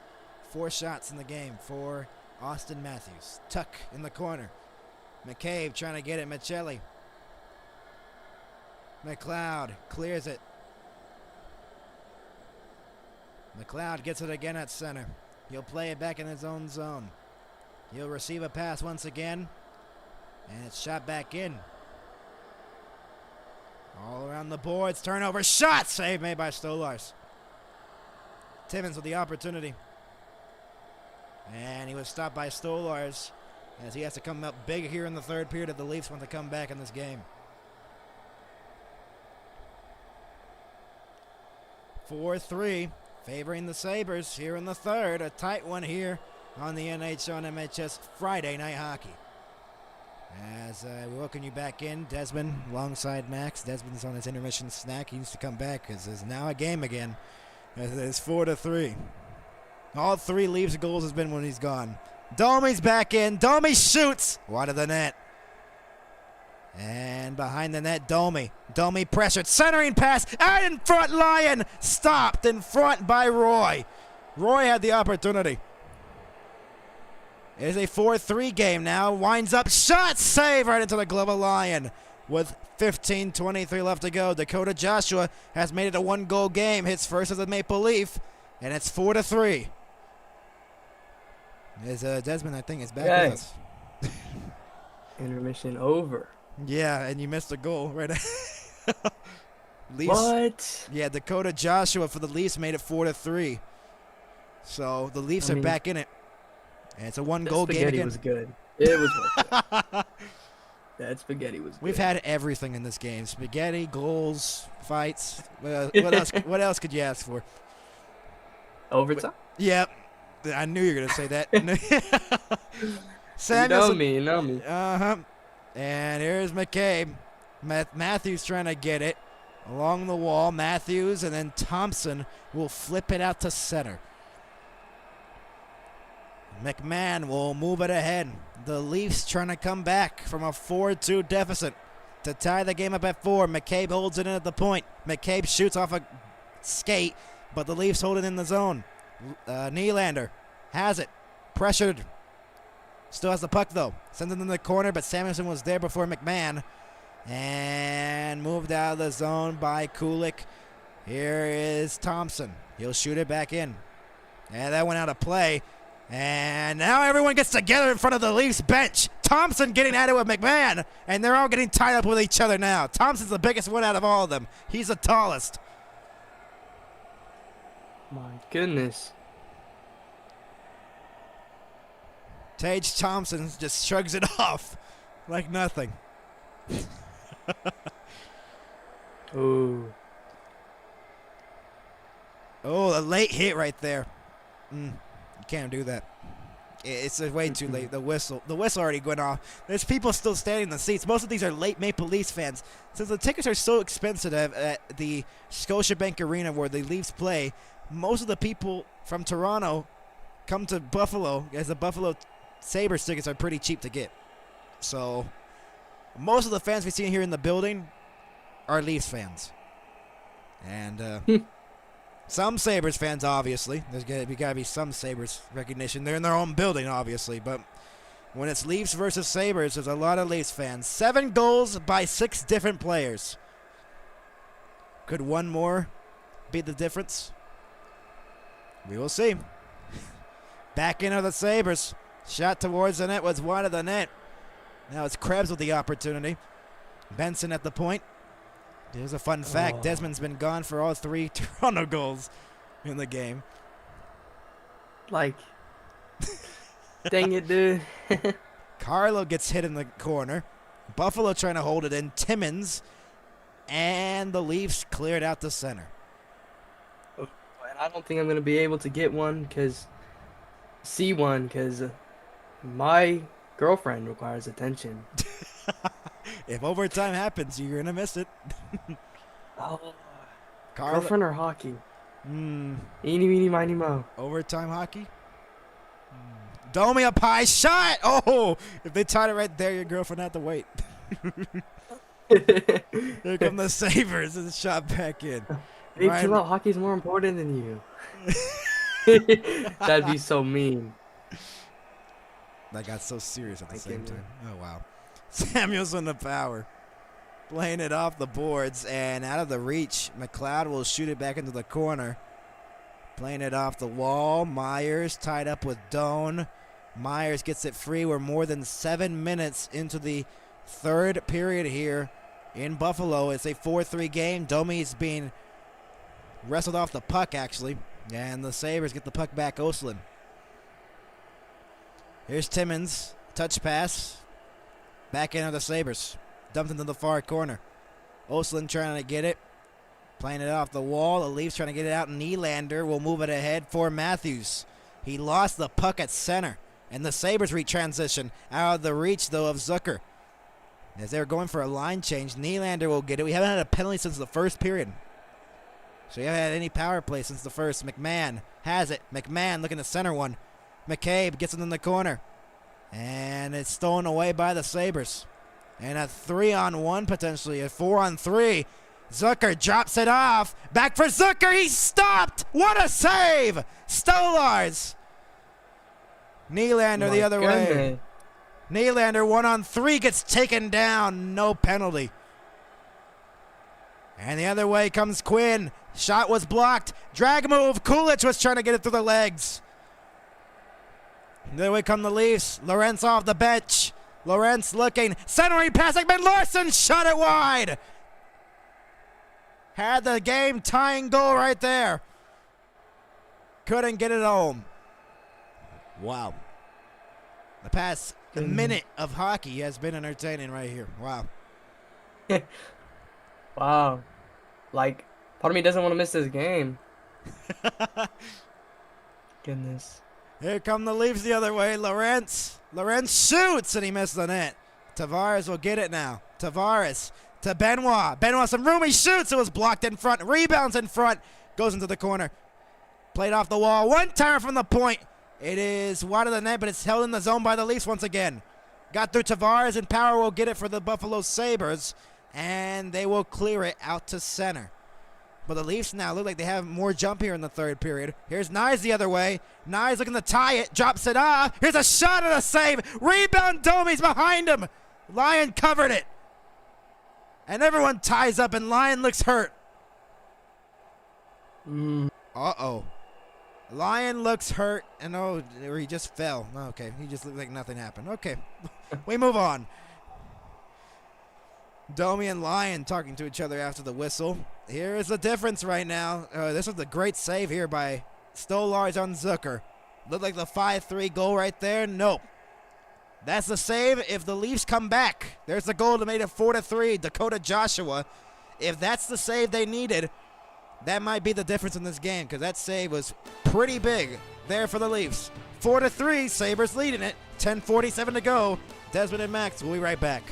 [SPEAKER 1] 4 shots in the game for Austin Matthews. Tuck in the corner. McCabe trying to get it. Michelli. McLeod clears it. McLeod gets it again at center. He'll play it back in his own zone. He'll receive a pass once again. And it's shot back in. All around the boards. Turnover. Shot! Save made by Stolarz. Timmins with the opportunity. And he was stopped by Stolarz as he has to come up big here in the third period if the Leafs want to come back in this game. 4-3, favoring the Sabres here in the third. A tight one here on the NHL and MHS Friday Night Hockey. As we welcome you back in, Desmond alongside Max. Desmond's on his intermission snack. He needs to come back because there's now a game again. It's 4-3. All 3 Leafs goals has been when he's gone. Domi's back in. Domi shoots wide of the net. And behind the net, Domi. Domi pressured. Centering pass. Out in front, Lyon. Stopped in front by Roy. Roy had the opportunity. It is a 4-3 game now. Winds up. Shot. Save right into the glove of Lyon. With 15:23 left to go. Dakota Joshua has made it a 1-goal game. Hits first as a Maple Leaf. And it's 4-3. As Desmond, I think, is back with us.
[SPEAKER 5] Intermission over.
[SPEAKER 1] Yeah, and you missed a goal right.
[SPEAKER 5] Leafs, what?
[SPEAKER 1] Yeah, Dakota Joshua for the Leafs made it 4-3. So the Leafs are back in it. And it's a 1-goal game again.
[SPEAKER 5] Spaghetti was good. It was worth it. That spaghetti was good.
[SPEAKER 1] We've had everything in this game. Spaghetti, goals, fights. What else could you ask for?
[SPEAKER 5] Overtime?
[SPEAKER 1] Yep. I knew you were going to say that. Samuelson.
[SPEAKER 5] You know me.
[SPEAKER 1] Uh-huh. And here's McCabe. Matthews trying to get it along the wall. Matthews and then Thompson will flip it out to center. McMahon will move it ahead. The Leafs trying to come back from a 4-2 deficit to tie the game up at 4. McCabe holds it in at the point. McCabe shoots off a skate, but the Leafs hold it in the zone. Nylander has it. Pressured. Still has the puck, though. Sends it in the corner, but Samuelson was there before McMahon. And moved out of the zone by Kulich. Here is Thompson. He'll shoot it back in. And that went out of play. And now everyone gets together in front of the Leafs bench. Thompson getting at it with McMahon. And they're all getting tied up with each other now. Thompson's the biggest one out of all of them. He's the tallest.
[SPEAKER 5] My goodness.
[SPEAKER 1] Tage Thompson just shrugs it off like nothing.
[SPEAKER 5] Ooh.
[SPEAKER 1] Oh, a late hit right there. You can't do that. It's way too late. The whistle already went off. There's people still standing in the seats. Most of these are late Maple Leafs fans. Since the tickets are so expensive at the Scotiabank Arena where the Leafs play, most of the people from Toronto come to Buffalo as the Buffalo Sabres tickets are pretty cheap to get. So most of the fans we see here in the building are Leafs fans. And some Sabres fans, obviously. There's gotta be some Sabres recognition. They're in their own building, obviously. But when it's Leafs versus Sabres, there's a lot of Leafs fans. 7 goals by 6 different players. Could one more be the difference? We will see. Back into the Sabres. Shot towards the net was wide of the net. Now it's Krebs with the opportunity. Benson at the point. Here's a fun fact. Desmond's been gone for all 3 Toronto goals in the game.
[SPEAKER 5] Like, dang it, dude.
[SPEAKER 1] Carlo gets hit in the corner. Buffalo trying to hold it in. Timmins. And the Leafs cleared out the center.
[SPEAKER 5] And I don't think I'm going to be able to get one because my girlfriend requires attention.
[SPEAKER 1] If overtime happens, you're going to miss it.
[SPEAKER 5] Girlfriend or hockey? Eeny, meeny, miny, mo.
[SPEAKER 1] Overtime hockey? Domi up high, shot! Oh, if they tied it right there, your girlfriend had to wait. Here come the Sabres and shot back in.
[SPEAKER 5] Hey, chill out. Hockey's more important than you. That'd be so mean.
[SPEAKER 1] That got so serious at the same time. Oh, wow. Samuelson the power. Playing it off the boards and out of the reach. McLeod will shoot it back into the corner. Playing it off the wall. Myers tied up with Doan. Myers gets it free. We're more than 7 minutes into the third period here in Buffalo. It's a 4-3 game. Domi's being wrestled off the puck, actually. And the Sabres get the puck back. Oslin. Here's Timmins. Touch pass. Back into the Sabres. Dumped into the far corner. Oslin trying to get it. Playing it off the wall. The Leafs trying to get it out. Nylander will move it ahead for Matthews. He lost the puck at center. And the Sabres retransition out of the reach, though, of Zucker. As they're going for a line change, Nylander will get it. We haven't had a penalty since the first period. So we haven't had any power play since the first. McMahon has it. McMahon looking to center one. McCabe gets it in the corner. And it's stolen away by the Sabres. And a 3-on-1 potentially, a 4-on-3. Zucker drops it off. Back for Zucker. He's stopped. What a save. Stolarz. Nylander the other way. Nylander 1-on-3 gets taken down. No penalty. And the other way comes Quinn. Shot was blocked. Drag move. Kulich was trying to get it through the legs. The other way come the Leafs. Lorentz off the bench. Lorentz looking. Centering passing. But Larson shot it wide. Had the game tying goal right there. Couldn't get it home. Wow. The past minute of hockey has been entertaining right here. Wow.
[SPEAKER 5] Wow. Like, part of me doesn't want to miss this game. Goodness.
[SPEAKER 1] Here come the Leafs the other way. Lorentz shoots, and he missed the net. Tavares will get it now. Tavares to Benoit. Benoit some room. He shoots. It was blocked in front. Rebounds in front. Goes into the corner. Played off the wall. One timer from the point. It is wide of the net, but it's held in the zone by the Leafs once again. Got through Tavares, and Power will get it for the Buffalo Sabres, and they will clear it out to center. But the Leafs now look like they have more jump here in the third period. Here's Nyes the other way. Nyes looking to tie it. Drops it off. Here's a shot and a save. Rebound. Domi's behind him. Lyon covered it. And everyone ties up, and Lyon looks hurt. Uh-oh. Lyon looks hurt, and or he just fell. Okay, he just looked like nothing happened. Okay, we move on. Domi and Lyon talking to each other after the whistle. Here is the difference right now. This was a great save here by Stolarz on Zucker. Looked like the 5-3 goal right there. Nope. That's the save if the Leafs come back. There's the goal to make it 4-3. Dakota Joshua. If that's the save they needed, that might be the difference in this game, because that save was pretty big there for the Leafs. 4-3, Sabres leading it. 10:47 to go. Desmond and Max, we'll be right back.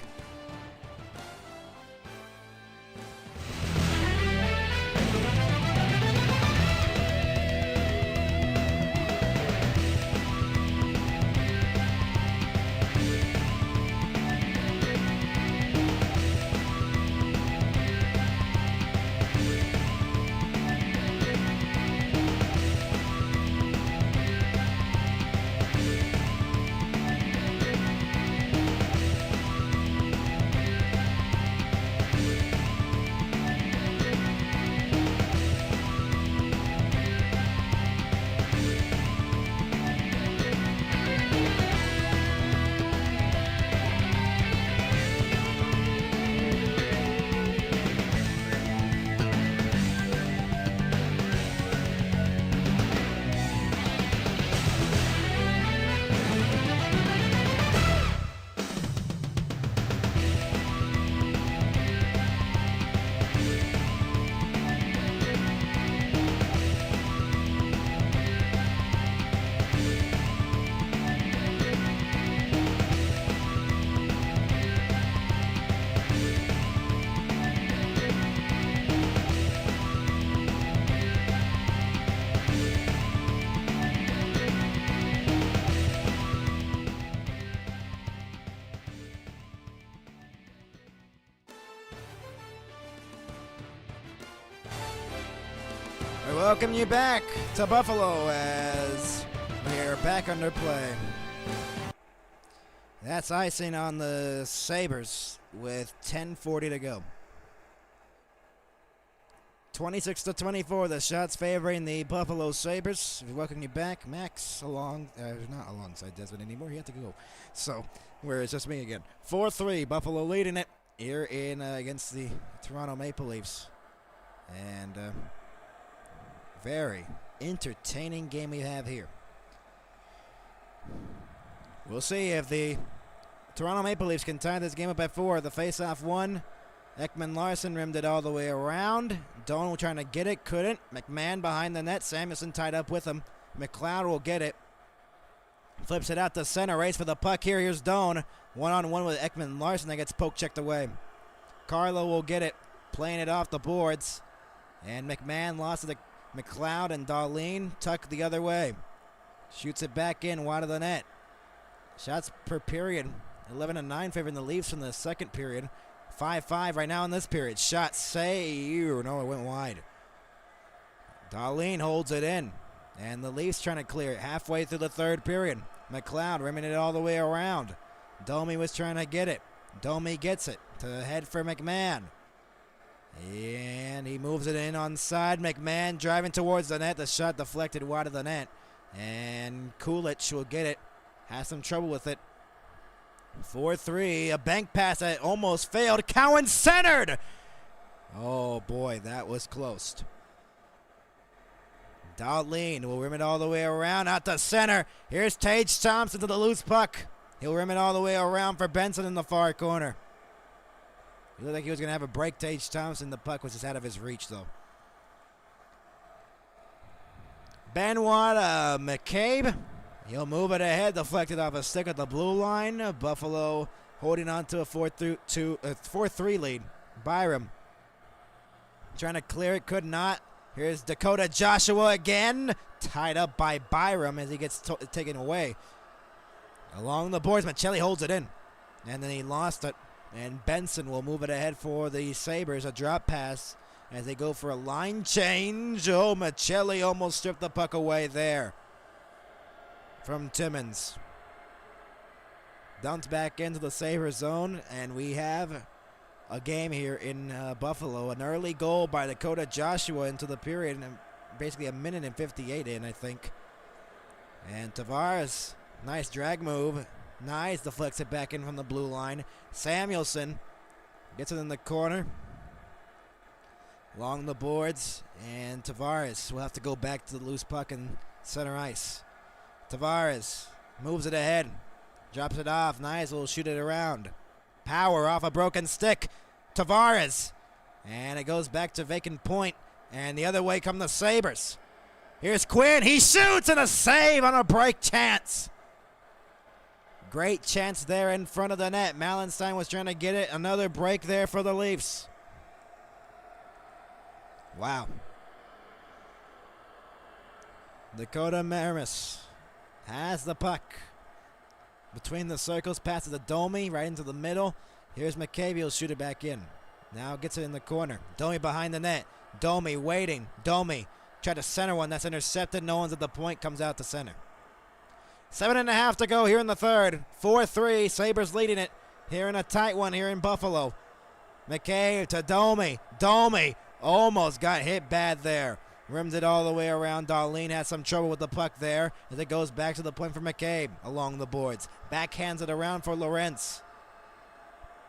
[SPEAKER 1] Welcome you back to Buffalo as we are back under play. That's icing on the Sabres with 10:40 to go. 26-24, the shots favoring the Buffalo Sabres. Welcome you back, Max, not alongside Desmond anymore, he had to go. So, where it's just me again. 4-3, Buffalo leading it here in against the Toronto Maple Leafs. And very entertaining game we have here. We'll see if the Toronto Maple Leafs can tie this game up at 4. The face-off won. Ekman Larson rimmed it all the way around. Doan trying to get it, couldn't. McMahon behind the net. Samuelson tied up with him. McLeod will get it. Flips it out to center. Race for the puck here. Here's Doan. One-on-one with Ekman Larson. That gets poke-checked away. Carlo will get it. Playing it off the boards. And McMahon lost it to McLeod, and Darlene tucked the other way. Shoots it back in, wide of the net. Shots per period. 11-9 favoring the Leafs from the second period. 5-5 right now in this period. Shot save. No, it went wide. Darlene holds it in. And the Leafs trying to clear it halfway through the third period. McLeod rimming it all the way around. Domi was trying to get it. Domi gets it to head for McMahon. And he moves it in on side. McMahon driving towards the net. The shot deflected wide of the net. And Kulich will get it. Has some trouble with it. 4-3. A bank pass that almost failed. Cowan centered. Oh, boy, that was close. Darlene will rim it all the way around. Out to center. Here's Tage Thompson to the loose puck. He'll rim it all the way around for Benson in the far corner. He looked like he was going to have a break. Tage Thompson. The puck was just out of his reach, though. Benoit McCabe. He'll move it ahead. Deflected off a stick at the blue line. Buffalo holding on to a 4-3 lead. Byram trying to clear it. Could not. Here's Dakota Joshua again. Tied up by Byram as he gets taken away. Along the boards, Michelli holds it in. And then he lost it. And Benson will move it ahead for the Sabres. A drop pass as they go for a line change. Oh, Michelli almost stripped the puck away there from Timmins. Dumped back into the Sabres zone. And we have a game here in Buffalo. An early goal by Dakota Joshua into the period. And basically a minute and 58 in, I think. And Tavares, nice drag move. Nice, deflects it back in from the blue line. Samuelson gets it in the corner. Along the boards. And Tavares will have to go back to the loose puck in center ice. Tavares moves it ahead. Drops it off. Nice, will shoot it around. Power off a broken stick. Tavares. And it goes back to vacant point. And the other way come the Sabres. Here's Quinn. He shoots and a save on a break chance. Great chance there in front of the net. Malenstein was trying to get it. Another break there for the Leafs. Wow. Dakota Maramis has the puck. Between the circles, passes to Domi right into the middle. Here's McCabe. He'll shoot it back in. Now gets it in the corner. Domi behind the net. Domi waiting. Domi tried to center one. That's intercepted. No one's at the point. Comes out to center. 7.5 to go here in the third. 4-3. Sabres leading it here in a tight one here in Buffalo. McCabe to Domi. Domi almost got hit bad there. Rims it all the way around. Darlene has some trouble with the puck there as it goes back to the point for McCabe along the boards. Backhands it around for Lorentz.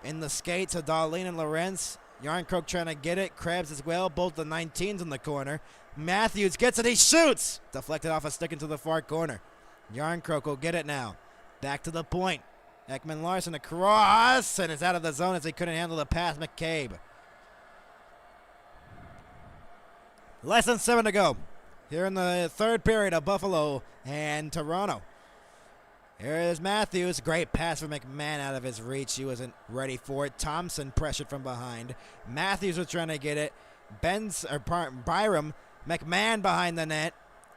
[SPEAKER 1] In the skates of Darlene and Lorentz. Yarncroke trying to get it. Krebs as well. Both the 19s in the corner. Matthews gets it. He shoots. Deflected off a stick into the far corner. Yarncroke will get it now. Back to the point. Ekman Larson across, and it's out of the zone as he couldn't handle the pass. McCabe. Less than 7 to go here in the third period of Buffalo and Toronto. Here is Matthews. Great pass from McMahon out of his reach. He wasn't ready for it. Thompson pressured from behind. Matthews was trying to get it. Byram. McMahon behind the net.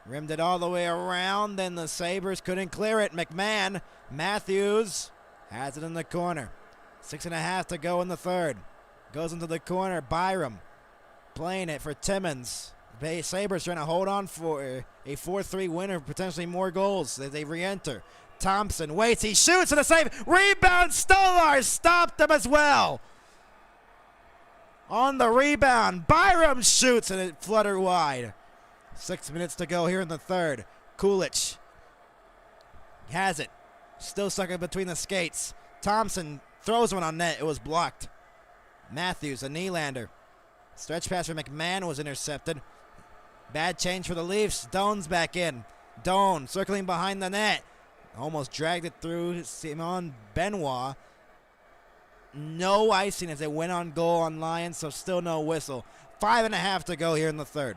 [SPEAKER 1] Rimmed it all the way around. Then the Sabres couldn't clear it. McMahon. Matthews has it in the corner. 6.5 to go in the third. Goes into the corner. Byram playing it for Timmins. Bay Sabres trying to hold on for a 4-3 winner, potentially more goals as they re-enter. Thompson waits, he shoots and a save. Rebound, Stolar stopped him as well. On the rebound, Byram shoots and it fluttered wide. 6 minutes to go here in the third. Kulich has it. Still stuck in between the skates. Thompson throws one on net. It was blocked. Matthews, a Nylander. Stretch pass for McMahon was intercepted. Bad change for the Leafs. Doan's back in. Doan circling behind the net. Almost dragged it through Simon Benoit. No icing as they went on goal on Lions, so still no whistle. 5.5 to go here in the third.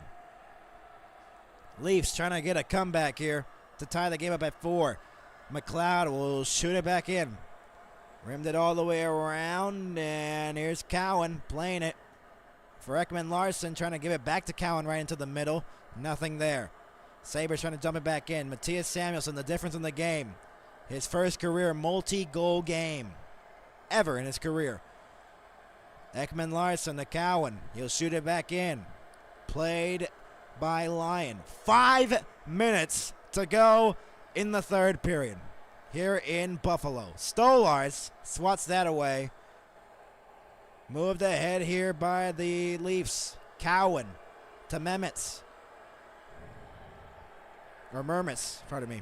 [SPEAKER 1] Leafs trying to get a comeback here to tie the game up at 4. McLeod will shoot it back in. Rimmed it all the way around, and here's Cowan playing it for Ekman Larson, trying to give it back to Cowan right into the middle. Nothing there. Sabres trying to dump it back in. Matthias Samuelson, the difference in the game. His first career multi-goal game ever in his career. Ekman Larson to Cowan. He'll shoot it back in. Played by Lyon. 5 minutes to go in the third period here in Buffalo. Stolars swats that away. Moved ahead here by the Leafs. Cowan to Memitz. Or Mermis, pardon me.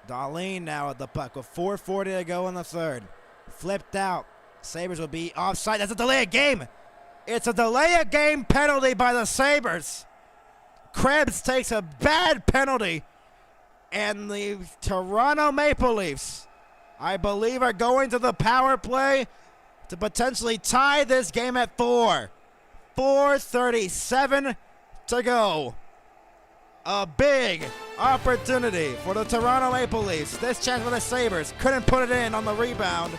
[SPEAKER 1] Darlene now at the puck with 4:40 to go in the third. Flipped out. Sabres will be offside. That's a delay of game. It's a delay of game penalty by the Sabres. Krebs takes a bad penalty. And the Toronto Maple Leafs, I believe, are going to the power play to potentially tie this game at 4. 4:37 to go. A big opportunity for the Toronto Maple Leafs. This chance for the Sabres. Couldn't put it in on the rebound.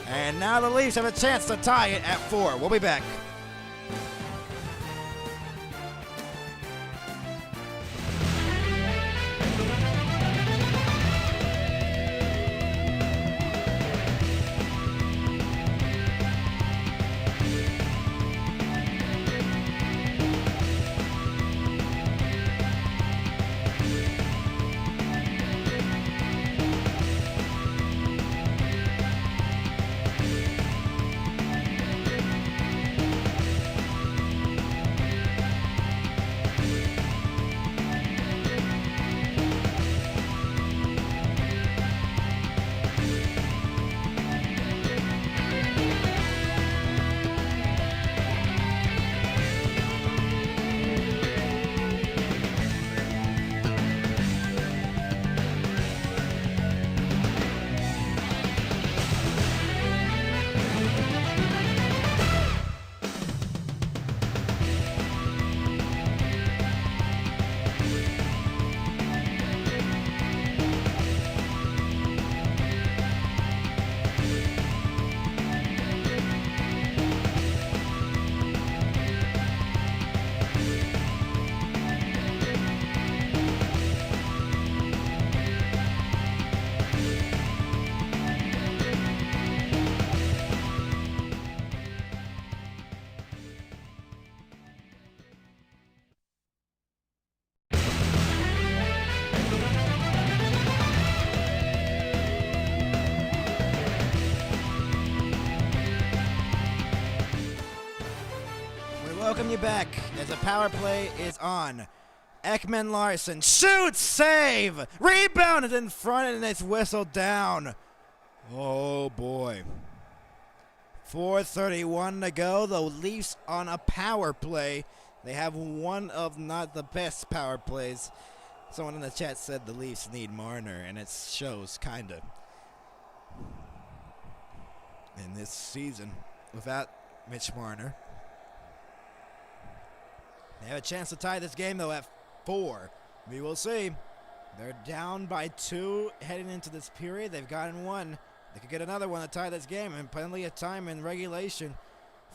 [SPEAKER 1] And now the Leafs have a chance to tie it at 4. We'll be back. Welcome you back as the power play is on. Ekman Larson shoots, save, rebound is in front and it's whistled down. Oh boy. 4:31 to go. The Leafs on a power play. They have one of not the best power plays. Someone in the chat said the Leafs need Marner, and it shows kinda in this season without Mitch Marner. They have a chance to tie this game, though, at 4. We will see. They're down by 2 heading into this period. They've gotten 1. They could get another one to tie this game, and plenty of time in regulation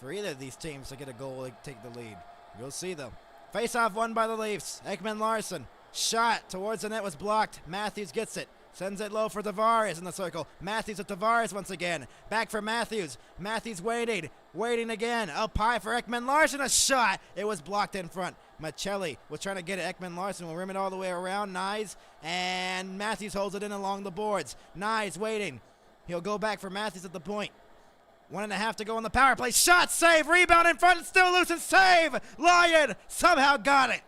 [SPEAKER 1] for either of these teams to get a goal to take the lead. We'll see, though. Face-off won by the Leafs. Ekman Larson. Shot towards the net was blocked. Matthews gets it. Sends it low for Tavares in the circle. Matthews to Tavares once again. Back for Matthews. Matthews waiting. Waiting again. Up high for Ekman Larson. A shot. It was blocked in front. Machelli was trying to get it. Ekman Larson will rim it all the way around. Nyes. And Matthews holds it in along the boards. Nyes waiting. He'll go back for Matthews at the point. 1.5 to go on the power play. Shot, save, rebound in front. Still loose and save. Lyon somehow got it.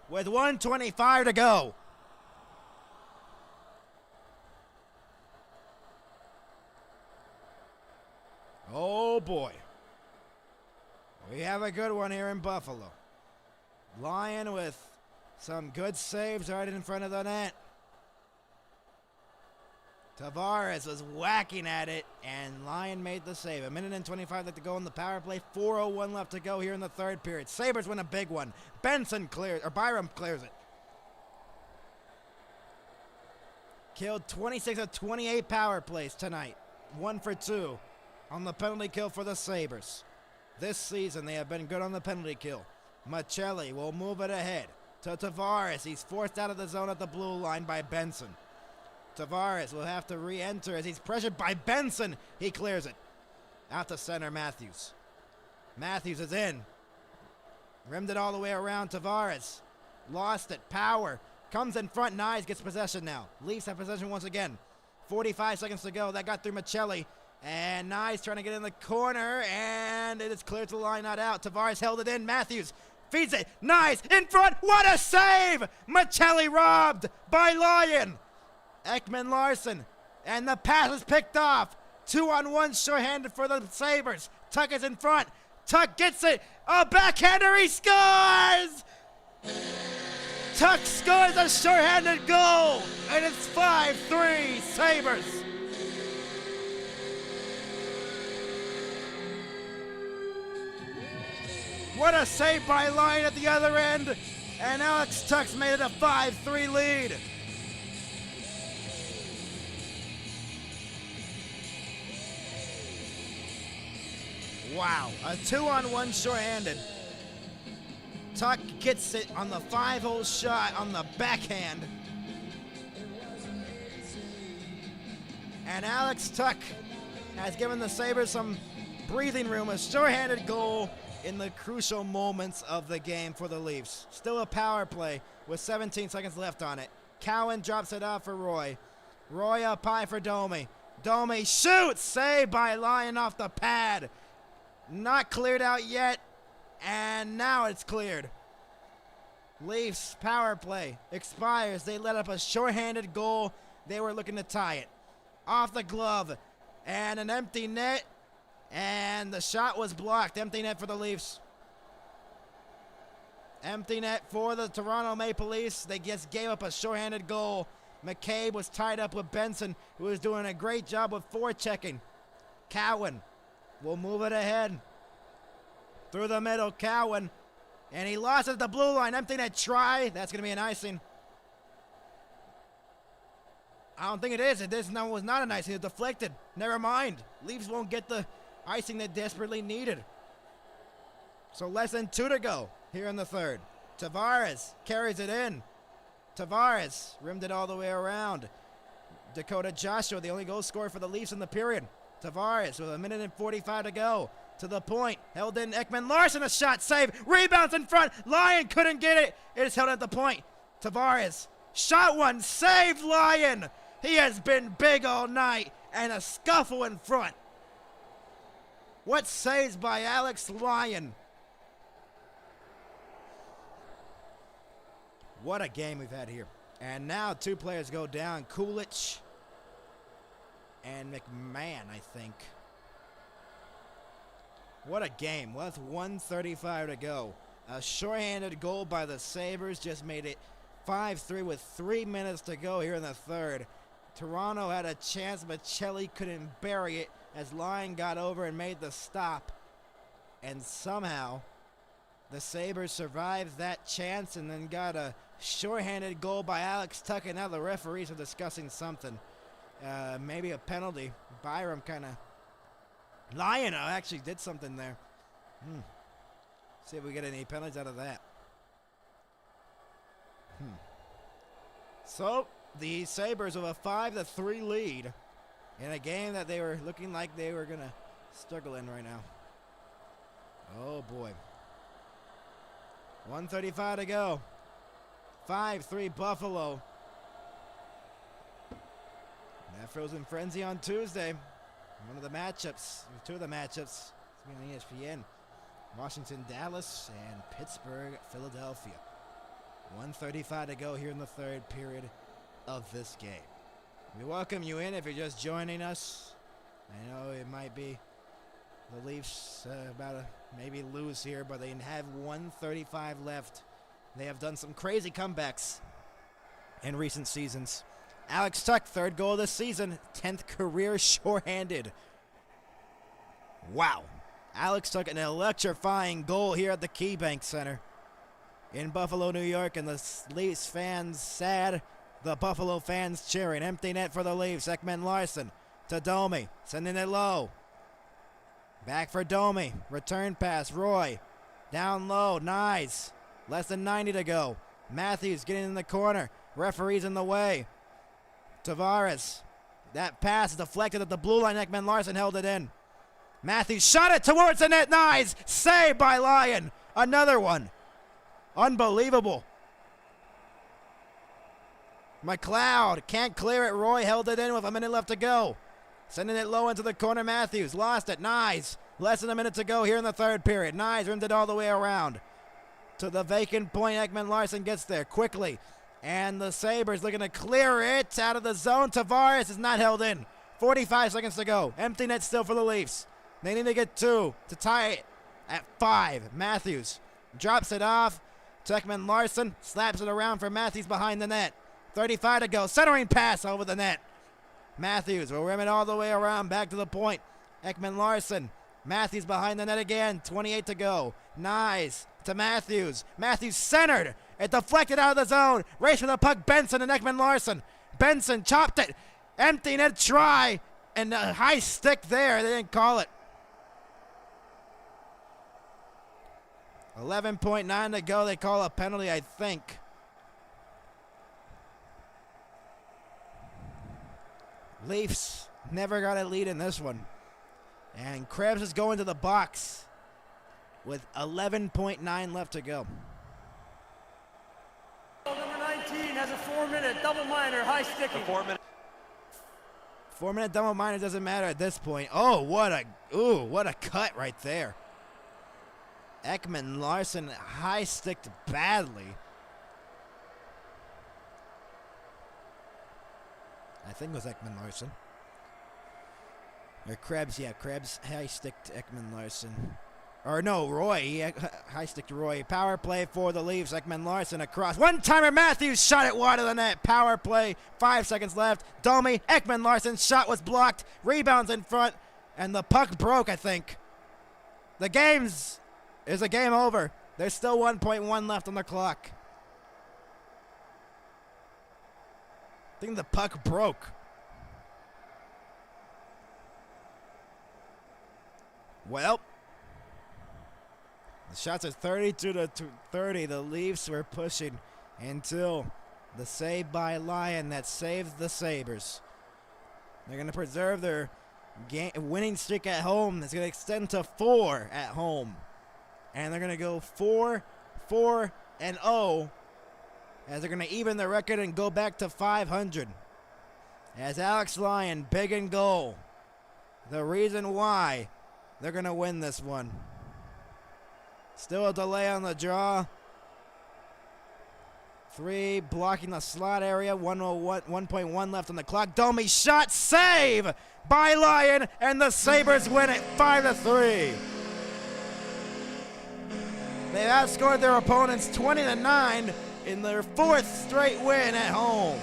[SPEAKER 1] With 1:25 to go. Oh boy. We have a good one here in Buffalo. Lyon with some good saves right in front of the net. Tavares was whacking at it, and Lyon made the save. 1:25 left to go on the power play. 4:01 left to go here in the third period. Sabres win a big one. Byram clears it. Killed 26 of 28 power plays tonight. 1 for 2 on the penalty kill for the Sabres. This season, they have been good on the penalty kill. Machelli will move it ahead to Tavares. He's forced out of the zone at the blue line by Benson. Tavares will have to re-enter as he's pressured by Benson. He clears it. Out to center, Matthews. Matthews is in. Rimmed it all the way around. Tavares lost it. Power comes in front. Nyes gets possession now. Leafs have possession once again. 45 seconds to go. That got through Machelli. And Nyes trying to get in the corner. And it is cleared to the line, not out. Tavares held it in. Matthews feeds it. Nyes in front. What a save! Machelli robbed by Lyon. Ekman Larson, and the pass is picked off. 2-on-1 shorthanded for the Sabres. Tuck is in front. Tuck gets it. A backhander, he scores! Tuck scores a shorthanded goal, and it's 5-3 Sabres. What a save by Lyon at the other end, and Alex Tuck's made it a 5-3 lead. Wow, a 2-on-1 shorthanded. Tuck gets it on the 5-hole shot on the backhand. And Alex Tuck has given the Sabres some breathing room. A shorthanded goal in the crucial moments of the game for the Leafs. Still a power play with 17 seconds left on it. Cowan drops it off for Roy. Roy up high for Domi. Domi shoots! Saved by Lyon off the pad. Not cleared out yet, and now it's cleared. Leafs power play expires. They let up a shorthanded goal. They were looking to tie it. Off the glove, and an empty net, and the shot was blocked. Empty net for the Leafs. Empty net for the Toronto Maple Leafs. They just gave up a shorthanded goal. McCabe was tied up with Benson, who was doing a great job with forechecking. Cowan will move it ahead. Through the middle, Cowan. And he lost it at the blue line. Empty net try. That's going to be an icing. I don't think it is. This was not an icing. It was deflected. Never mind. Leafs won't get the icing they desperately needed. So less than 2 to go here in the third. Tavares carries it in. Tavares rimmed it all the way around. Dakota Joshua, the only goal scorer for the Leafs in the period. Tavares with 1:45 to go. To the point. Held in Ekman Larson. A shot save. Rebounds in front. Lyon couldn't get it. It is held at the point. Tavares. Shot one. Saved Lyon. He has been big all night. And a scuffle in front. What saves by Alex Lyon. What a game we've had here. And now 2 players go down. Kulich and McMahon, I think. What a game. Well, that's 1:35 to go. A shorthanded goal by the Sabres just made it 5-3 with 3 minutes to go here in the third. Toronto had a chance, but Machelli couldn't bury it as Lyon got over and made the stop. And somehow the Sabres survived that chance and then got a shorthanded goal by Alex Tuck. And now the referees are discussing something. Maybe a penalty. Byram kind of... Lyon actually did something there. See if we get any penalties out of that. So, the Sabres with a 5-3 lead in a game that they were looking like they were going to struggle in right now. Oh, boy. 1:35 to go. 5-3 Buffalo. That Frozen Frenzy on Tuesday. One of the matchups, two of the matchups, it's going on ESPN. Washington, Dallas, and Pittsburgh, Philadelphia. 1:35 to go here in the third period of this game. We welcome you in if you're just joining us. I know it might be the Leafs about to maybe lose here, but they have 1:35 left. They have done some crazy comebacks in recent seasons. Alex Tuch, third goal of the season, 10th career shorthanded. Wow. Alex Tuch, an electrifying goal here at the KeyBank Center in Buffalo, New York, and the Leafs fans sad. The Buffalo fans cheering. Empty net for the Leafs. Ekman Larson to Domi, sending it low. Back for Domi. Return pass. Roy. Down low. Nice. Less than 90 to go. Matthews getting in the corner. Referee's in the way. Tavares. That pass is deflected at the blue line. Ekman Larson held it in. Matthews shot it towards the net. Nice. Saved by Lyon. Another one. Unbelievable. McLeod can't clear it. Roy held it in with a minute left to go. Sending it low into the corner. Matthews lost it. Nice. Less than a minute to go here in the third period. Nice rimmed it all the way around. To the vacant point. Ekman Larson gets there quickly. And the Sabres looking to clear it out of the zone. Tavares is not held in. 45 seconds to go. Empty net still for the Leafs. They need to get 2 to tie it at 5. Matthews drops it off. Ekman Larson slaps it around for Matthews behind the net. 35 to go. Centering pass over the net. Matthews will rim it all the way around. Back to the point. Ekman Larson. Matthews behind the net again. 28 to go. Nice. To Matthews. Matthews centered. It deflected out of the zone. Race for the puck. Benson and Ekman Larson. Benson chopped it. Empty net try. And a high stick there. They didn't call it. 11.9 to go. They call a penalty, I think. Leafs never got a lead in this one. And Krebs is going to the box with 11.9 left to go.
[SPEAKER 4] Number 19 has a 4-minute double minor, high sticking.
[SPEAKER 1] 4-minute double minor doesn't matter at this point. Oh, what a cut right there. Ekman Larson high sticked badly. I think it was Ekman Larson. Or Krebs, yeah, Krebs high-sticked Ekman Larson. Or no, Roy, he high-sticked Roy. Power play for the Leafs, Ekman Larson across. One-timer, Matthews shot it wide of the net. Power play, 5 seconds left. Domi, Ekman Larson's shot was blocked. Rebounds in front, and the puck broke, I think. The game's is a game over. There's still 1.1 left on the clock. I think the puck broke. Well, the shots are 32 to 30. The Leafs were pushing until the save by Lyon that saved the Sabres. They're going to preserve their winning streak at home. It's going to extend to 4 at home. And they're going to go 4-4-0 as they're going to even the record and go back to 500. As Alex Lyon, big in goal. The reason why they're going to win this one. Still a delay on the draw. 3 blocking the slot area. 1.1 left on the clock. Domi shot, save by Lyon, and the Sabres win it 5-3. They've outscored their opponents 20-9 in their 4th straight win at home.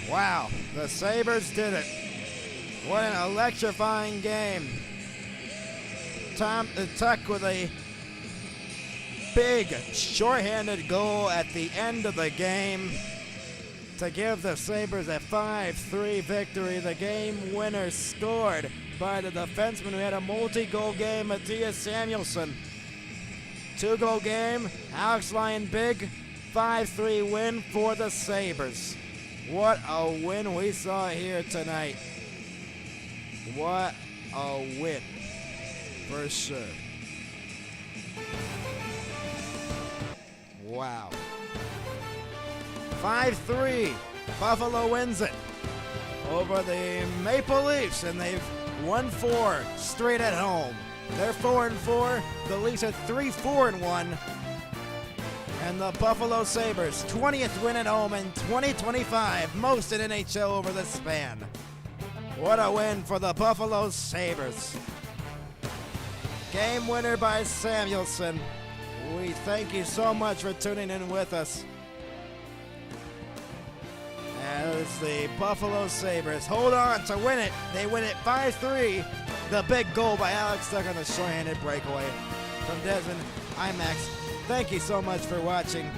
[SPEAKER 1] Wow, the Sabres did it. What an electrifying game. Tuch with a big shorthanded goal at the end of the game to give the Sabres a 5-3 victory. The game winner scored by the defenseman who had a multi-goal game, Matthias Samuelson. 2-goal game, Alex Lyon big, 5-3 win for the Sabres. What a win we saw here tonight. What a win, for sure. Wow. 5-3, Buffalo wins it over the Maple Leafs, and they've won 4 straight at home. They're 4-4. The Leafs are 3-4-1. And the Buffalo Sabres, 20th win at home in 2025, most in NHL over the span. What a win for the Buffalo Sabres. Game winner by Samuelson. We thank you so much for tuning in with us as the Buffalo Sabres hold on to win it. They win it 5-3. The big goal by Alex Tuck on the shorthanded breakaway from Desmond IMAX. Thank you so much for watching.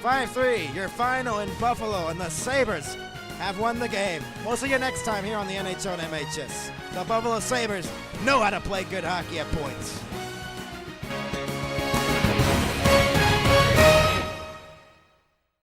[SPEAKER 1] 5-3, your final in Buffalo, and the Sabres have won the game. We'll see you next time here on the NHL and MHS. The Buffalo Sabres know how to play good hockey at points.